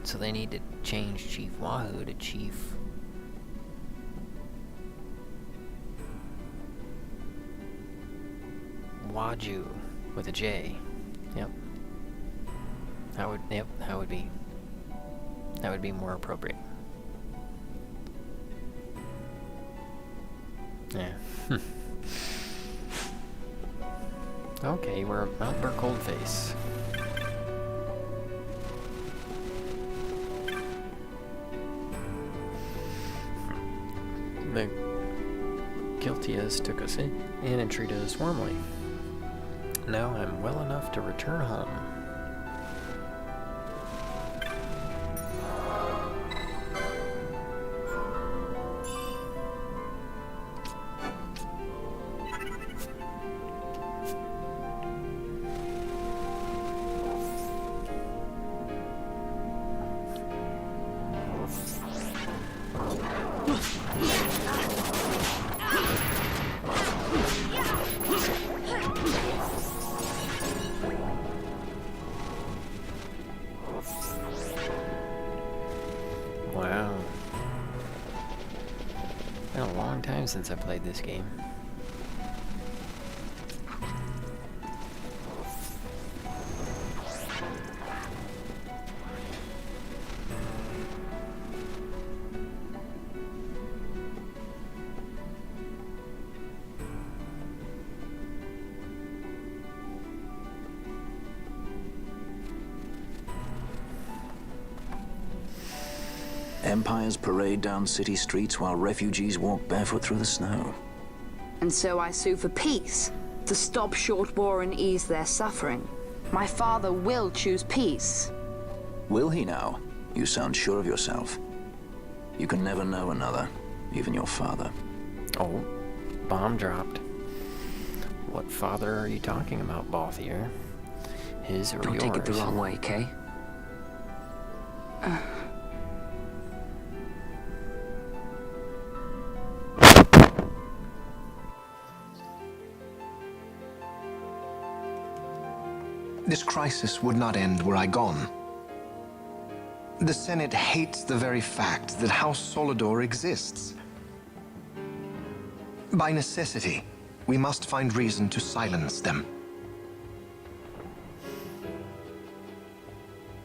So they need to change Chief Wahoo to Chief... Waju with a J. Yep. That would be more appropriate. Yeah. Okay, we're at Mount Burcoldface. The Kiltias took us in and treated us warmly. Now I'm well enough to return home. Wow. Been a long time since I played this game. Empires parade down city streets while refugees walk barefoot through the snow. And so I sue for peace, to stop short war and ease their suffering. My father will choose peace. Will he now? You sound sure of yourself. You can never know another, even your father. Oh, bomb dropped. What father are you talking about, Balthier? His or yours? Don't take it the wrong way, Kay? This crisis would not end were I gone. The Senate hates the very fact that House Solidor exists. By necessity, we must find reason to silence them.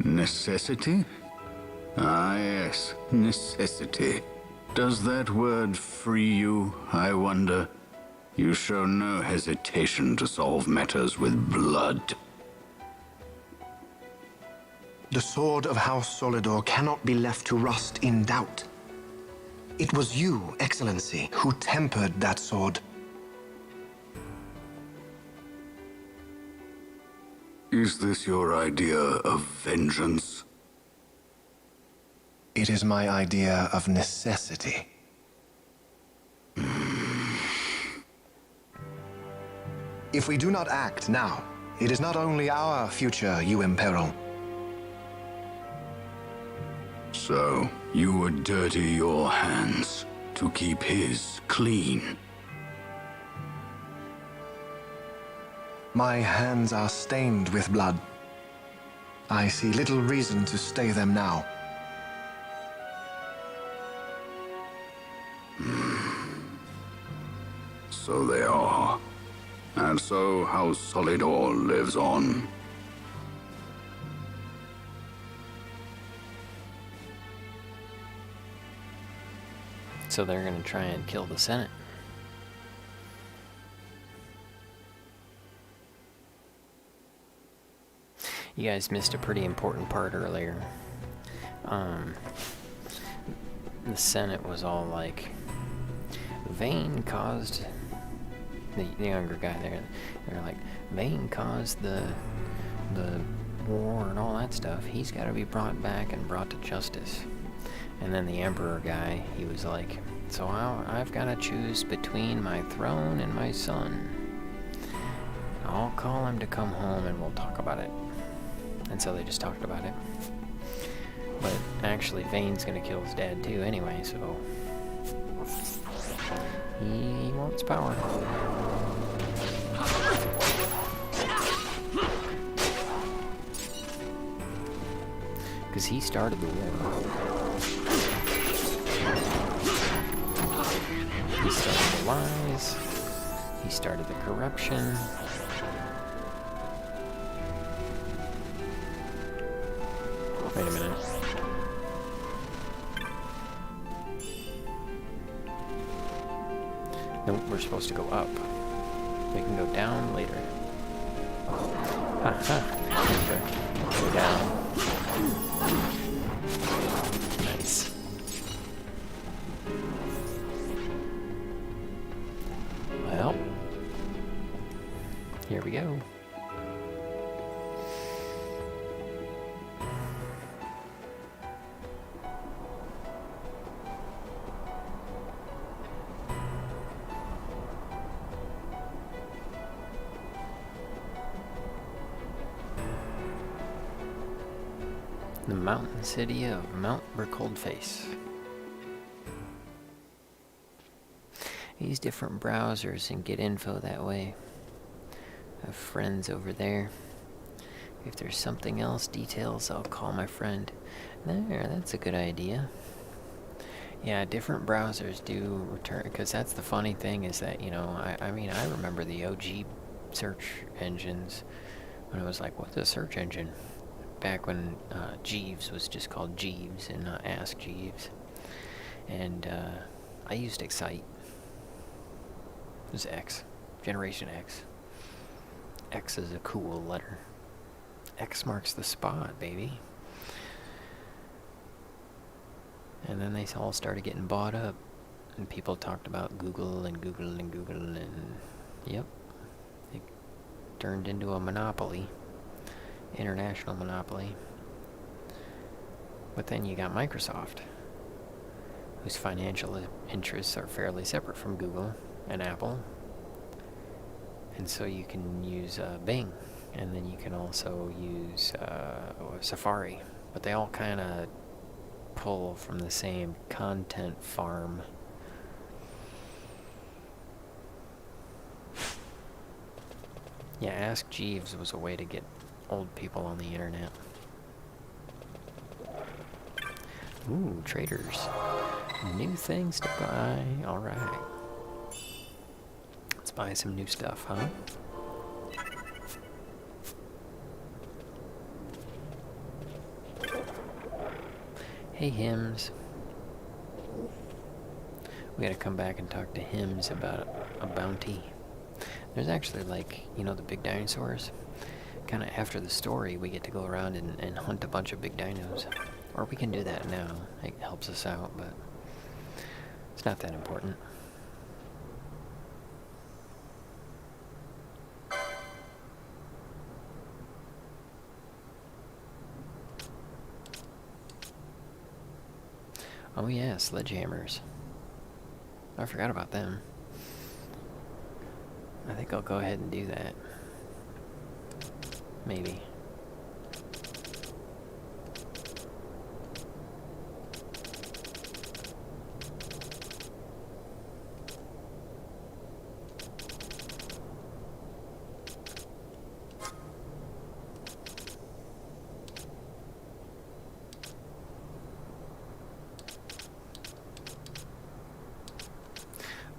Necessity? Ah, yes, necessity. Does that word free you, I wonder? You show no hesitation to solve matters with blood. The sword of House Solidor cannot be left to rust in doubt. It was you, Excellency, who tempered that sword. Is this your idea of vengeance? It is my idea of necessity. If we do not act now, it is not only our future you imperil. So, you would dirty your hands to keep his clean? My hands are stained with blood. I see little reason to stay them now. So they are. And so House Solidor lives on. So they're gonna try and kill the Senate. You guys missed a pretty important part earlier. The Senate was all like, Vayne caused the younger guy there. They're like, Vayne caused the war and all that stuff. He's got to be brought back and brought to justice. And then the Emperor guy, he was like, so I've got to choose between my throne and my son. I'll call him to come home and we'll talk about it. And so they just talked about it. But actually, Vayne's gonna kill his dad too anyway, so he wants power. Because he started the war. He started the lies. He started the corruption. Wait a minute. Nope, we're supposed to go up. We can go down later. Haha. Go down. Nice. Well, here we go. The mountain city of Mount Coldface. Use different browsers and get info that way. I have friends over there. If there's something else, details, I'll call my friend. There, that's a good idea. Yeah, different browsers do return, because that's the funny thing is that, you know, I mean, I remember the OG search engines when it was like, what's a search engine? Back when Jeeves was just called Jeeves and not Ask Jeeves. And I used Excite. It was X. Generation X. X is a cool letter. X marks the spot, baby. And then they all started getting bought up. And people talked about Google and Google and Google and... Yep. It turned into a monopoly. International monopoly. But then you got Microsoft, whose financial interests are fairly separate from Google and Apple. And so you can use Bing, and then you can also use Safari. But they all kind of pull from the same content farm. Yeah, Ask Jeeves was a way to get old people on the internet. Ooh, traders. New things to buy. Alright. Let's buy some new stuff, huh? Hey, Hymns. We gotta come back and talk to Hymns about a bounty. There's actually, like, you know, the big dinosaurs? Kind of after the story, we get to go around and hunt a bunch of big dinos. Or we can do that now. It helps us out, but It's not that important. Oh yeah, sledgehammers. I forgot about them. I think I'll go ahead and do that. Maybe.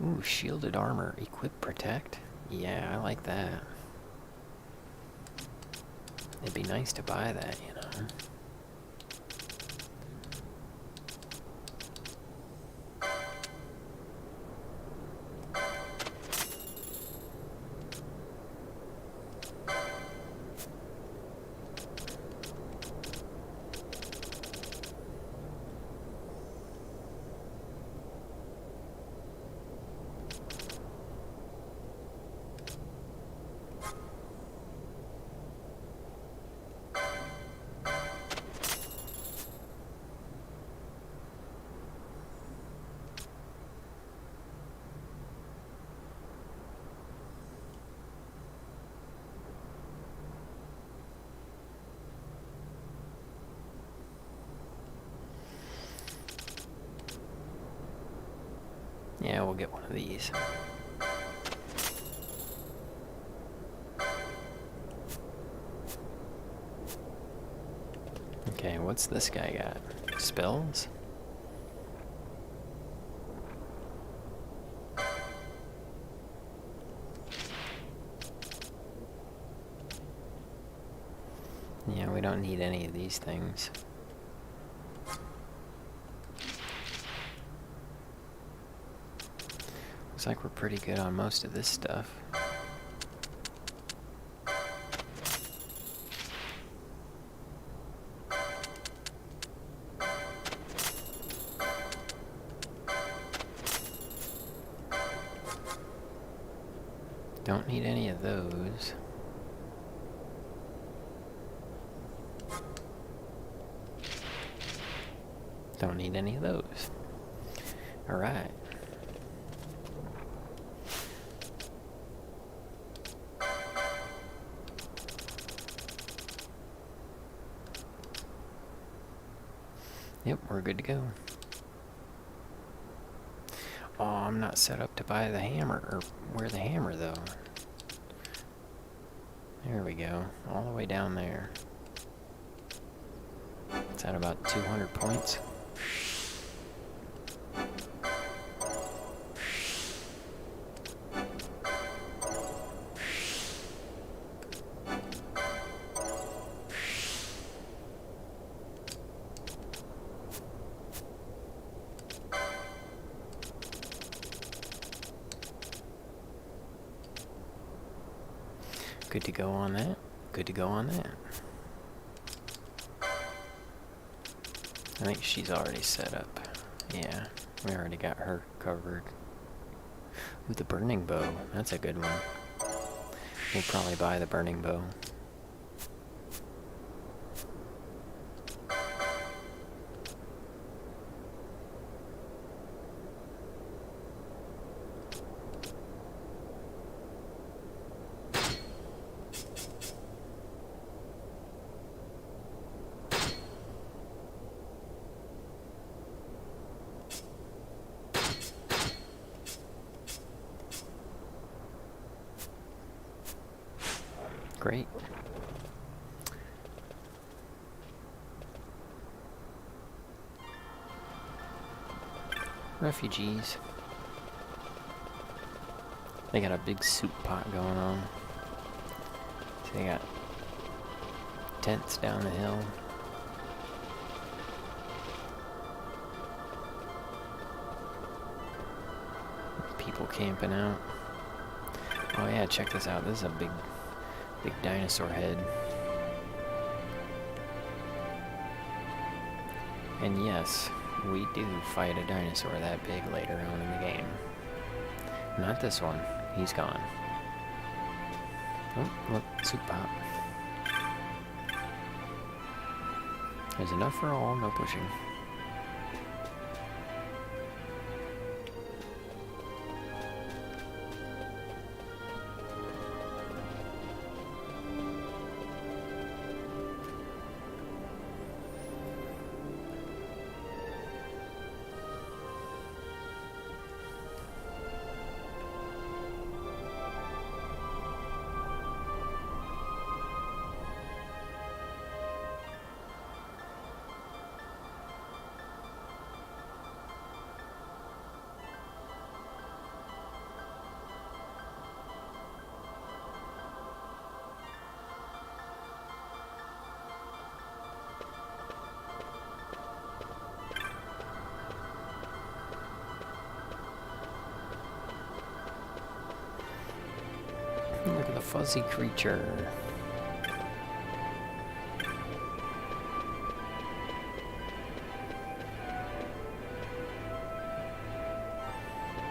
Ooh, shielded armor. Equip, protect? Yeah, I like that. It'd be nice to buy that, you know. Yeah, we'll get one of these. Okay, what's this guy got? Spells? Yeah, we don't need any of these things. Looks like we're pretty good on most of this stuff. Don't need any of those. Don't need any of those. Alright. Yep, we're good to go. Oh, I'm not set up to buy the hammer, or wear the hammer, though. There we go. All the way down there. It's at about 200 points. Good to go on that. Good to go on that. I think she's already set up. Yeah, we already got her covered. Ooh, the burning bow. That's a good one. We'll probably buy the burning bow. Great. Refugees. They got a big soup pot going on. So they got tents down the hill. People camping out. Oh yeah, check this out. This is a big dinosaur head. And yes, we do fight a dinosaur that big later on in the game. Not this one. He's gone. Oh, look, soup pop. There's enough for all, no pushing. Look at the fuzzy creature.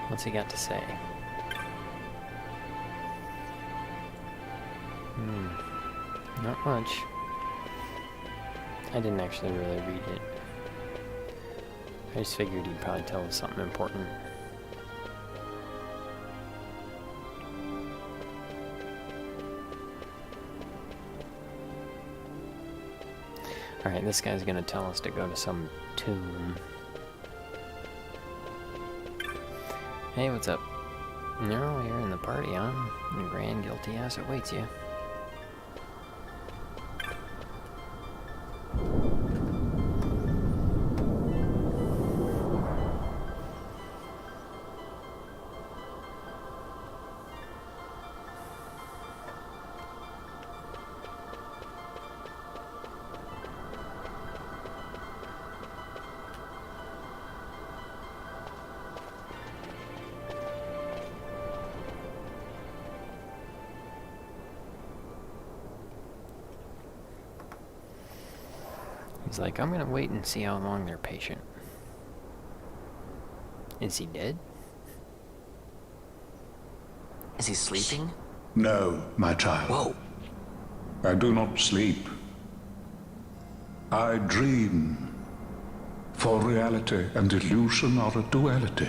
What's he got to say? Not much. I didn't actually really read it. I just figured he'd probably tell us something important. Alright, this guy's gonna tell us to go to some tomb. Hey, what's up? No, you're in the party, huh? The grand guilty ass awaits you. He's like, I'm gonna wait and see how long they're patient. Is he dead? Is he sleeping? No, my child. Whoa. I do not sleep. I dream. For reality and illusion are a duality.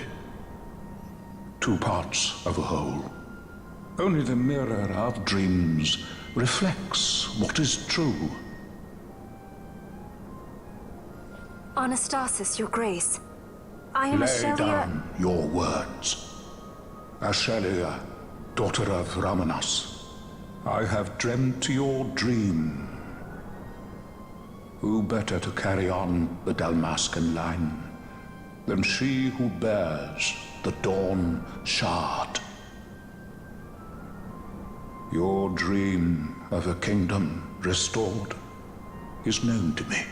Two parts of a whole. Only the mirror of dreams reflects what is true. Anastasis, your grace. I am Lay Ashelia. down your words. Ashelia, daughter of Ramanas, I have dreamt your dream. Who better to carry on the Dalmascan line than she who bears the Dawn Shard? Your dream of a kingdom restored is known to me.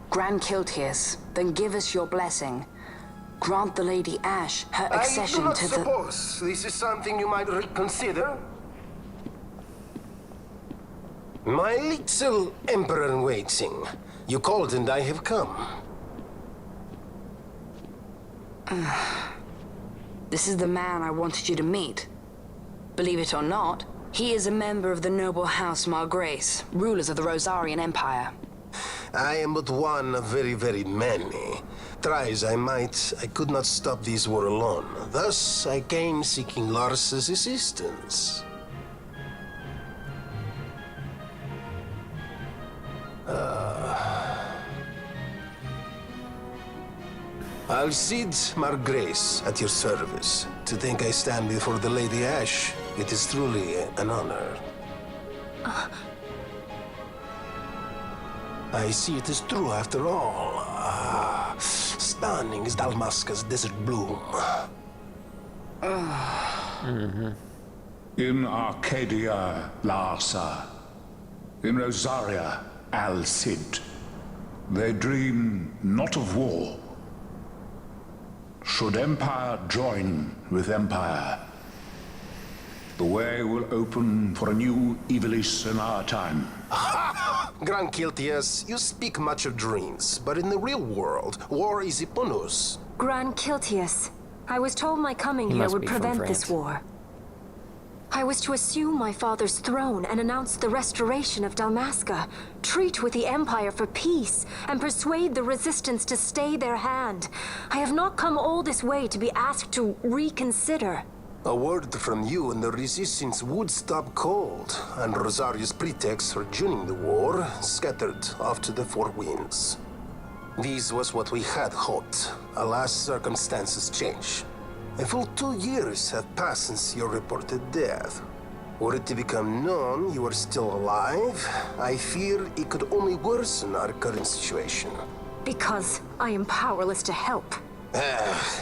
Grand Kiltias, then give us your blessing. Grant the Lady Ash her accession I to do not suppose this is something you might reconsider. My little Emperor-in-Waiting, you called and I have come. This is the man I wanted you to meet. Believe it or not, he is a member of the noble house Margrace, rulers of the Rosarian Empire. I am but one of very, very many. Try as I might, I could not stop this war alone. Thus, I came seeking Lars's assistance. Alcide Margrace at your service. To think I stand before the Lady Ash, it is truly an honor. I see it is true after all. Stunning is Dalmasca's desert bloom. In Arcadia, Larsa. In Rosaria, Alcid. They dream not of war. Should empire join with empire, the way will open for a new Evilis in our time. Grand Kiltias, you speak much of dreams, but in the real world, war is upon us. Grand Kiltias, I was told my coming here would prevent this war. I was to assume my father's throne and announce the restoration of Dalmasca, treat with the Empire for peace, and persuade the Resistance to stay their hand. I have not come all this way to be asked to reconsider. A word from you and the Resistance would stop cold, and Rosario's pretext for joining the war scattered off to the four winds. This was what we had hoped. Alas, circumstances change. A full 2 years have passed since your reported death. Were it to become known you are still alive, I fear it could only worsen our current situation. Because I am powerless to help.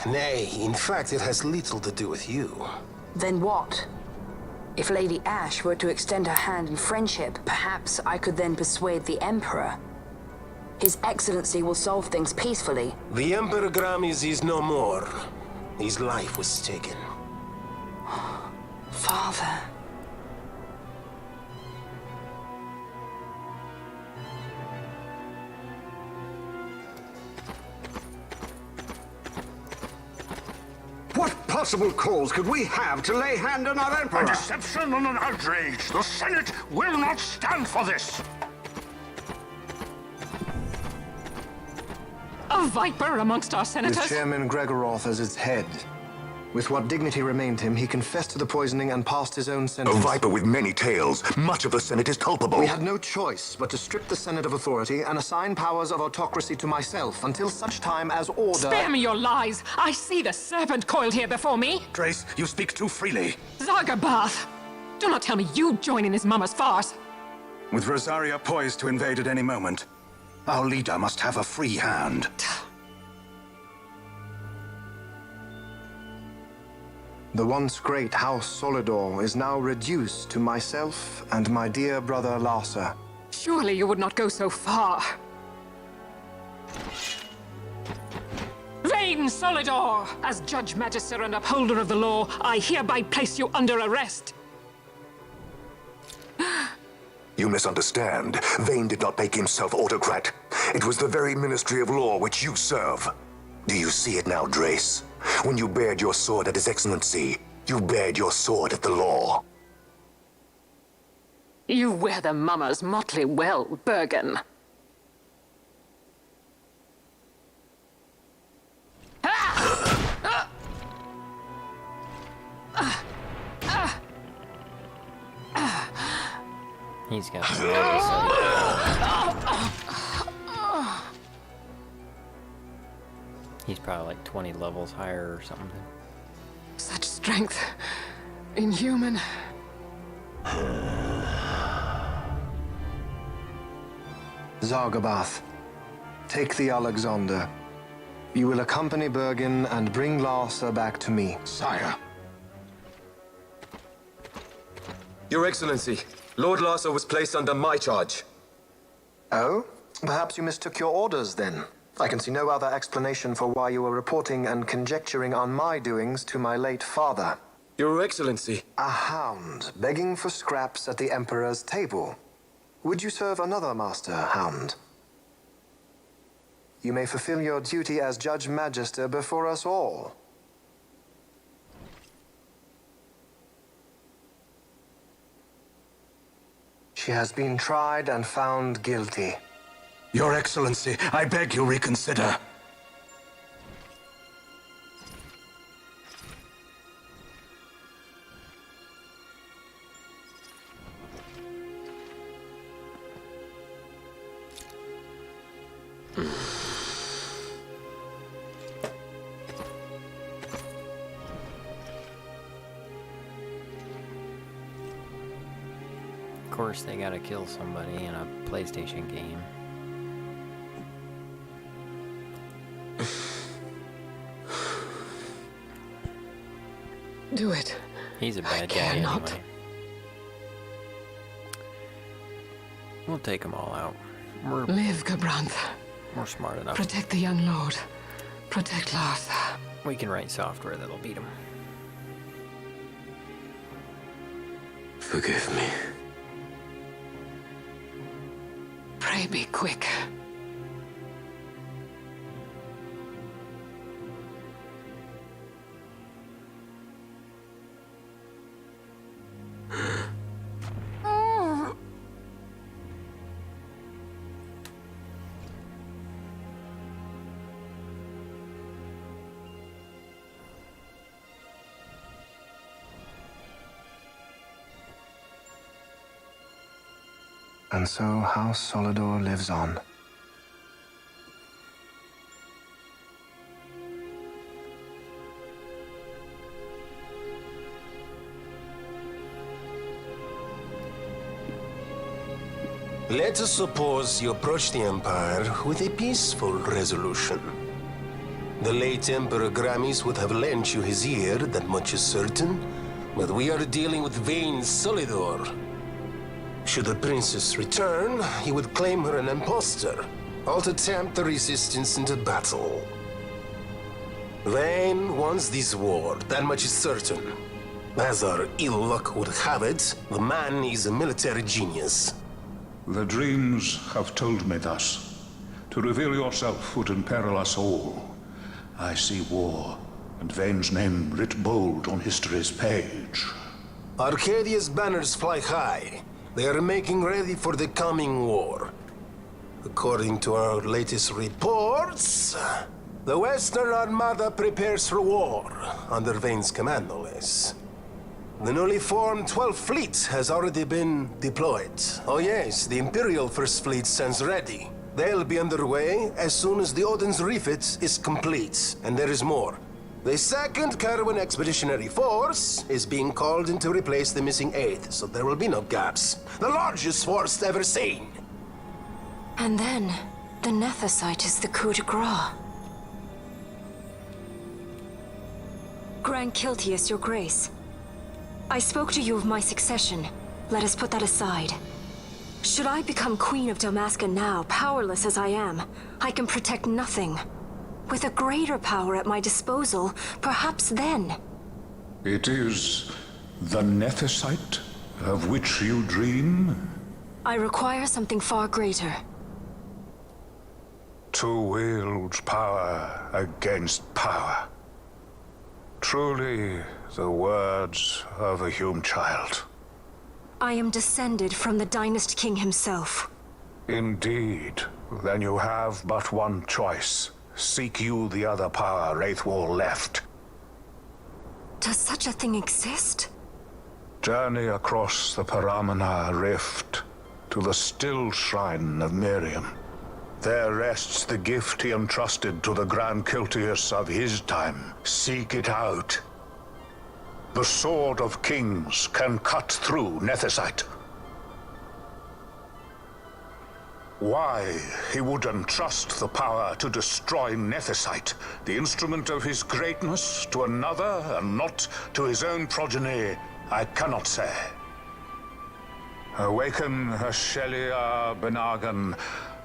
Nay, in fact it has little to do with you. Then what? If Lady Ash were to extend her hand in friendship, perhaps I could then persuade the Emperor. His Excellency will solve things peacefully. The Emperor Growmiez is no more. His life was taken. Father. What possible cause could we have to lay hand on our Emperor? A deception and an outrage! The Senate will not stand for this! A viper amongst our senators? With Chairman Gregoroth as its head. With what dignity remained him, he confessed to the poisoning and passed his own sentence. A viper with many tails. Much of the Senate is culpable. We had no choice but to strip the Senate of authority and assign powers of autocracy to myself until such time as order... Spare me your lies! I see the serpent coiled here before me! Trace, you speak too freely. Zargabath! Do not tell me you join in this mama's farce! With Rosaria poised to invade at any moment, our leader must have a free hand. The once great House Solidor is now reduced to myself and my dear brother Larsa. Surely you would not go so far. Vain Solidor! As Judge Magister and upholder of the law, I hereby place you under arrest. You misunderstand. Vane did not make himself autocrat. It was the very Ministry of Law which you serve. Do you see it now, Drace? When you bared your sword at His Excellency, you bared your sword at the law. You wear the mama's motley well, Bergen. He's got He's probably like 20 levels higher or something. Such strength. Inhuman. Zargabath, take the Alexander. You will accompany Bergen and bring Larsa back to me. Sire. Your Excellency, Lord Larsa was placed under my charge. Oh? Perhaps you mistook your orders then. I can see no other explanation for why you were reporting and conjecturing on my doings to my late father. Your Excellency. A hound begging for scraps at the Emperor's table. Would you serve another master, hound? You may fulfill your duty as Judge Magister before us all. She has been tried and found guilty. Your Excellency, I beg you reconsider. Of course, they gotta kill somebody in a PlayStation game. Do it. He's a bad guy anyway. We'll take them all out. Live, Gabranth. We're smart enough. Protect the young lord. Protect Larsa. We can write software that'll beat him. Forgive me. Pray be quick. And so House Solidor lives on. Let us suppose you approach the Empire with a peaceful resolution. The late Emperor Growmiez would have lent you his ear, that much is certain, but we are dealing with vain Solidor. Should the princess return, he would claim her an impostor, or to tempt the resistance into battle. Vayne wants this war, that much is certain. As our ill luck would have it, the man is a military genius. The dreams have told me thus. To reveal yourself would imperil us all. I see war, and Vayne's name writ bold on history's page. Arcadia's banners fly high. They are making ready for the coming war. According to our latest reports, the Western Armada prepares for war, under Vayne's command, no less. The newly formed 12th Fleet has already been deployed. Oh yes, the Imperial First Fleet stands ready. They'll be underway as soon as the Odin's refit is complete. And there is more. The 2nd Caravan Expeditionary Force is being called in to replace the missing 8th, so there will be no gaps. The largest force ever seen. And then, the Nethicite is the coup de grace. Grand Kiltius, your grace. I spoke to you of my succession. Let us put that aside. Should I become Queen of Dalmasca now, powerless as I am, I can protect nothing. With a greater power at my disposal, perhaps then. It is the Nethicite of which you dream? I require something far greater. To wield power against power. Truly, the words of a human child. I am descended from the Dynast King himself. Indeed. Then you have but one choice. Seek you the other power Wraithwall left. Does such a thing exist? Journey across the Paramana Rift to the still shrine of Miriam. There rests the gift he entrusted to the Grand Kiltius of his time. Seek it out. The Sword of Kings can cut through Nethicite. Why he would entrust the power to destroy Nethicite, the instrument of his greatness, to another and not to his own progeny, I cannot say. Awaken Shelia Benagan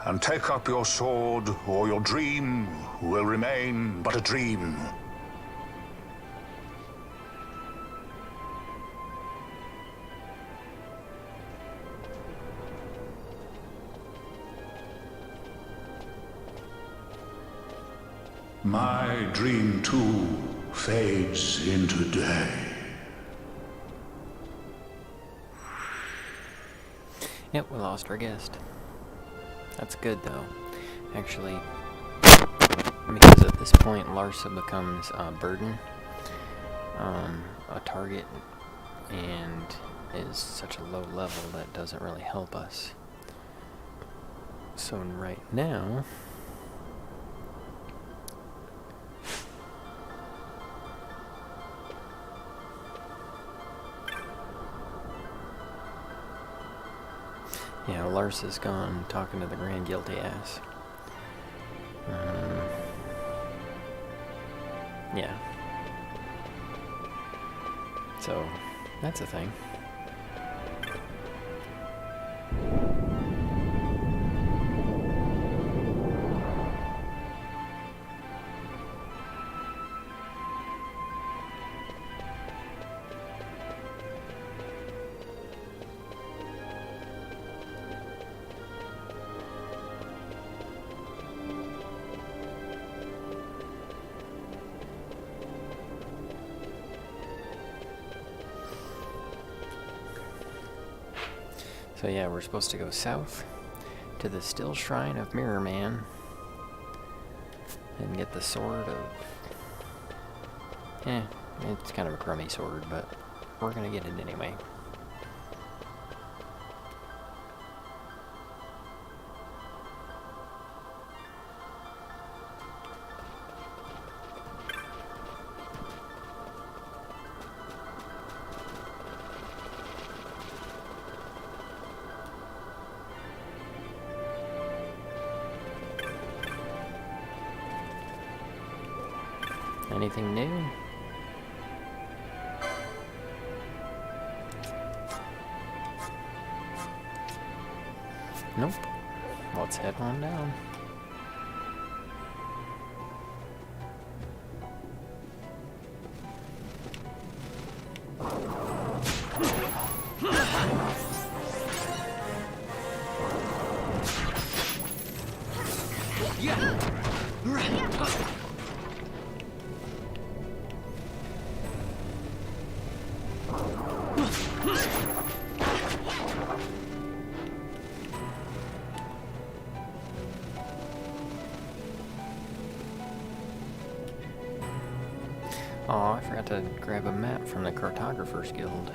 and take up your sword, or your dream will remain but a dream. My dream, too, fades into day. Yep, we lost our guest. That's good, though. Actually, because at this point, Larsa becomes a burden, a target, and is such a low level that doesn't really help us. So right now... Yeah, Larsa's gone talking to the Grand Guilty Ass. Yeah. So, that's a thing. So yeah, we're supposed to go south to the still shrine of Mirror Man and get the sword of... it's kind of a crummy sword, but we're gonna get it anyway. Anything new? Nope. Let's head on down. Oh, I forgot to grab a map from the Cartographers Guild.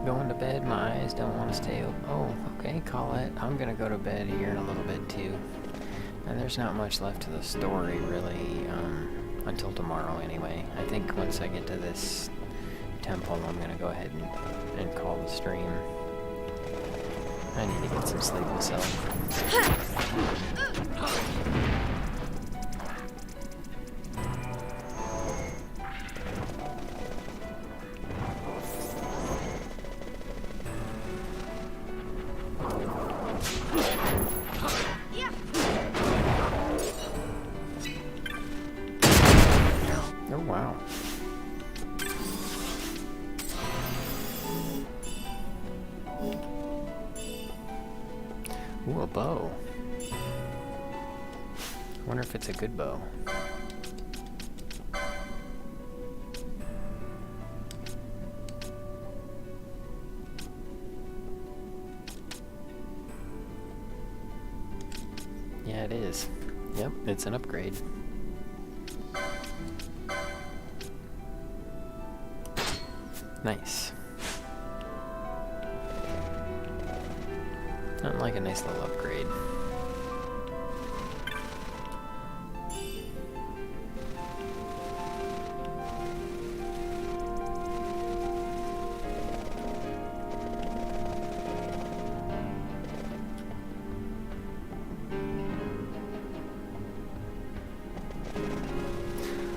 Going to bed, my eyes don't want to stay open. Oh, okay, Colette. I'm gonna go to bed here in a little bit too. And there's not much left to the story, really, until tomorrow anyway. I think once I get to this temple, I'm gonna go ahead and call the stream. I need to get some sleep myself. Oh, wow. Ooh, a bow. I wonder if it's a good bow. Yeah, it is. Yep, it's an upgrade. Nice. Not like a nice little upgrade.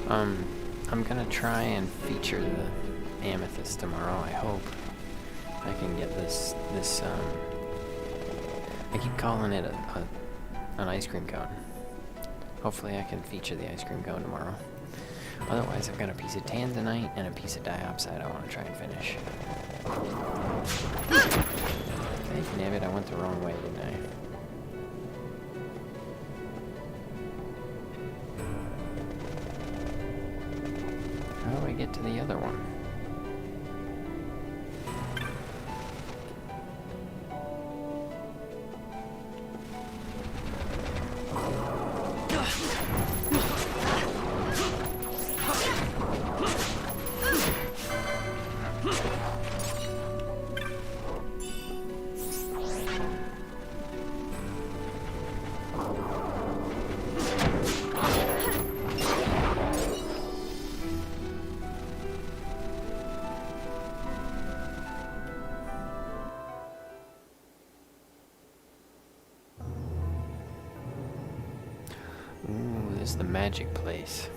I'm gonna try and feature the amethyst tomorrow, I hope. I can get this, I keep calling it an ice cream cone. Hopefully I can feature the ice cream cone tomorrow. Otherwise, I've got a piece of tanzanite and a piece of diopside I want to try and finish. Hey, nabbit, I went the wrong way, didn't I? How do I get to the other one? Ooh, this is the magic place.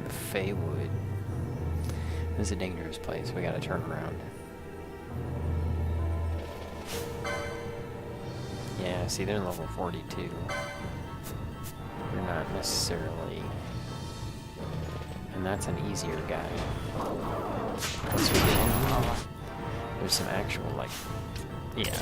The Feywood. This is a dangerous place. We gotta turn around. Yeah, see, they're level 42. They're not necessarily... And that's an easier guy. Once we get in here, there's some actual, like... Yeah.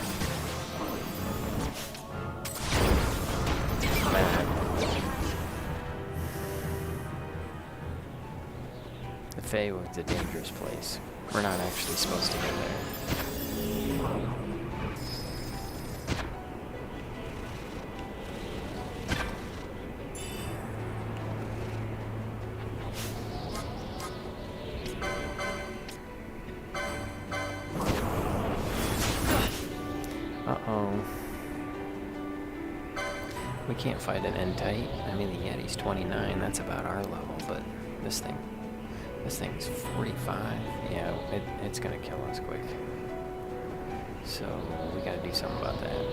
The Feywood's a dangerous place. We're not actually supposed to go there. Uh-oh. We can't fight an N-Tight. I mean, the Yeti's 29. That's about our level, but this thing's 45. Yeah, it's gonna kill us quick. So we gotta do something about that.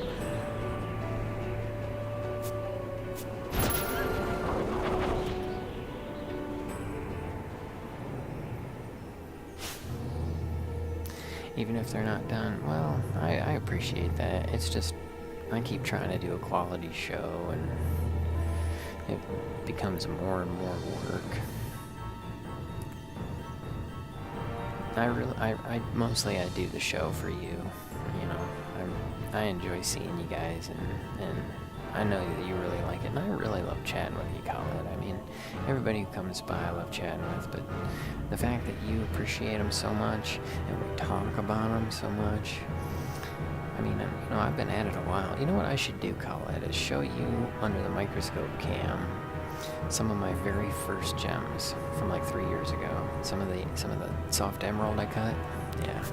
Even if they're not done, well, I appreciate that. It's just, I keep trying to do a quality show, and it becomes more and more work. I mostly I do the show for you, you know. I enjoy seeing you guys, and I know that you really like it, and I really love chatting with you, Colette. I mean, everybody who comes by I love chatting with, but the fact that you appreciate them so much, and we talk about them so much, I mean, you know, I've been at it a while. You know what I should do, Colette, is show you under the microscope cam some of my very first gems from like 3 years ago. Some of the soft emerald I cut. Yeah,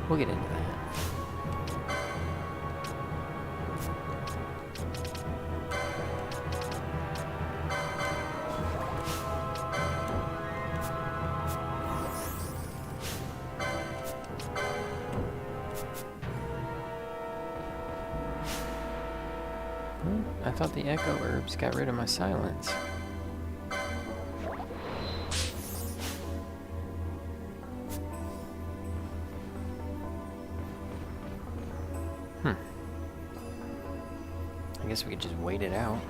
we'll get into that. I thought the echo herbs got rid of my silence. I guess we could just wait it out.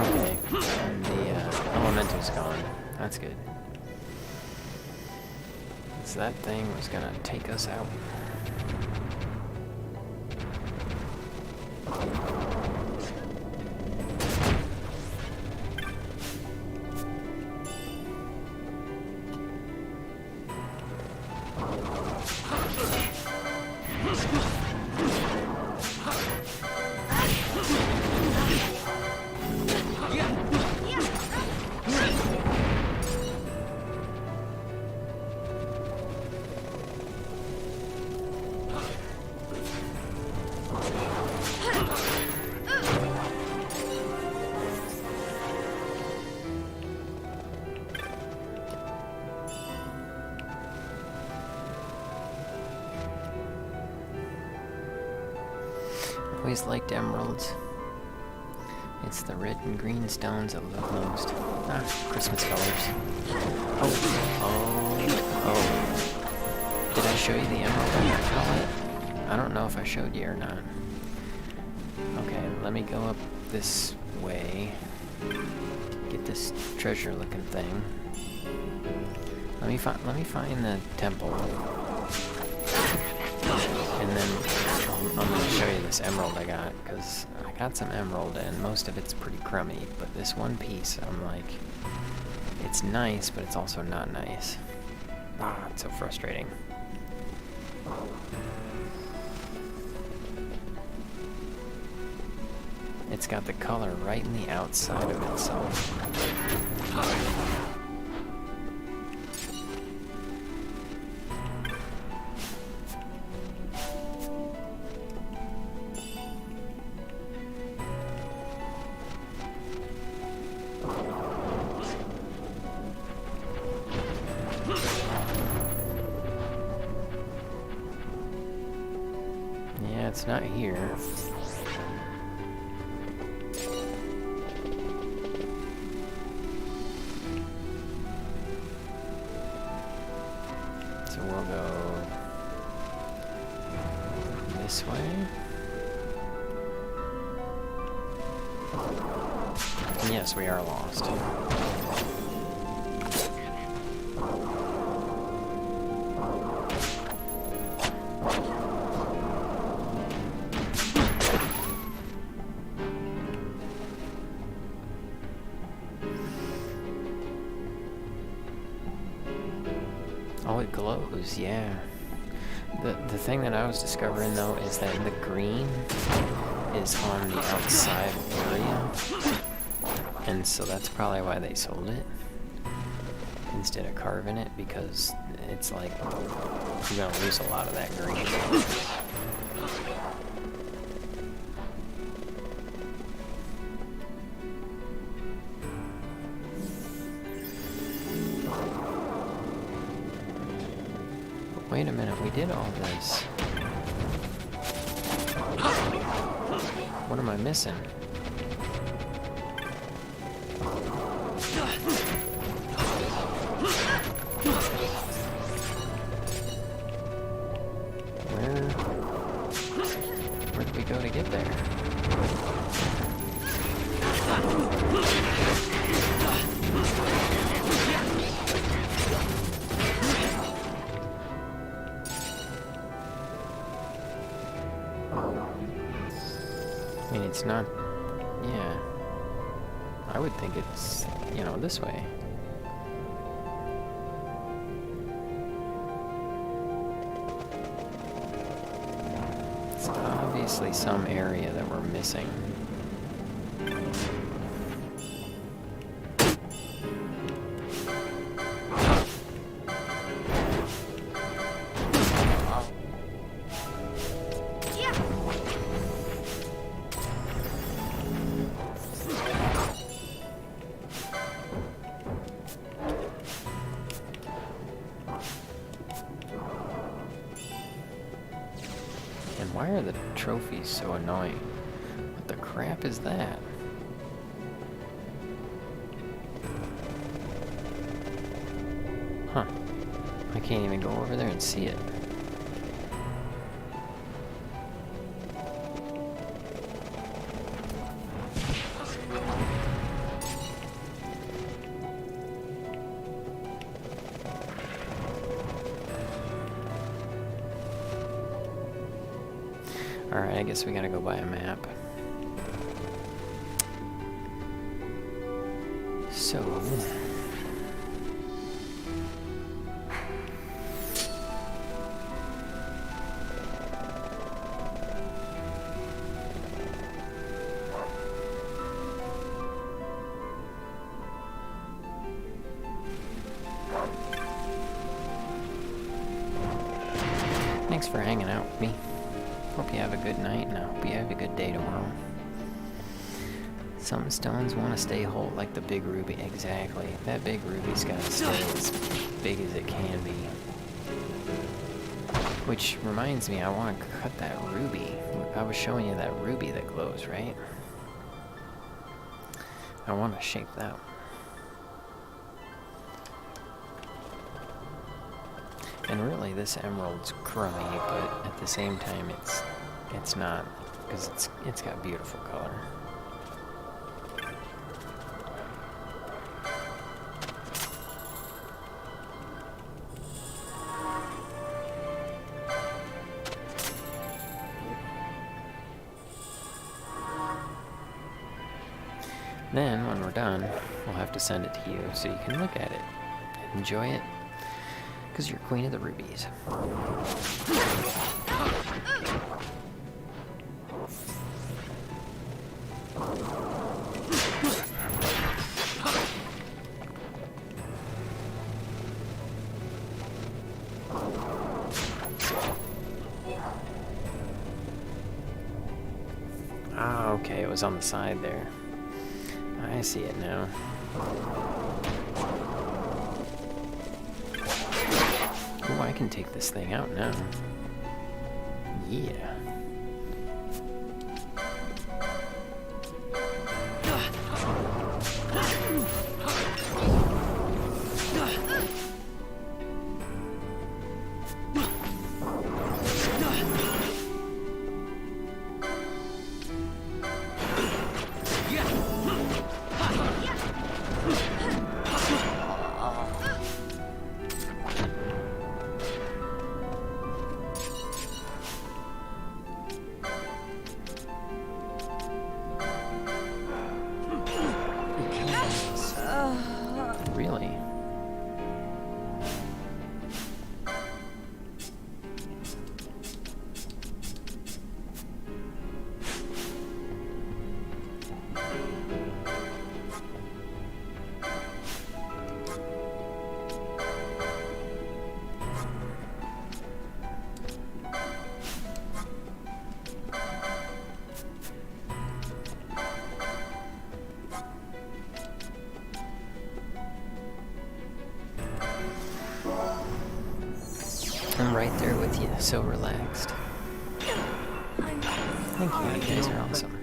Okay, and the elemental's gone. That's good. So that thing was gonna take us out. Always liked emeralds. It's the red and green stones I love most. Ah, Christmas colors. Oh. Did I show you the emerald in your Colette? I don't know if I showed you or not. Okay, let me go up this way. Get this treasure-looking thing. Let me find the temple. And then I'm going to show you this emerald I got, because I got some emerald and most of it's pretty crummy, but this one piece, I'm like, it's nice, but it's also not nice. Ah, it's so frustrating. It's got the color right in the outside of itself. Yeah, it's not here. So we'll go this way. And yes, we are lost. Oh, it glows, yeah. The thing that I was discovering, though, is that the green is on the outside area. And so that's probably why they sold it instead of carving it, because it's like you're gonna lose a lot of that green. Wait a minute, we did all this. What am I missing? Where did we go to get there? I mean, it's not, yeah. I would think it's, you know, this way. It's obviously some area that we're missing. Why are the trophies so annoying? What the crap is that? Huh. I can't even go over there and see it. Alright, I guess we gotta go buy a map. So... Thanks for hanging out with me. Hope you have a good night, and I hope you have a good day tomorrow. Some stones want to stay whole, like the big ruby. Exactly. That big ruby's got to stay as big as it can be. Which reminds me, I want to cut that ruby. I was showing you that ruby that glows, right? I want to shape that one. And really, this emerald's crummy, but at the same time, it's not, because it's got beautiful color. Then, when we're done, we'll have to send it to you so you can look at it and enjoy it, because you're queen of the rubies. Ah, okay, it was on the side there. I see it now. Oh, I can take this thing out now. Yeah. Really? I'm right there with you, so relaxed. Thank you, you guys are awesome.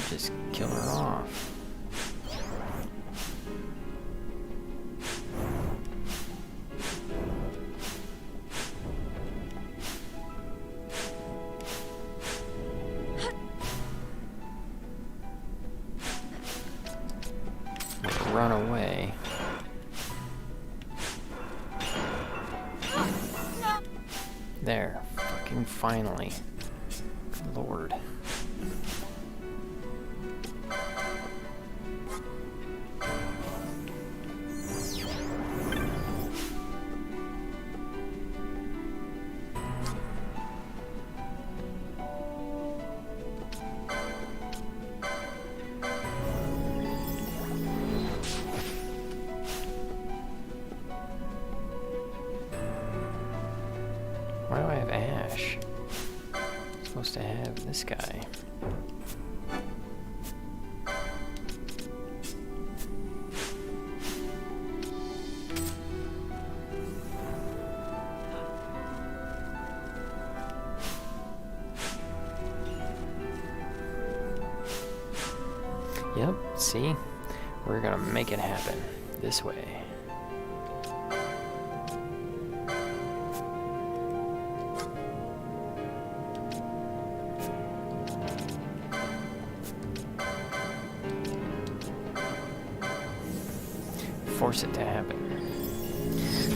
Just kill her off. Run away. There. Fucking finally. Good Lord. Why do I have Ash? I'm supposed to have this guy. Yep, see? We're gonna make it happen this way. Force it to happen.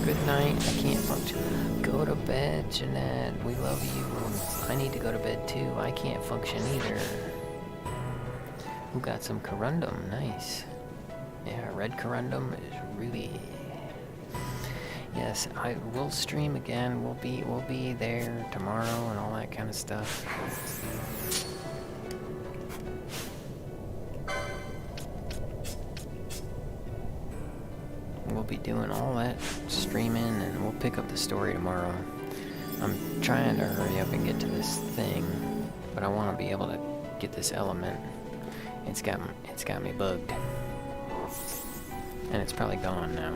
Good night. I can't function. Go to bed, Jeanette. We love you. I need to go to bed too. I can't function either. Who got some corundum? Nice. Yeah, red corundum is really. Yes, I will stream again. We'll be there tomorrow and all that kind of stuff. We'll be doing all that streaming, and we'll pick up the story tomorrow. I'm trying to hurry up and get to this thing, but I want to be able to get this element. It's got me bugged, and it's probably gone now.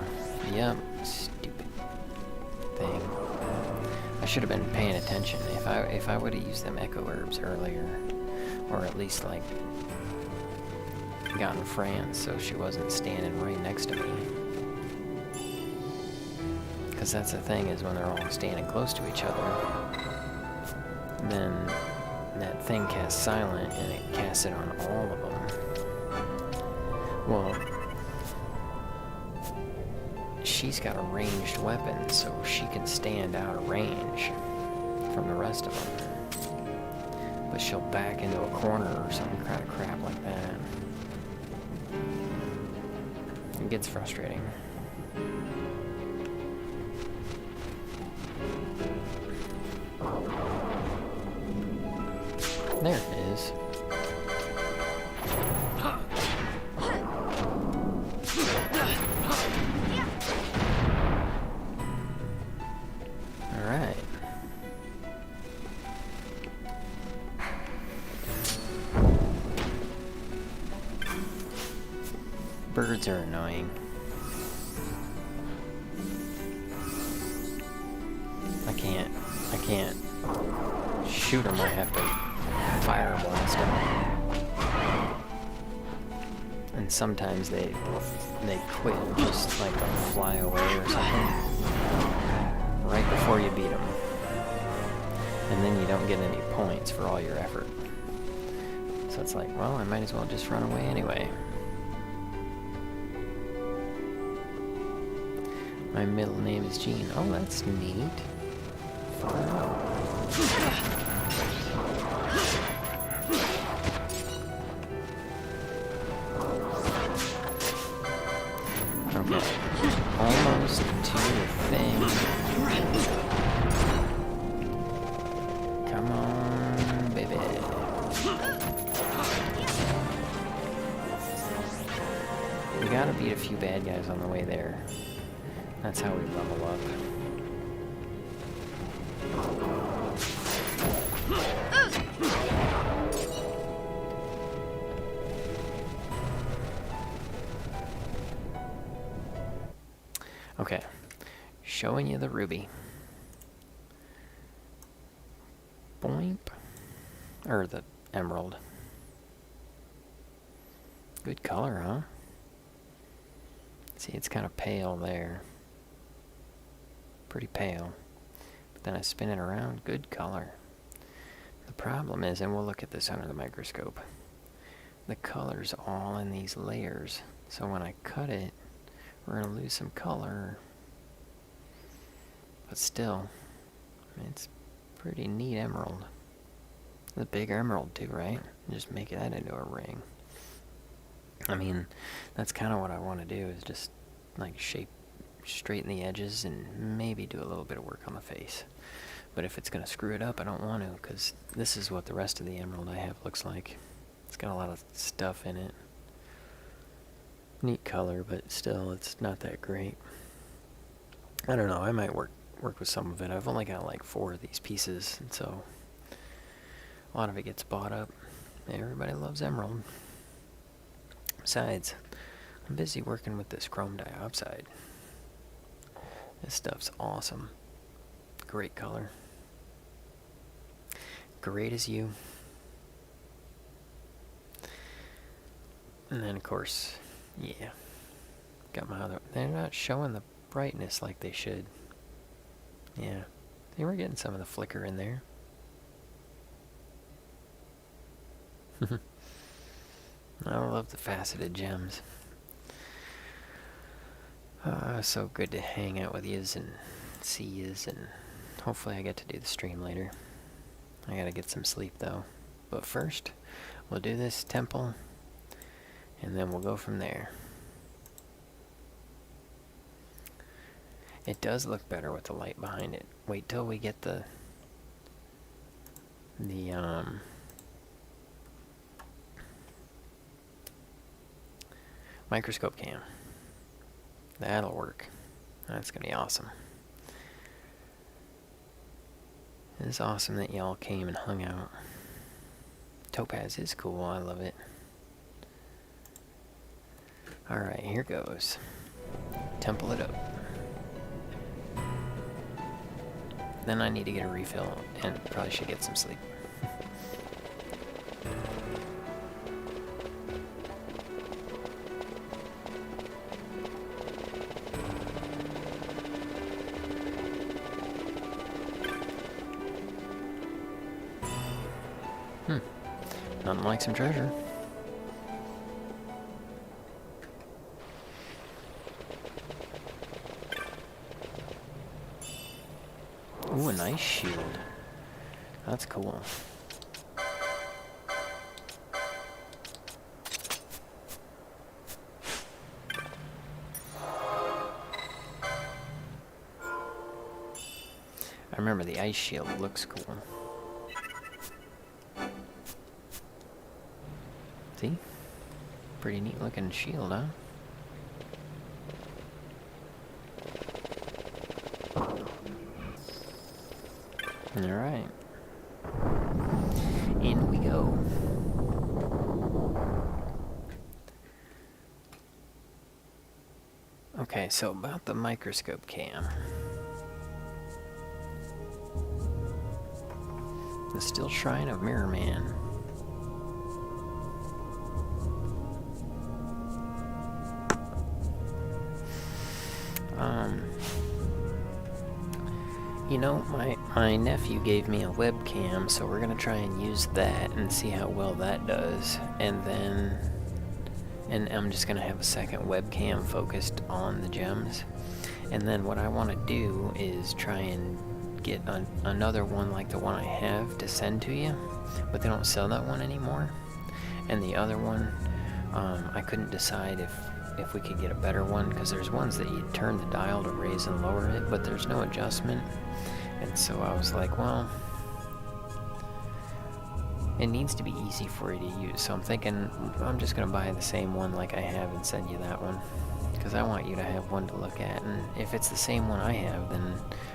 Yep, stupid thing. I should have been paying attention. If I would have used them echo herbs earlier, or at least like gotten Fran so she wasn't standing right next to me. Because that's the thing, is when they're all standing close to each other, then that thing casts silent and it casts it on all of them. Well, she's got a ranged weapon, so she can stand out of range from the rest of them. But she'll back into a corner or some kind of crap like that. It gets frustrating. There it is. Alright. Birds are annoying. I can't shoot them. I have to fire blast them. And sometimes they quit, just like fly away or something, right before you beat them. And then you don't get any points for all your effort. So it's like, well, I might as well just run away anyway. My middle name is Jean. Oh, that's neat. Okay, almost to the thing. Come on, baby. We gotta beat a few bad guys on the way there. That's how we level up. Okay, showing you the ruby. Boink. Or the emerald. Good color, huh? See, it's kind of pale there. Pretty pale. But then I spin it around, good color. The problem is, and we'll look at this under the microscope, the color's all in these layers. So when I cut it, we're going to lose some color. But still, it's pretty neat emerald. It's a big emerald too, right? Just make that into a ring. I mean, that's kind of what I want to do, is just like straighten the edges and maybe do a little bit of work on the face. But if it's going to screw it up, I don't want to, because this is what the rest of the emerald I have looks like. It's got a lot of stuff in it. Neat color, but still, it's not that great. I don't know, I might work with some of it. I've only got like 4 of these pieces, and so a lot of it gets bought up. Everybody loves emerald. Besides, I'm busy working with this chrome diopside. This stuff's awesome. Great color. Great as you. And then, of course, yeah, got my other... They're not showing the brightness like they should. Yeah, they were getting some of the flicker in there. I love the faceted gems. So good to hang out with yous and see yous, and hopefully I get to do the stream later. I gotta get some sleep though. But first, we'll do this temple, and then we'll go from there. It does look better with the light behind it. Wait till we get the microscope cam. That'll work. That's gonna be awesome. It's awesome that y'all came and hung out. Topaz is cool, I love it. Alright, here goes. Temple it up. Then I need to get a refill and probably should get some sleep. Nothing like some treasure. Ooh, a nice shield. That's cool. I remember the ice shield looks cool. See? Pretty neat looking shield, huh? Alright. In we go. Okay, so about the microscope cam. The Still Shrine of Mirror Man. You know, my nephew gave me a webcam, so we're gonna try and use that and see how well that does. And I'm just gonna have a second webcam focused on the gems. And then what I want to do is try and get another one like the one I have to send to you, but they don't sell that one anymore. And the other one, I couldn't decide if we could get a better one, because there's ones that you turn the dial to raise and lower it, but there's no adjustment. And so I was like, well, it needs to be easy for you to use. So I'm thinking I'm just going to buy the same one like I have and send you that one, because I want you to have one to look at. And if it's the same one I have, then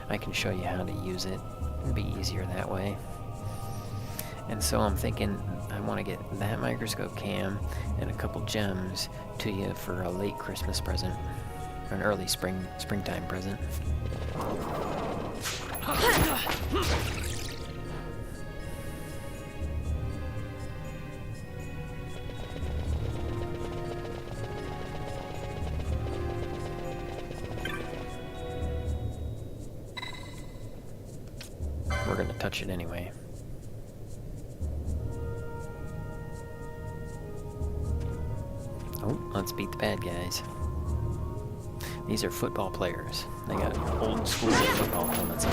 I can show you how to use it. It'd be easier that way. And so I'm thinking I want to get that microscope cam and a couple gems to you for a late Christmas present, or an early springtime present. We're gonna touch it anyway. Oh, let's beat the bad guys. These are football players. They got old school football helmets on.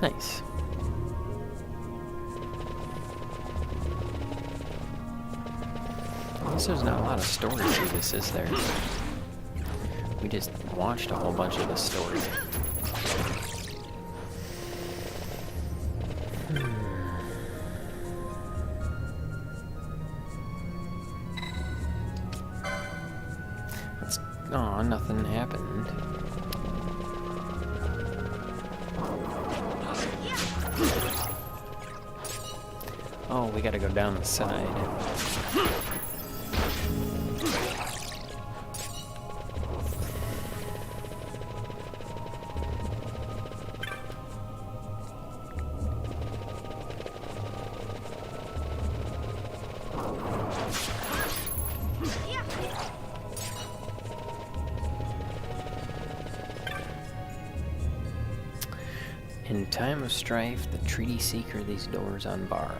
Nice. I guess there's not a lot of story to this, is there? We just watched a whole bunch of the story. Aw, nothing happened. Oh, we gotta go down the side. time of strife, the treaty seeker these doors unbar.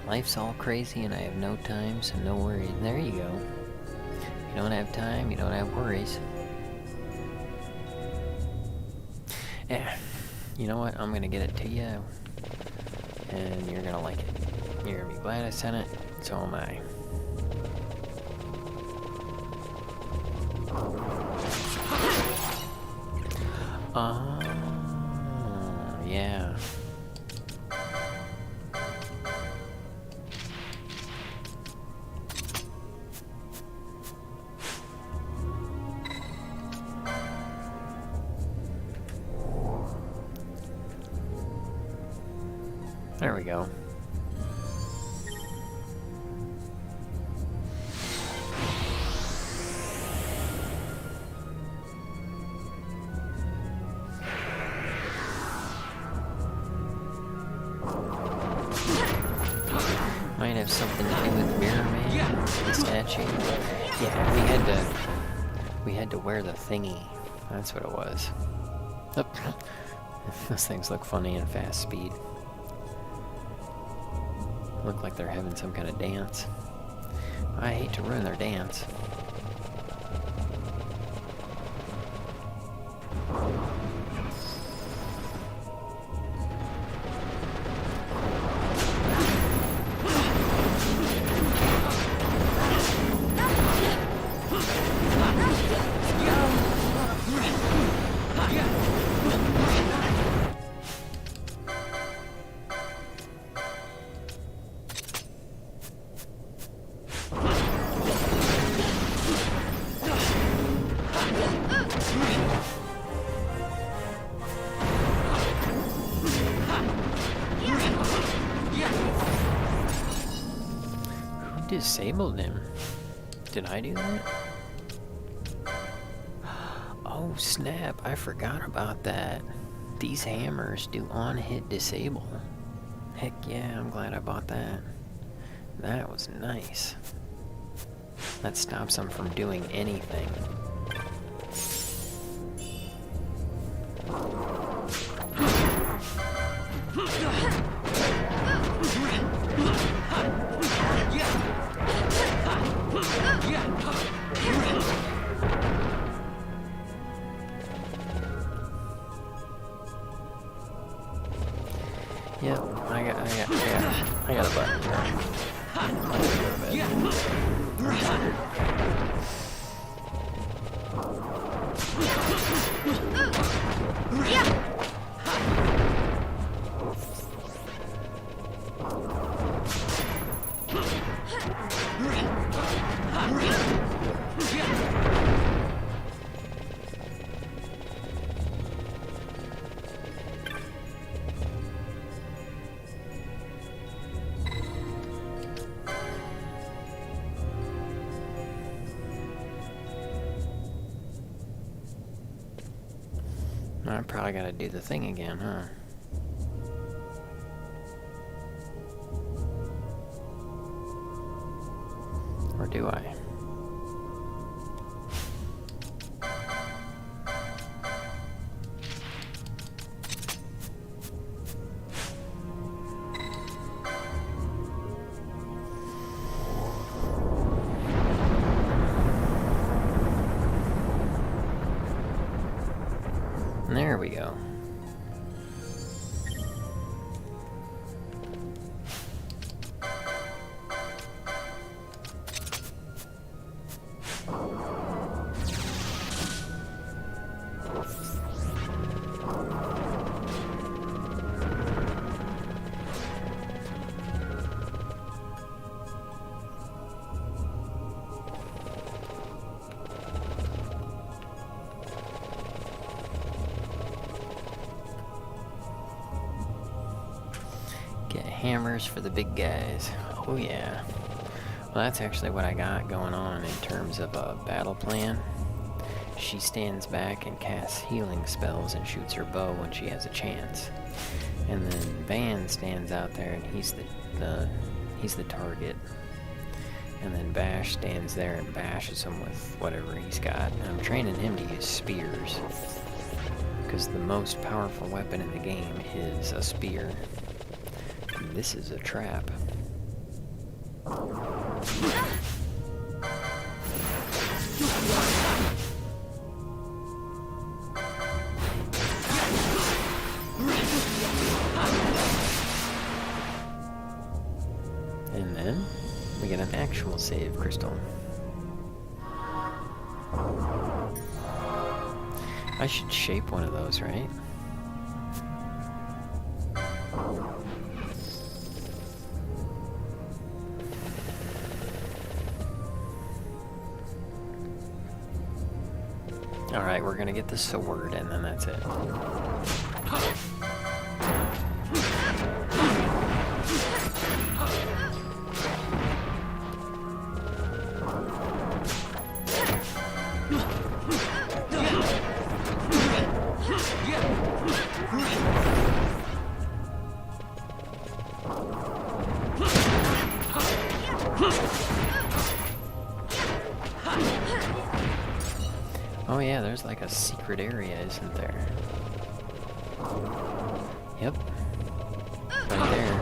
Life's all crazy and I have no time, so no worries. There you go. You don't have time, you don't have worries. Yeah. You know what? I'm gonna get it to you. And you're gonna like it. You're gonna be glad I sent it. So am I. Yeah. There we go. Might have something to do with Mirror Man, the statue. Yeah, we had to wear the thingy. That's what it was. Oh. Those things look funny in fast speed. Look like they're having some kind of dance. I hate to ruin their dance. Disabled him. Did I do that? Oh snap, I forgot about that. These hammers do on-hit disable. Heck yeah, I'm glad I bought that. That was nice. That stops them from doing anything. Yep, I got a button I probably gotta do the thing again, huh? Or do I? There we go. Hammers for the big guys. Oh yeah. Well, that's actually what I got going on in terms of a battle plan. She stands back and casts healing spells and shoots her bow when she has a chance. And then Van stands out there and he's the target. And then Bash stands there and bashes him with whatever he's got. And I'm training him to use spears, Because the most powerful weapon in the game is a spear. And this is a trap. And then we get an actual save crystal. I should shape one of those, right? Alright, we're gonna get the sword and then that's it. Oh yeah, there's like a secret area, isn't there? Yep. Right there.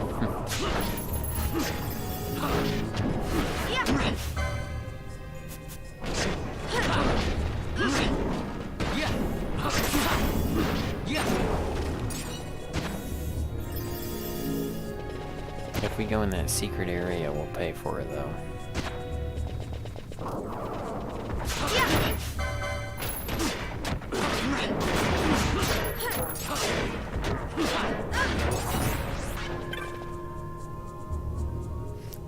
If we go in that secret area, we'll pay for it though.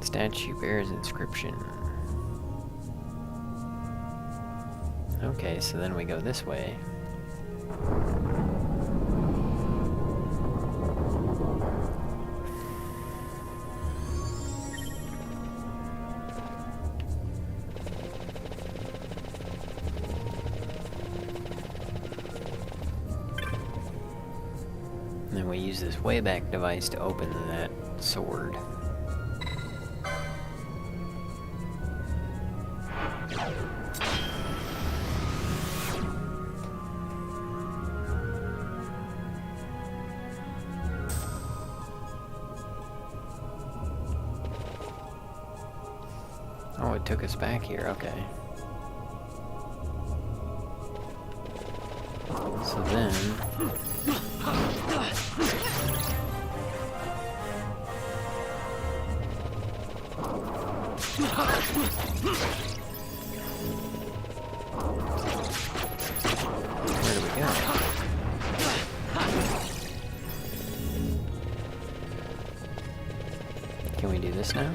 Statue bears inscription. Okay, so then we go this way. And then we use this wayback device to open that sword. Oh, it took us back here, okay. So then... where do we go? Can we do this now?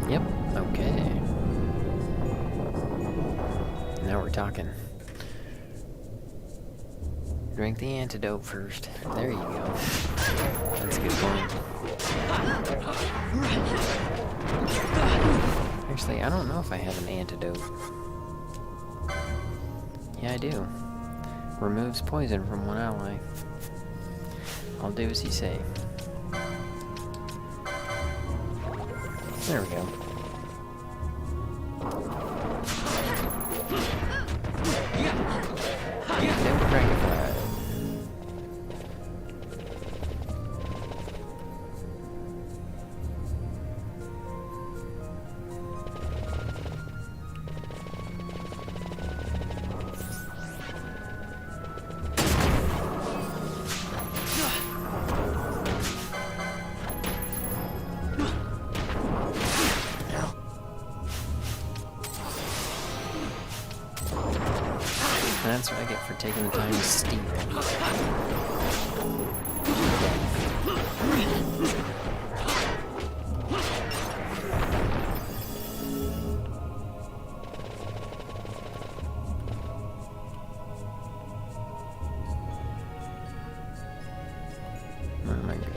Yep, okay. Now we're talking. Drink the antidote first. There you go. That's a good point. Actually, I don't know if I have an antidote. Yeah, I do. Removes poison from one ally. I'll do as you say. There we go. Don't crack it flat. That's what I get for taking the time to steal.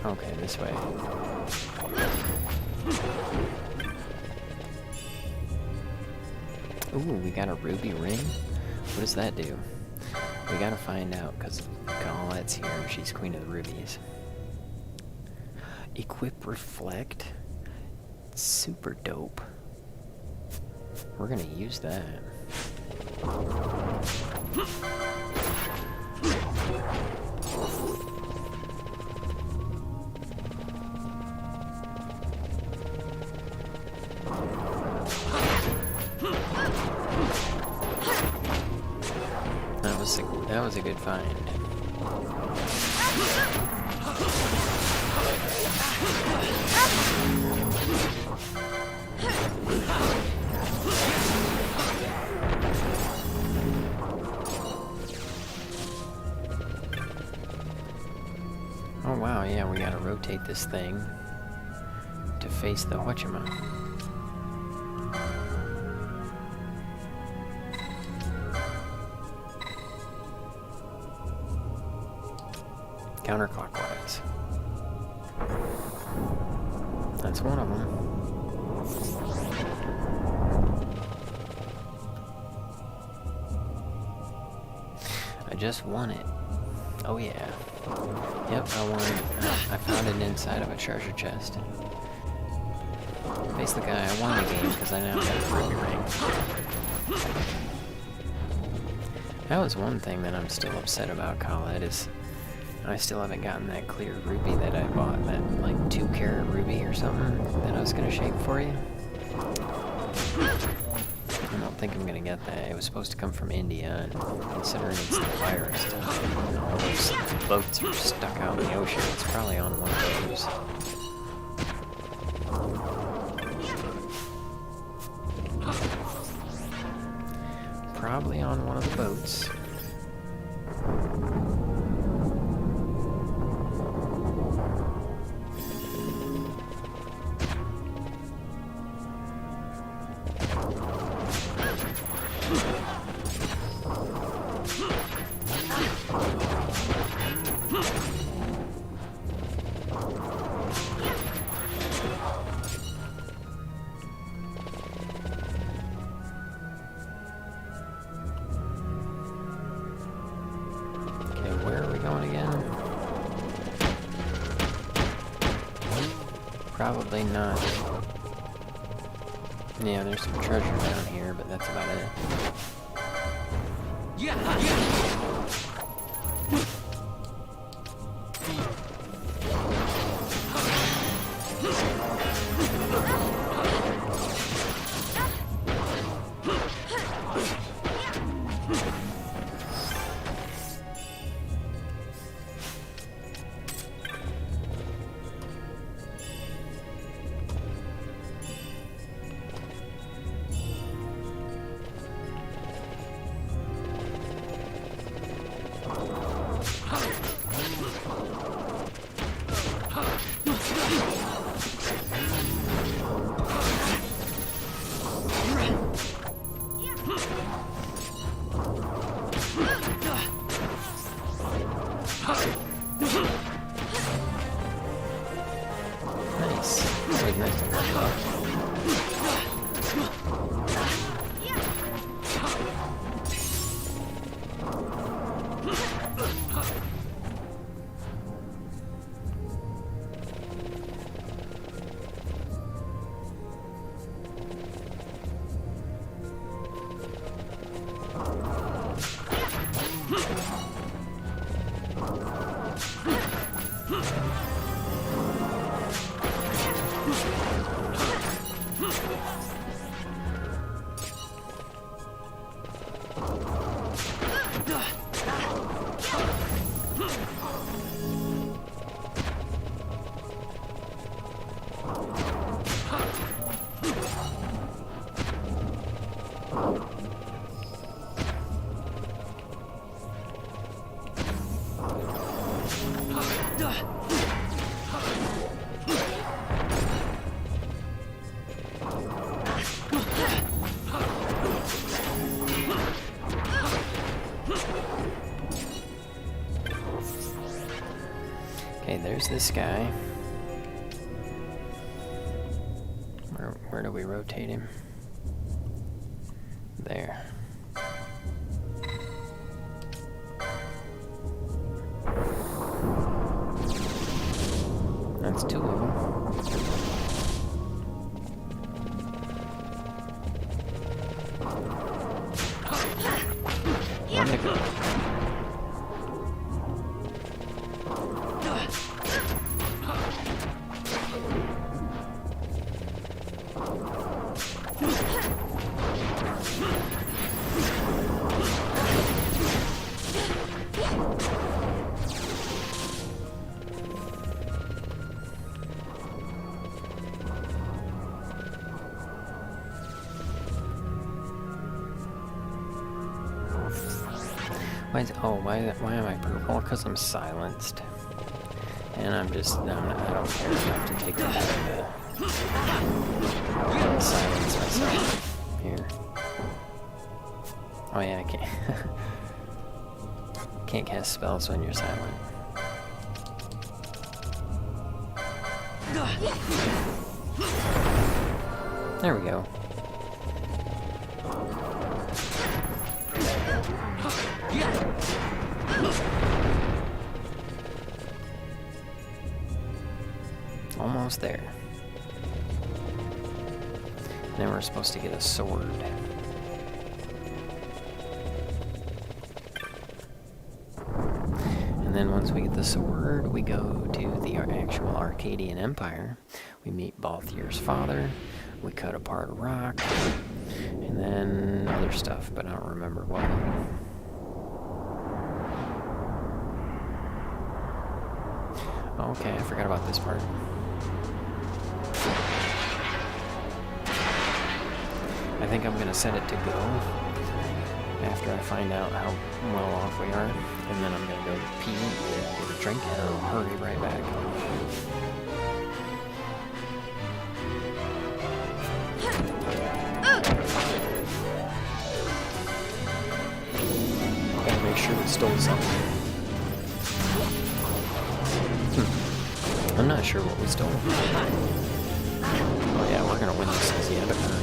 Okay, this way. Ooh, we got a ruby ring? What does that do? We gotta find out, because Colette's here. She's Queen of the Rubies. Equip Reflect? Super dope. We're gonna use that. That was a good find. Oh wow, yeah, we gotta rotate this thing to face the whatchama. Counterclockwise. That's one of them. I just won it. Oh yeah. Yep, I won. I found it inside of a treasure chest. Face the guy, I won the game because I now have a ruby ring. That was one thing that I'm still upset about, Colette, is I still haven't gotten that clear ruby that I bought, that like 2-carat ruby or something that I was gonna shape for you. I don't think I'm gonna get that. It was supposed to come from India, and considering it's the virus, all those boats are stuck out in the ocean. It's probably on one of those. Probably on one of the boats. Probably not. Yeah, there's some treasure down here, but that's about it. Okay, there's this guy. Where do we rotate him? There. That's two of them. Why am I purple? Because I'm silenced. And I don't care enough to take the time to silence myself. Here. Oh yeah, I can't. Can't cast spells when you're silent. There we go. Almost there. Then we're supposed to get a sword. And then once we get the sword, we go to the actual Arcadian Empire. We meet Balthier's father. We cut apart a rock. And then other stuff, but I don't remember what. Okay, I forgot about this part. I think I'm gonna set it to go after I find out how well off we are, and then I'm gonna go pee and get a drink, and I'll hurry right back. Gotta make sure we stole something. I'm not sure what we stole. Oh yeah, we're gonna win this easy, I better hurry.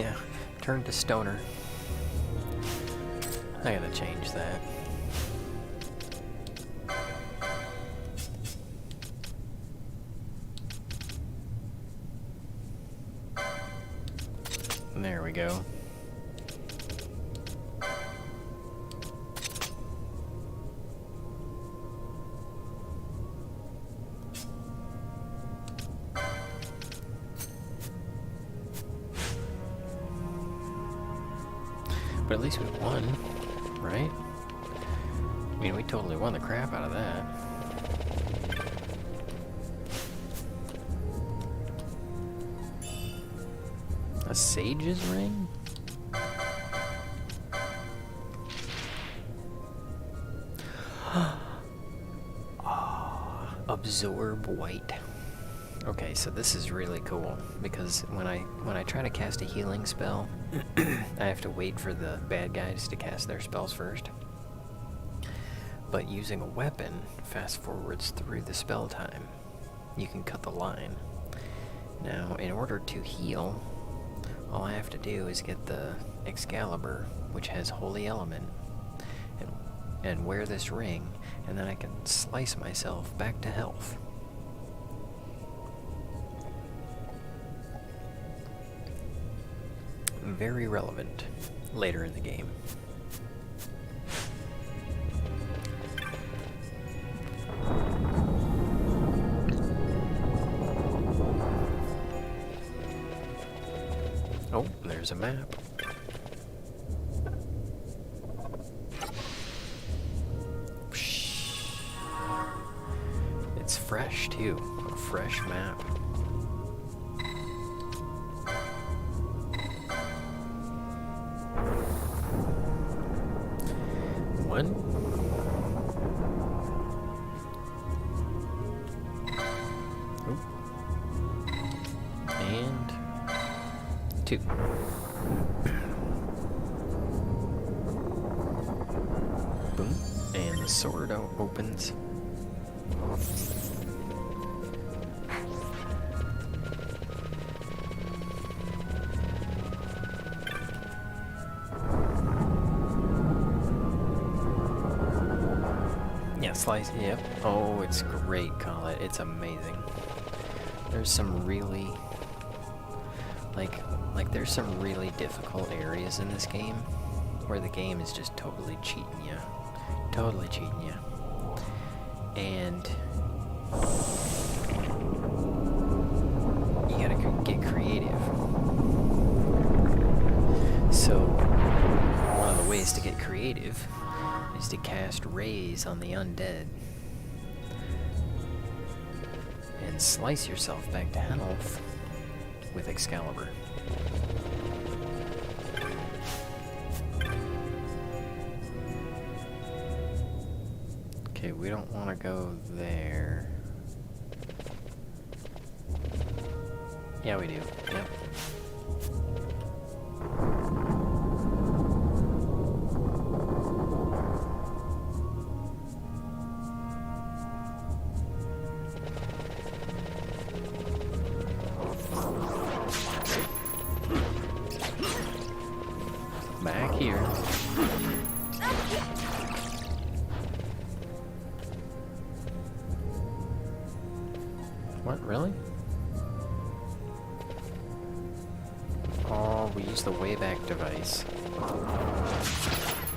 Yeah, turn to stoner. I gotta change that. There we go. But at least we won, right? I mean, we totally won the crap out of that. A sage's ring? Absorb white. Okay, so this is really cool because when I try to cast a healing spell, I have to wait for the bad guys to cast their spells first. But using a weapon fast forwards through the spell time. You can cut the line. Now, in order to heal, all I have to do is get the Excalibur, which has Holy Element, and wear this ring, and then I can slice myself back to health. Very relevant later in the game. Oh, there's a map. It's fresh too, a fresh map. One. And two. Boom. And the sword opens. Yeah, slice, yep. Oh, it's great, Colette. It's amazing. There's some really, like there's some really difficult areas in this game where the game is just totally cheating you. Totally cheating you. And you gotta get creative. So, one of the ways to get creative is to cast rays on the undead and slice yourself back to health with Excalibur. Okay, we don't want to go there. Yeah, we do. Yep. Back here. What, really? Oh, we use the Wayback device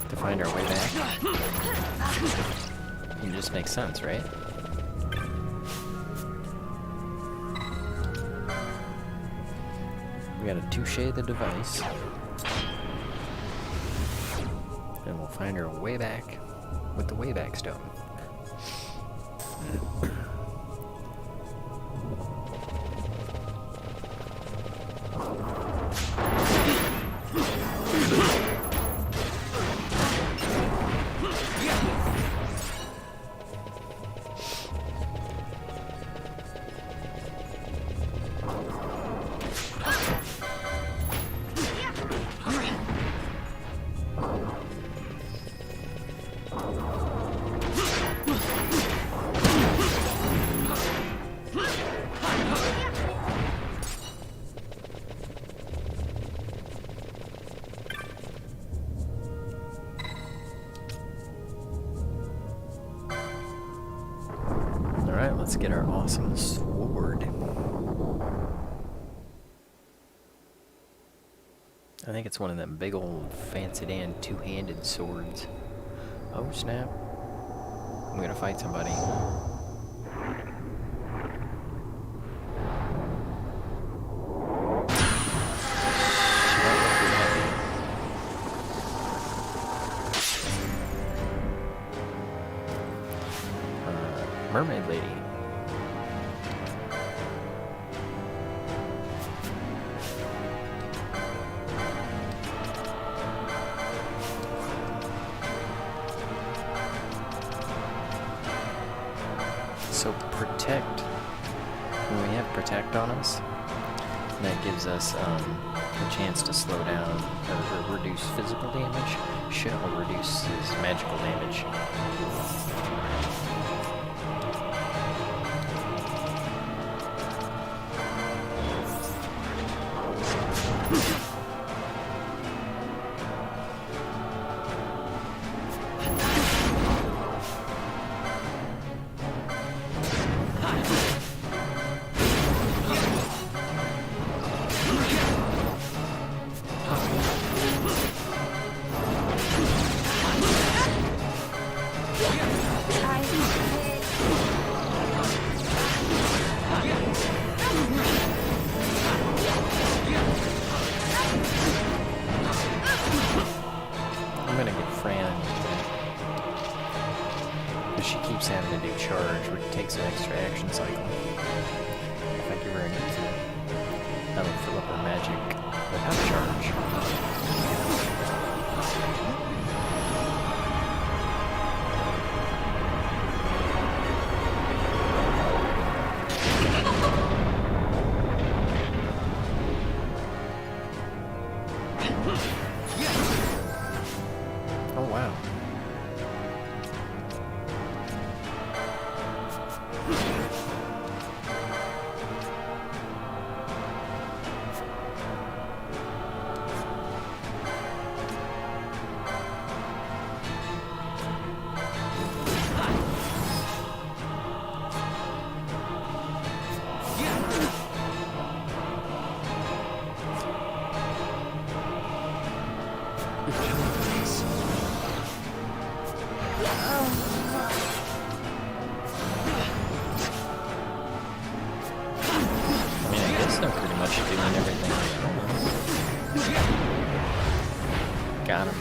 to find our way back. It just makes sense, right? We gotta touche the device. And we'll find our way back with the Wayback Stone. Let's get our awesome sword. I think it's one of them big old fancy Dan two-handed swords. Oh snap. I'm gonna fight somebody. Mermaid lady. So protect, when we have protect on us, that gives us a chance to slow down or reduce physical damage. Shell reduces magical damage. I'm gonna get Fran, because she keeps having to do charge, which takes an extra action cycle. If I give her a Nuka, that'll fill up her magic without charge. Oh wow. Got him.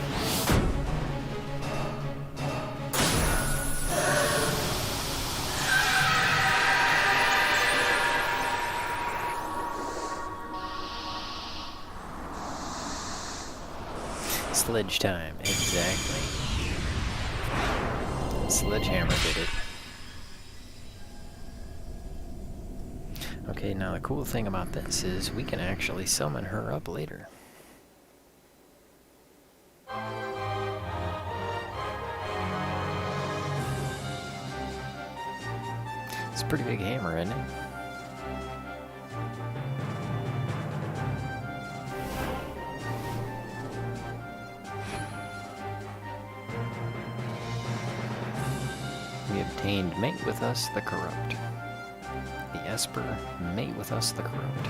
Sledge time, exactly. Sledgehammer did it. Okay, now the cool thing about this is we can actually summon her up later. It's a pretty big hammer, isn't it? We obtained Mate with Us the Corrupt. The Esper, Mate with Us the Corrupt.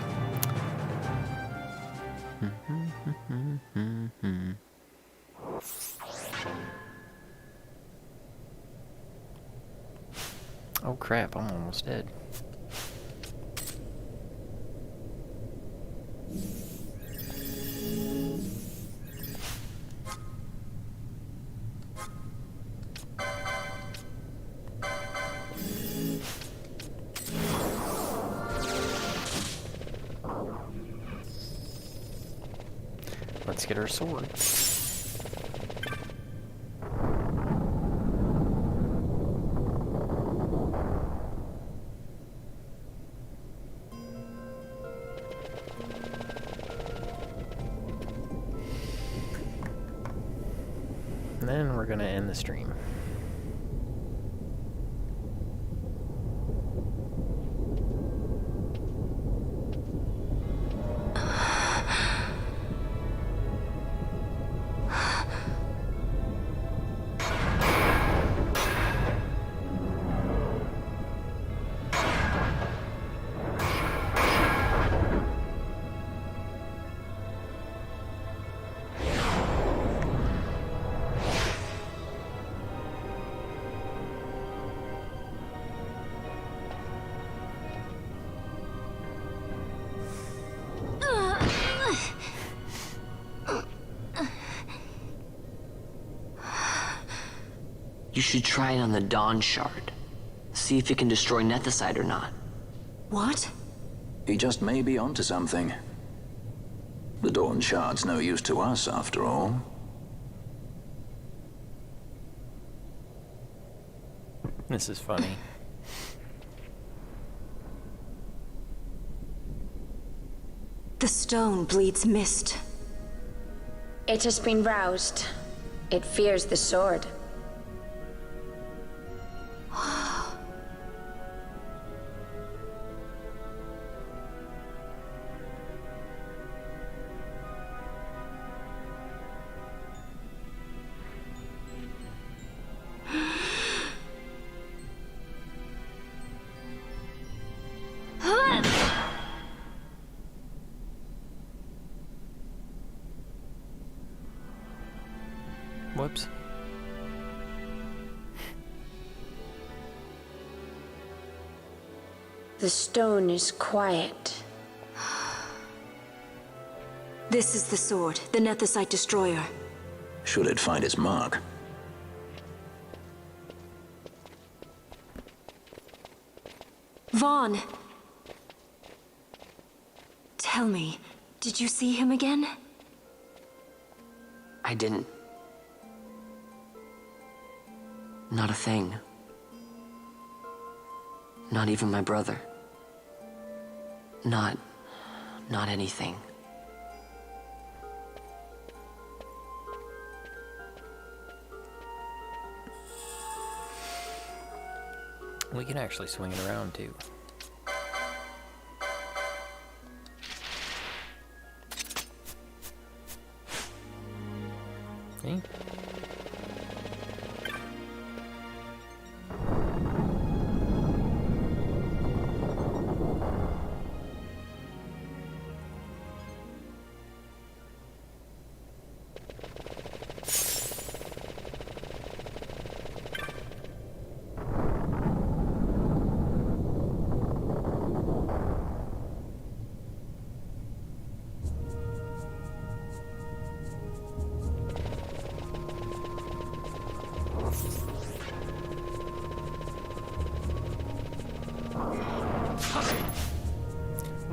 Oh crap, I'm almost dead. Let's get our sword. And then we're gonna end the stream. You should try it on the Dawn Shard. See if it can destroy Nethicite or not. What? He just may be onto something. The Dawn Shard's no use to us, after all. This is funny. The stone bleeds mist. It has been roused. It fears the sword. Whoops. The stone is quiet. This is the sword, the Nethicite destroyer. Should it find its mark? Vaughn! Tell me, did you see him again? I didn't. Not a thing. Not even my brother. Not anything. We can actually swing it around too. See?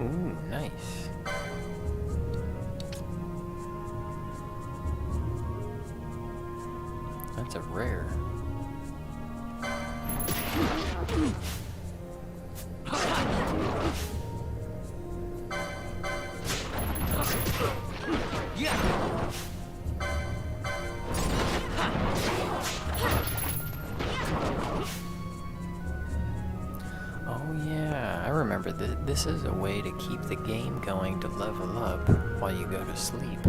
Ooh, nice. That's a rare. This is a way to keep the game going to level up while you go to sleep.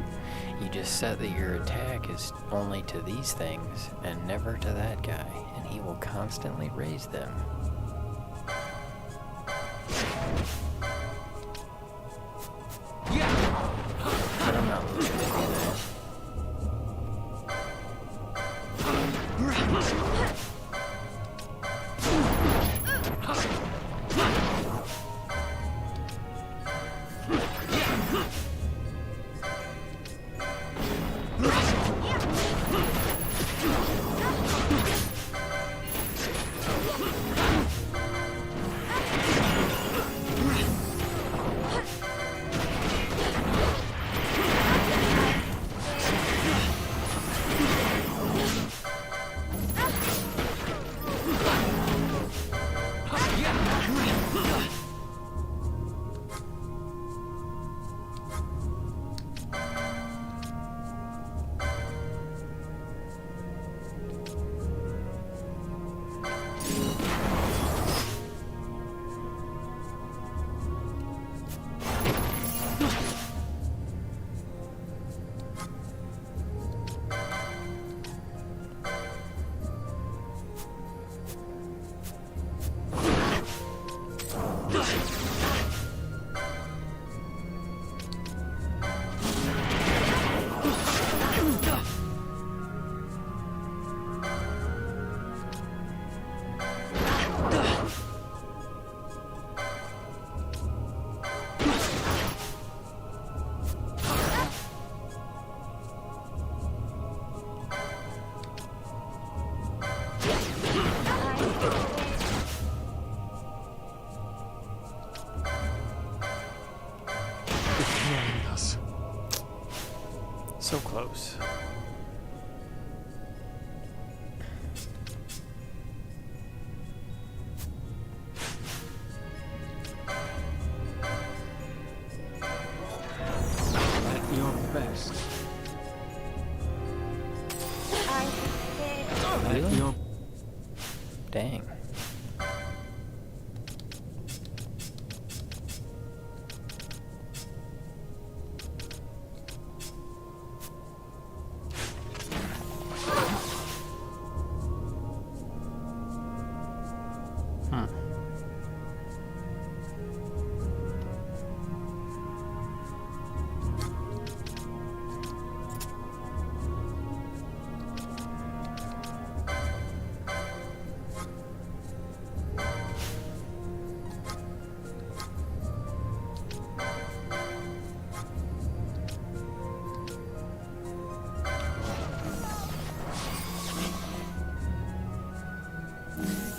You just set that your attack is only to these things and never to that guy, and he will constantly raise them. But I'm not looking to do that.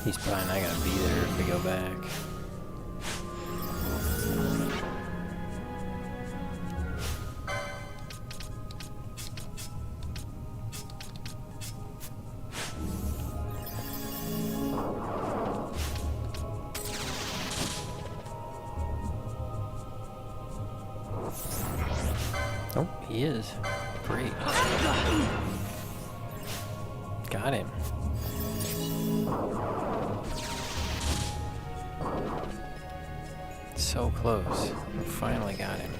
He's probably not gonna be there if we go back. Oh, he is. Great. Got him. So close. We finally got him.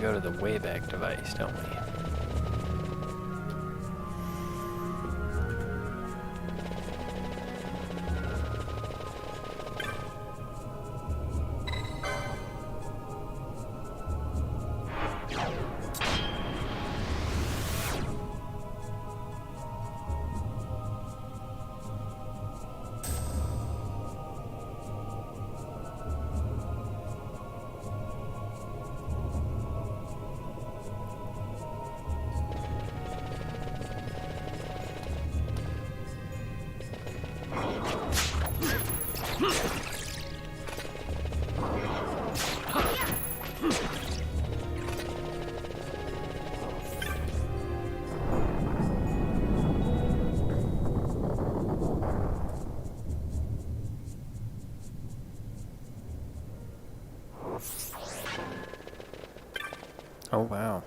Go to the Wayback device, don't we? Oh, wow.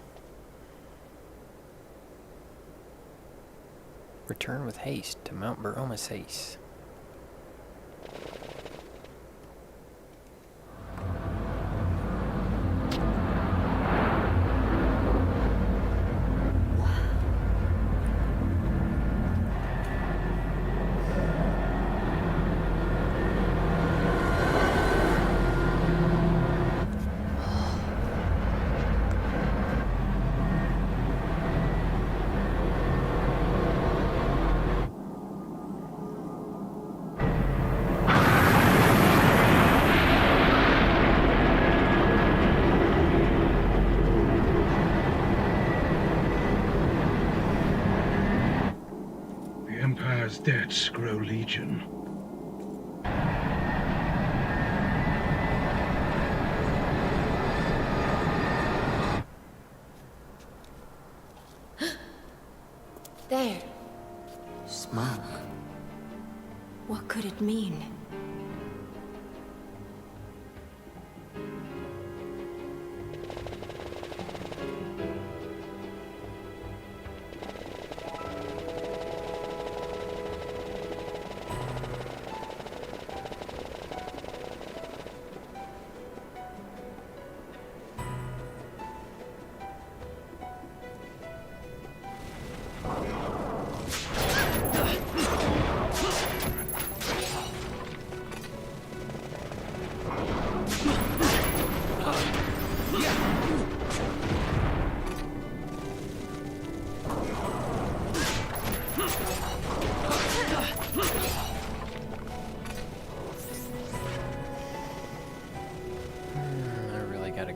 Return with haste to Mount Growmiez. Debts grow legion. There. Smoke. What could it mean?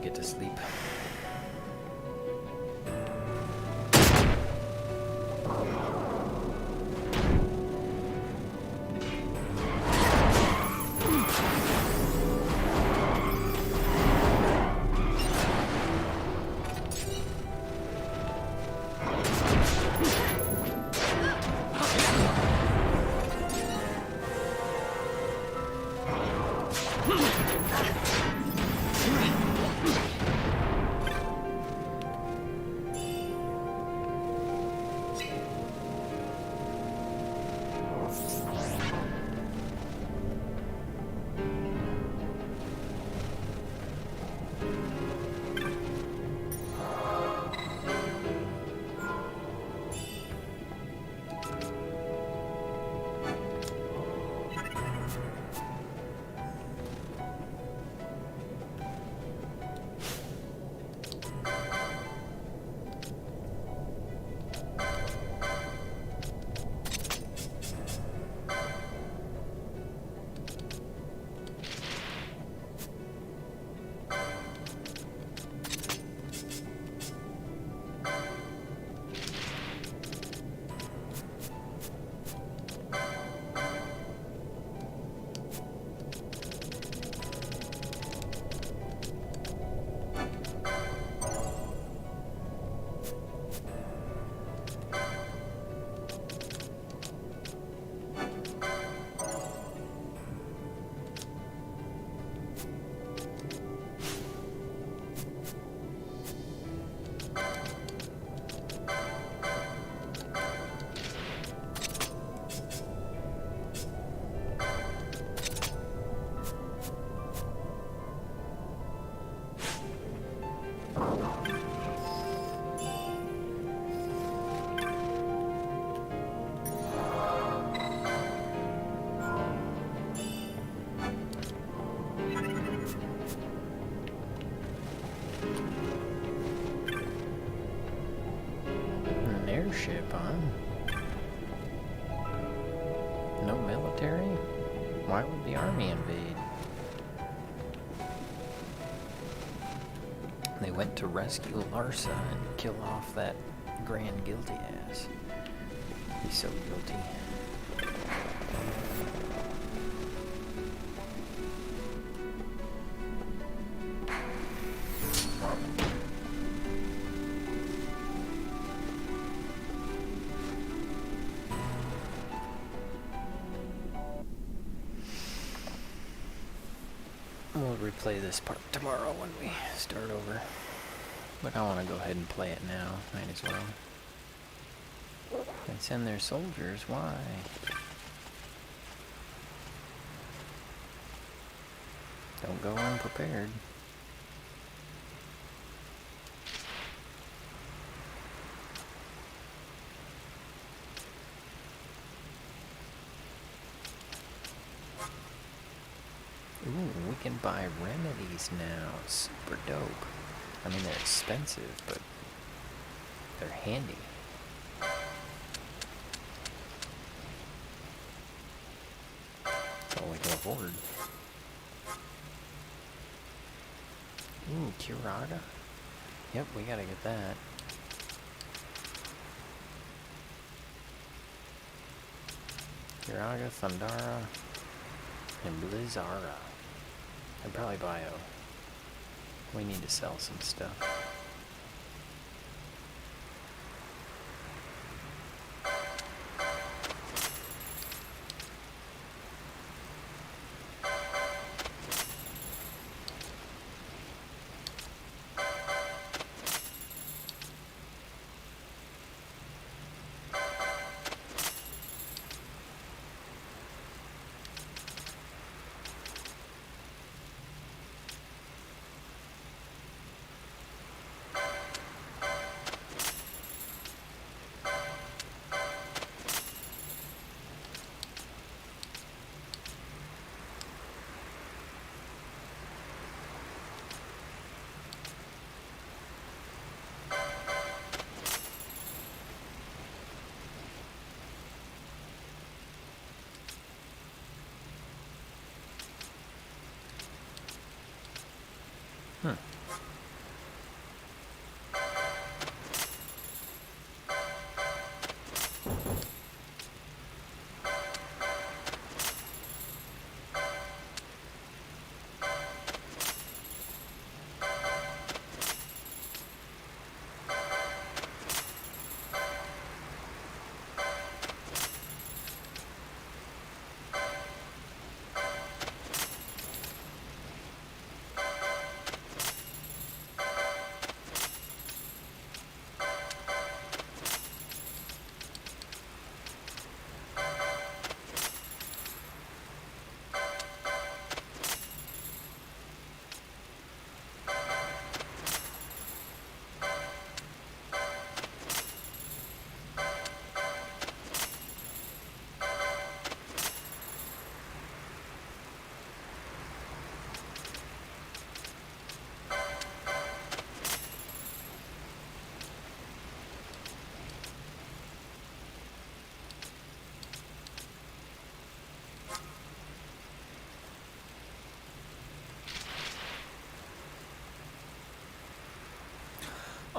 get to sleep. Ship, huh? No military? Why would the army invade? They went to rescue Larsa and kill off that grand guilty ass. He's so guilty. We'll replay this part tomorrow when we start over. But I want to go ahead and play it now. Might as well. They send their soldiers. Why? Don't go unprepared. Ooh, we can buy remedies now. Super dope. I mean, they're expensive, but they're handy. That's all we can afford. Ooh, Curaga? Yep, we gotta get that. Curaga, Thundara, and Blizzara. And probably Bio. We need to sell some stuff.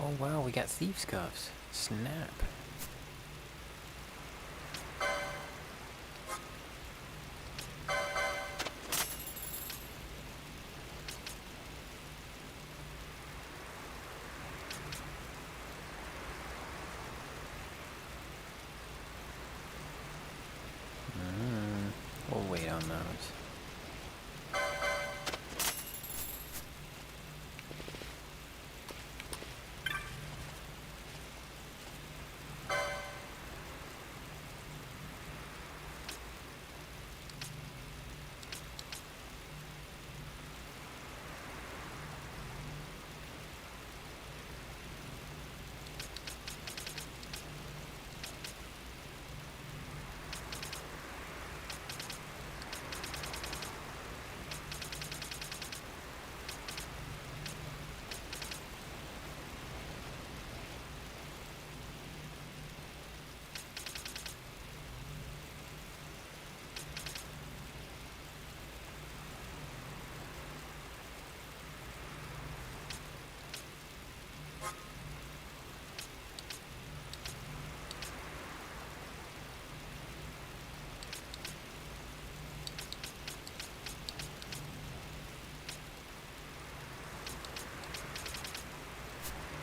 Oh wow, we got thieves' cuffs. Snap. We'll wait on those.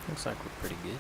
Looks like we're pretty good.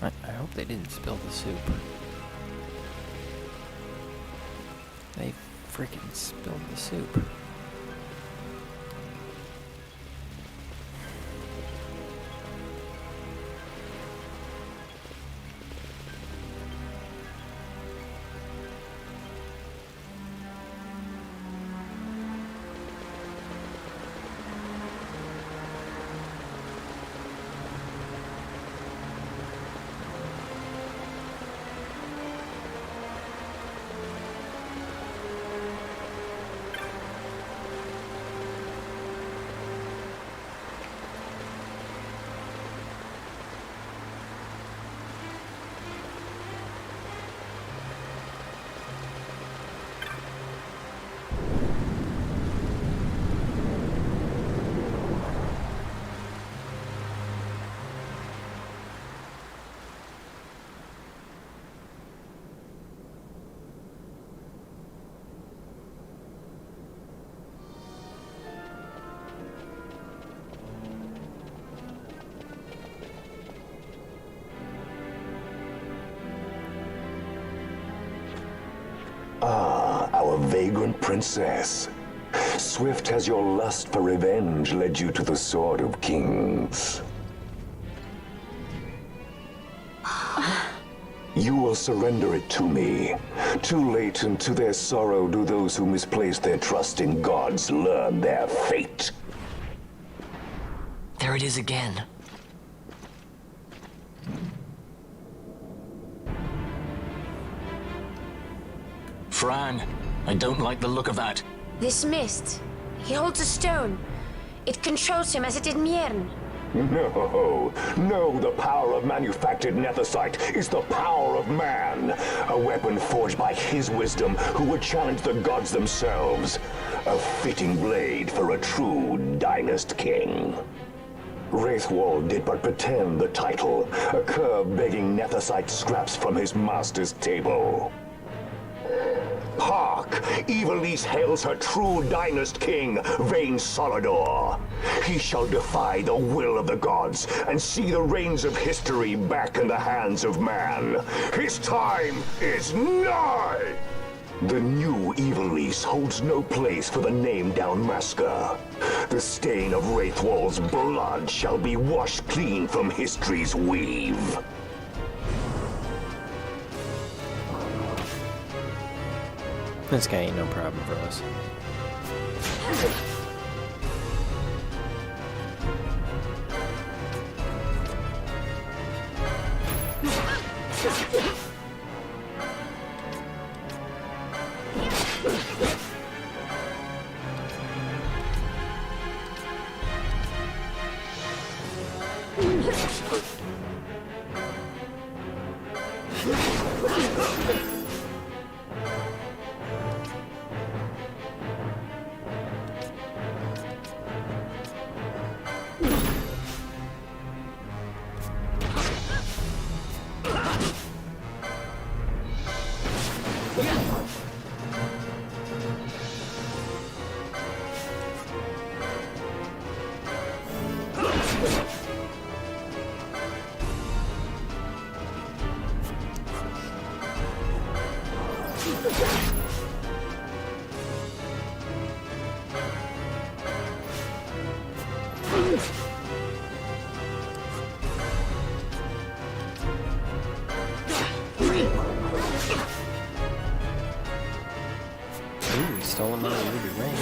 I hope they didn't spill the soup. They freaking spilled the soup. Ah, our vagrant princess. Swift has your lust for revenge led you to the Sword of Kings. You will surrender it to me. Too late, and to their sorrow do those who misplace their trust in gods learn their fate. There it is again. Phuong, I don't like the look of that. This mist. He holds a stone. It controls him as it did Miern. No, the power of manufactured nethicite is the power of man. A weapon forged by his wisdom who would challenge the gods themselves. A fitting blade for a true dynast king. Wraithwall did but pretend the title, a cur begging nethicite scraps from his master's table. Hark! Evilise hails her true dynast king, Vain Solidor. He shall defy the will of the gods and see the reins of history back in the hands of man. His time is nigh! The new Evilise holds no place for the name Dalmasca. The stain of Wraithwall's blood shall be washed clean from history's weave. This guy ain't no problem for us. Ooh, he stole another ruby ring.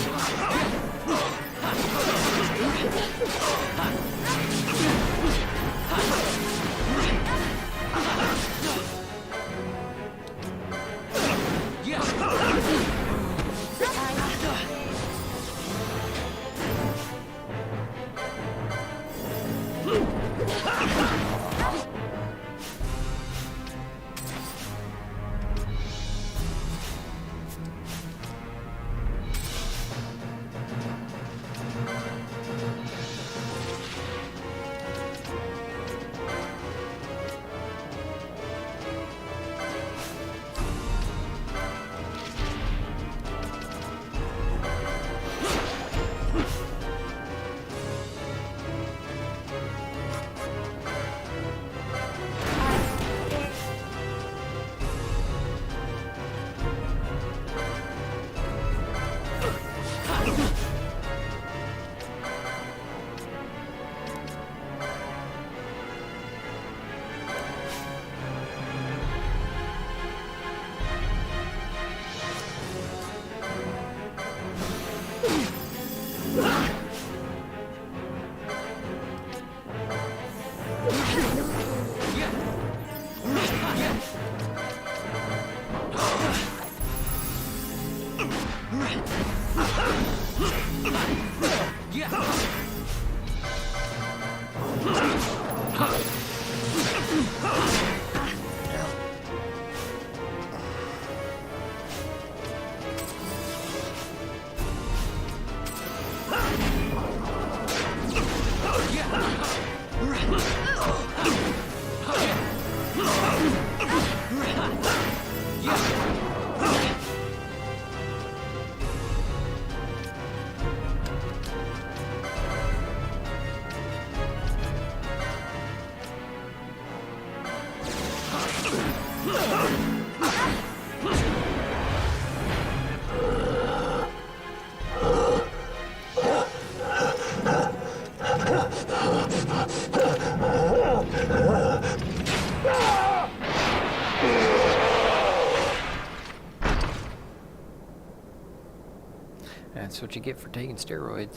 That's what you get for taking steroids.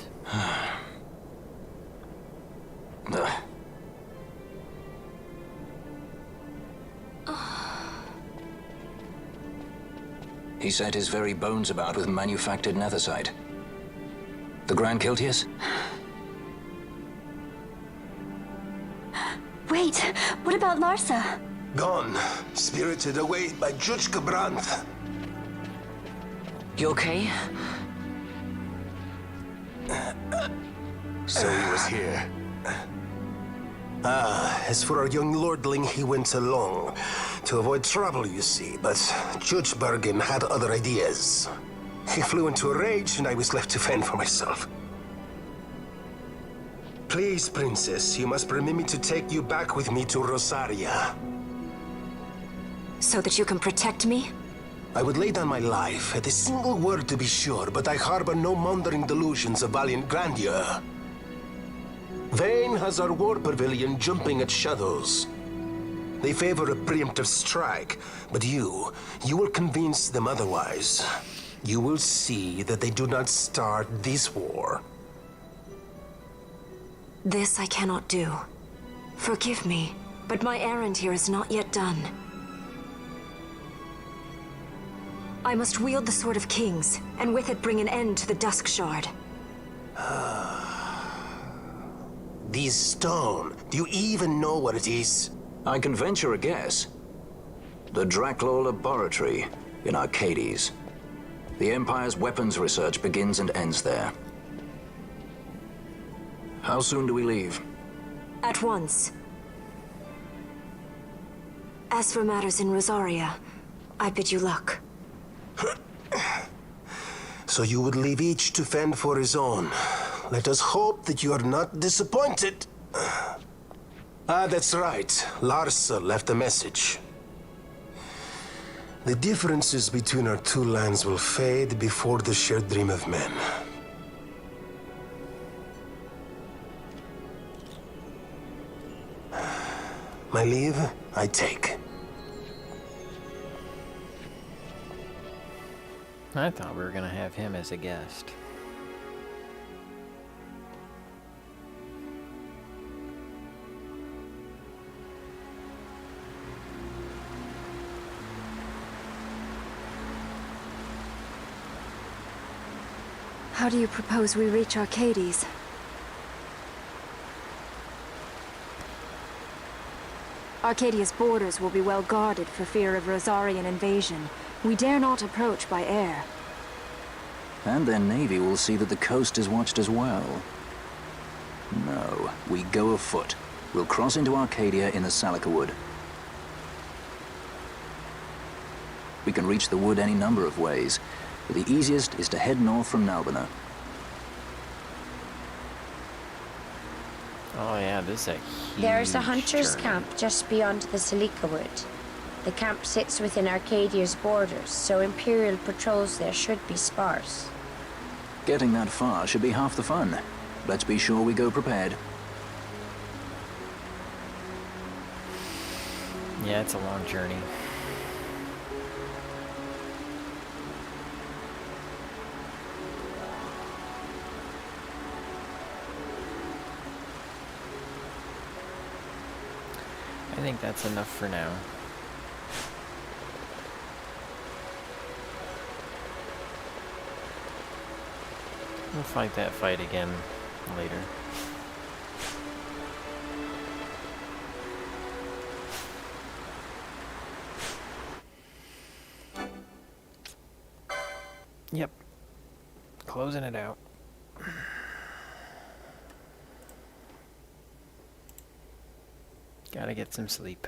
He set his very bones about with manufactured nethicite. The Grand Kiltius? Wait, what about Larsa? Gone. Spirited away by VORTEXCobraZ. You okay? So he was here. As for our young lordling, he went along. To avoid trouble, you see, but Judge Bergen had other ideas. He flew into a rage, and I was left to fend for myself. Please, Princess, you must permit me to take you back with me to Rosaria. So that you can protect me? I would lay down my life, at a single word to be sure, but I harbor no mundane delusions of valiant grandeur. Vayne has our war pavilion jumping at shadows. They favor a preemptive strike, but you will convince them otherwise. You will see that they do not start this war. This I cannot do. Forgive me, but my errand here is not yet done. I must wield the Sword of Kings, and with it bring an end to the Dusk Shard. This stone, do you even know what it is? I can venture a guess. The Draclaw Laboratory in Arcades. The Empire's weapons research begins and ends there. How soon do we leave? At once. As for matters in Rosaria, I bid you luck. So you would leave each to fend for his own. Let us hope that you are not disappointed. That's right. Larsa left a message. The differences between our two lands will fade before the shared dream of men. My leave, I take. I thought we were going to have him as a guest. How do you propose we reach Arcades? Arcadia's borders will be well guarded for fear of Rosarian invasion. We dare not approach by air. And their navy will see that the coast is watched as well. No, we go afoot. We'll cross into Arcadia in the Salika Wood. We can reach the wood any number of ways, but the easiest is to head north from Nalbina. Oh yeah, this is a huge There's a hunter's journey. camp just beyond the Salika Wood. The camp sits within Arcadia's borders, so Imperial patrols there should be sparse. Getting that far should be half the fun. Let's be sure we go prepared. Yeah, it's a long journey. I think that's enough for now. We'll fight that fight again later. Yep. Closing it out. Gotta get some sleep.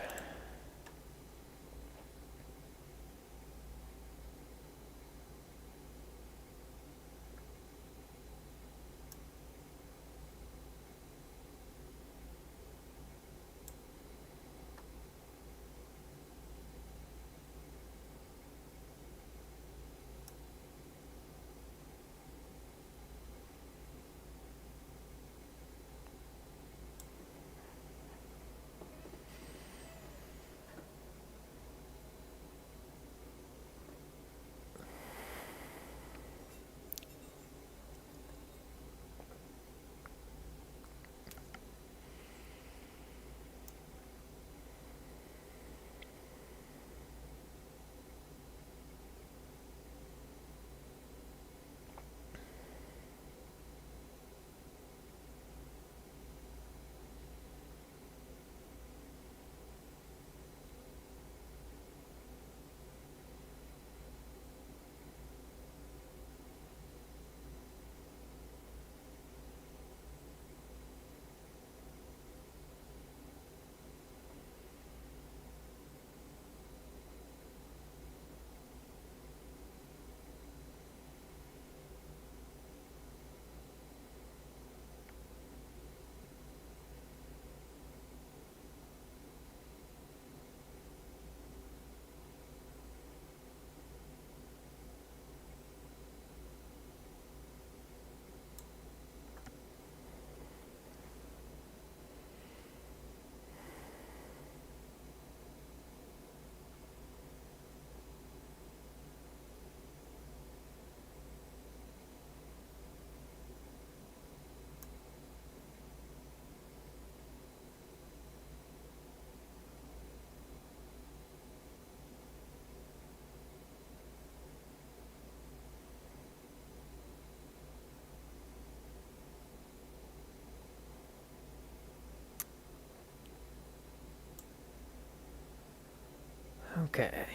Okay.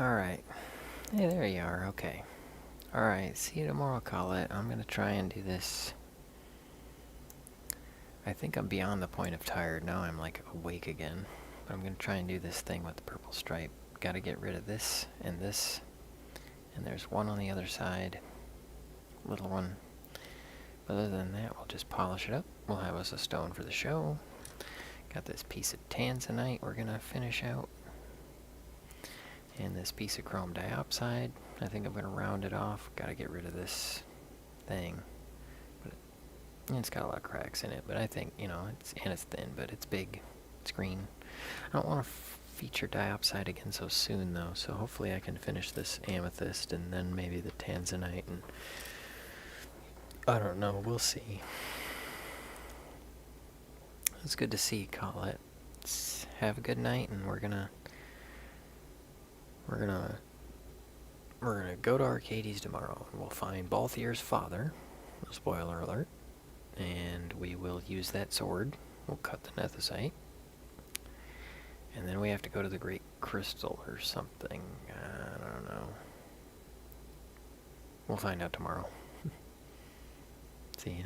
Alright. Hey, there you are. Okay. Alright, see you tomorrow, Colette. I'm gonna try and do this. I think I'm beyond the point of tired. Now I'm like awake again. But I'm gonna try and do this thing with the purple stripe. Gotta get rid of this and this. And there's one on the other side. Little one. Other than that, we'll just polish it up. We'll have us a stone for the show. Got this piece of tanzanite we're gonna finish out. And this piece of chrome diopside. I think I'm gonna round it off. Gotta get rid of this thing. But it's got a lot of cracks in it, but I think, you know, it's thin, but it's big. It's green. I don't want to feature diopside again so soon, though, so hopefully I can finish this amethyst and then maybe the tanzanite, and I don't know, we'll see. It's good to see you, Colette. Have a good night, and we're gonna go to Arcades tomorrow, and we'll find Balthier's father. Spoiler alert. And we will use that sword. We'll cut the nethicite. And then we have to go to the Great Crystal or something. I don't know. We'll find out tomorrow. See ya.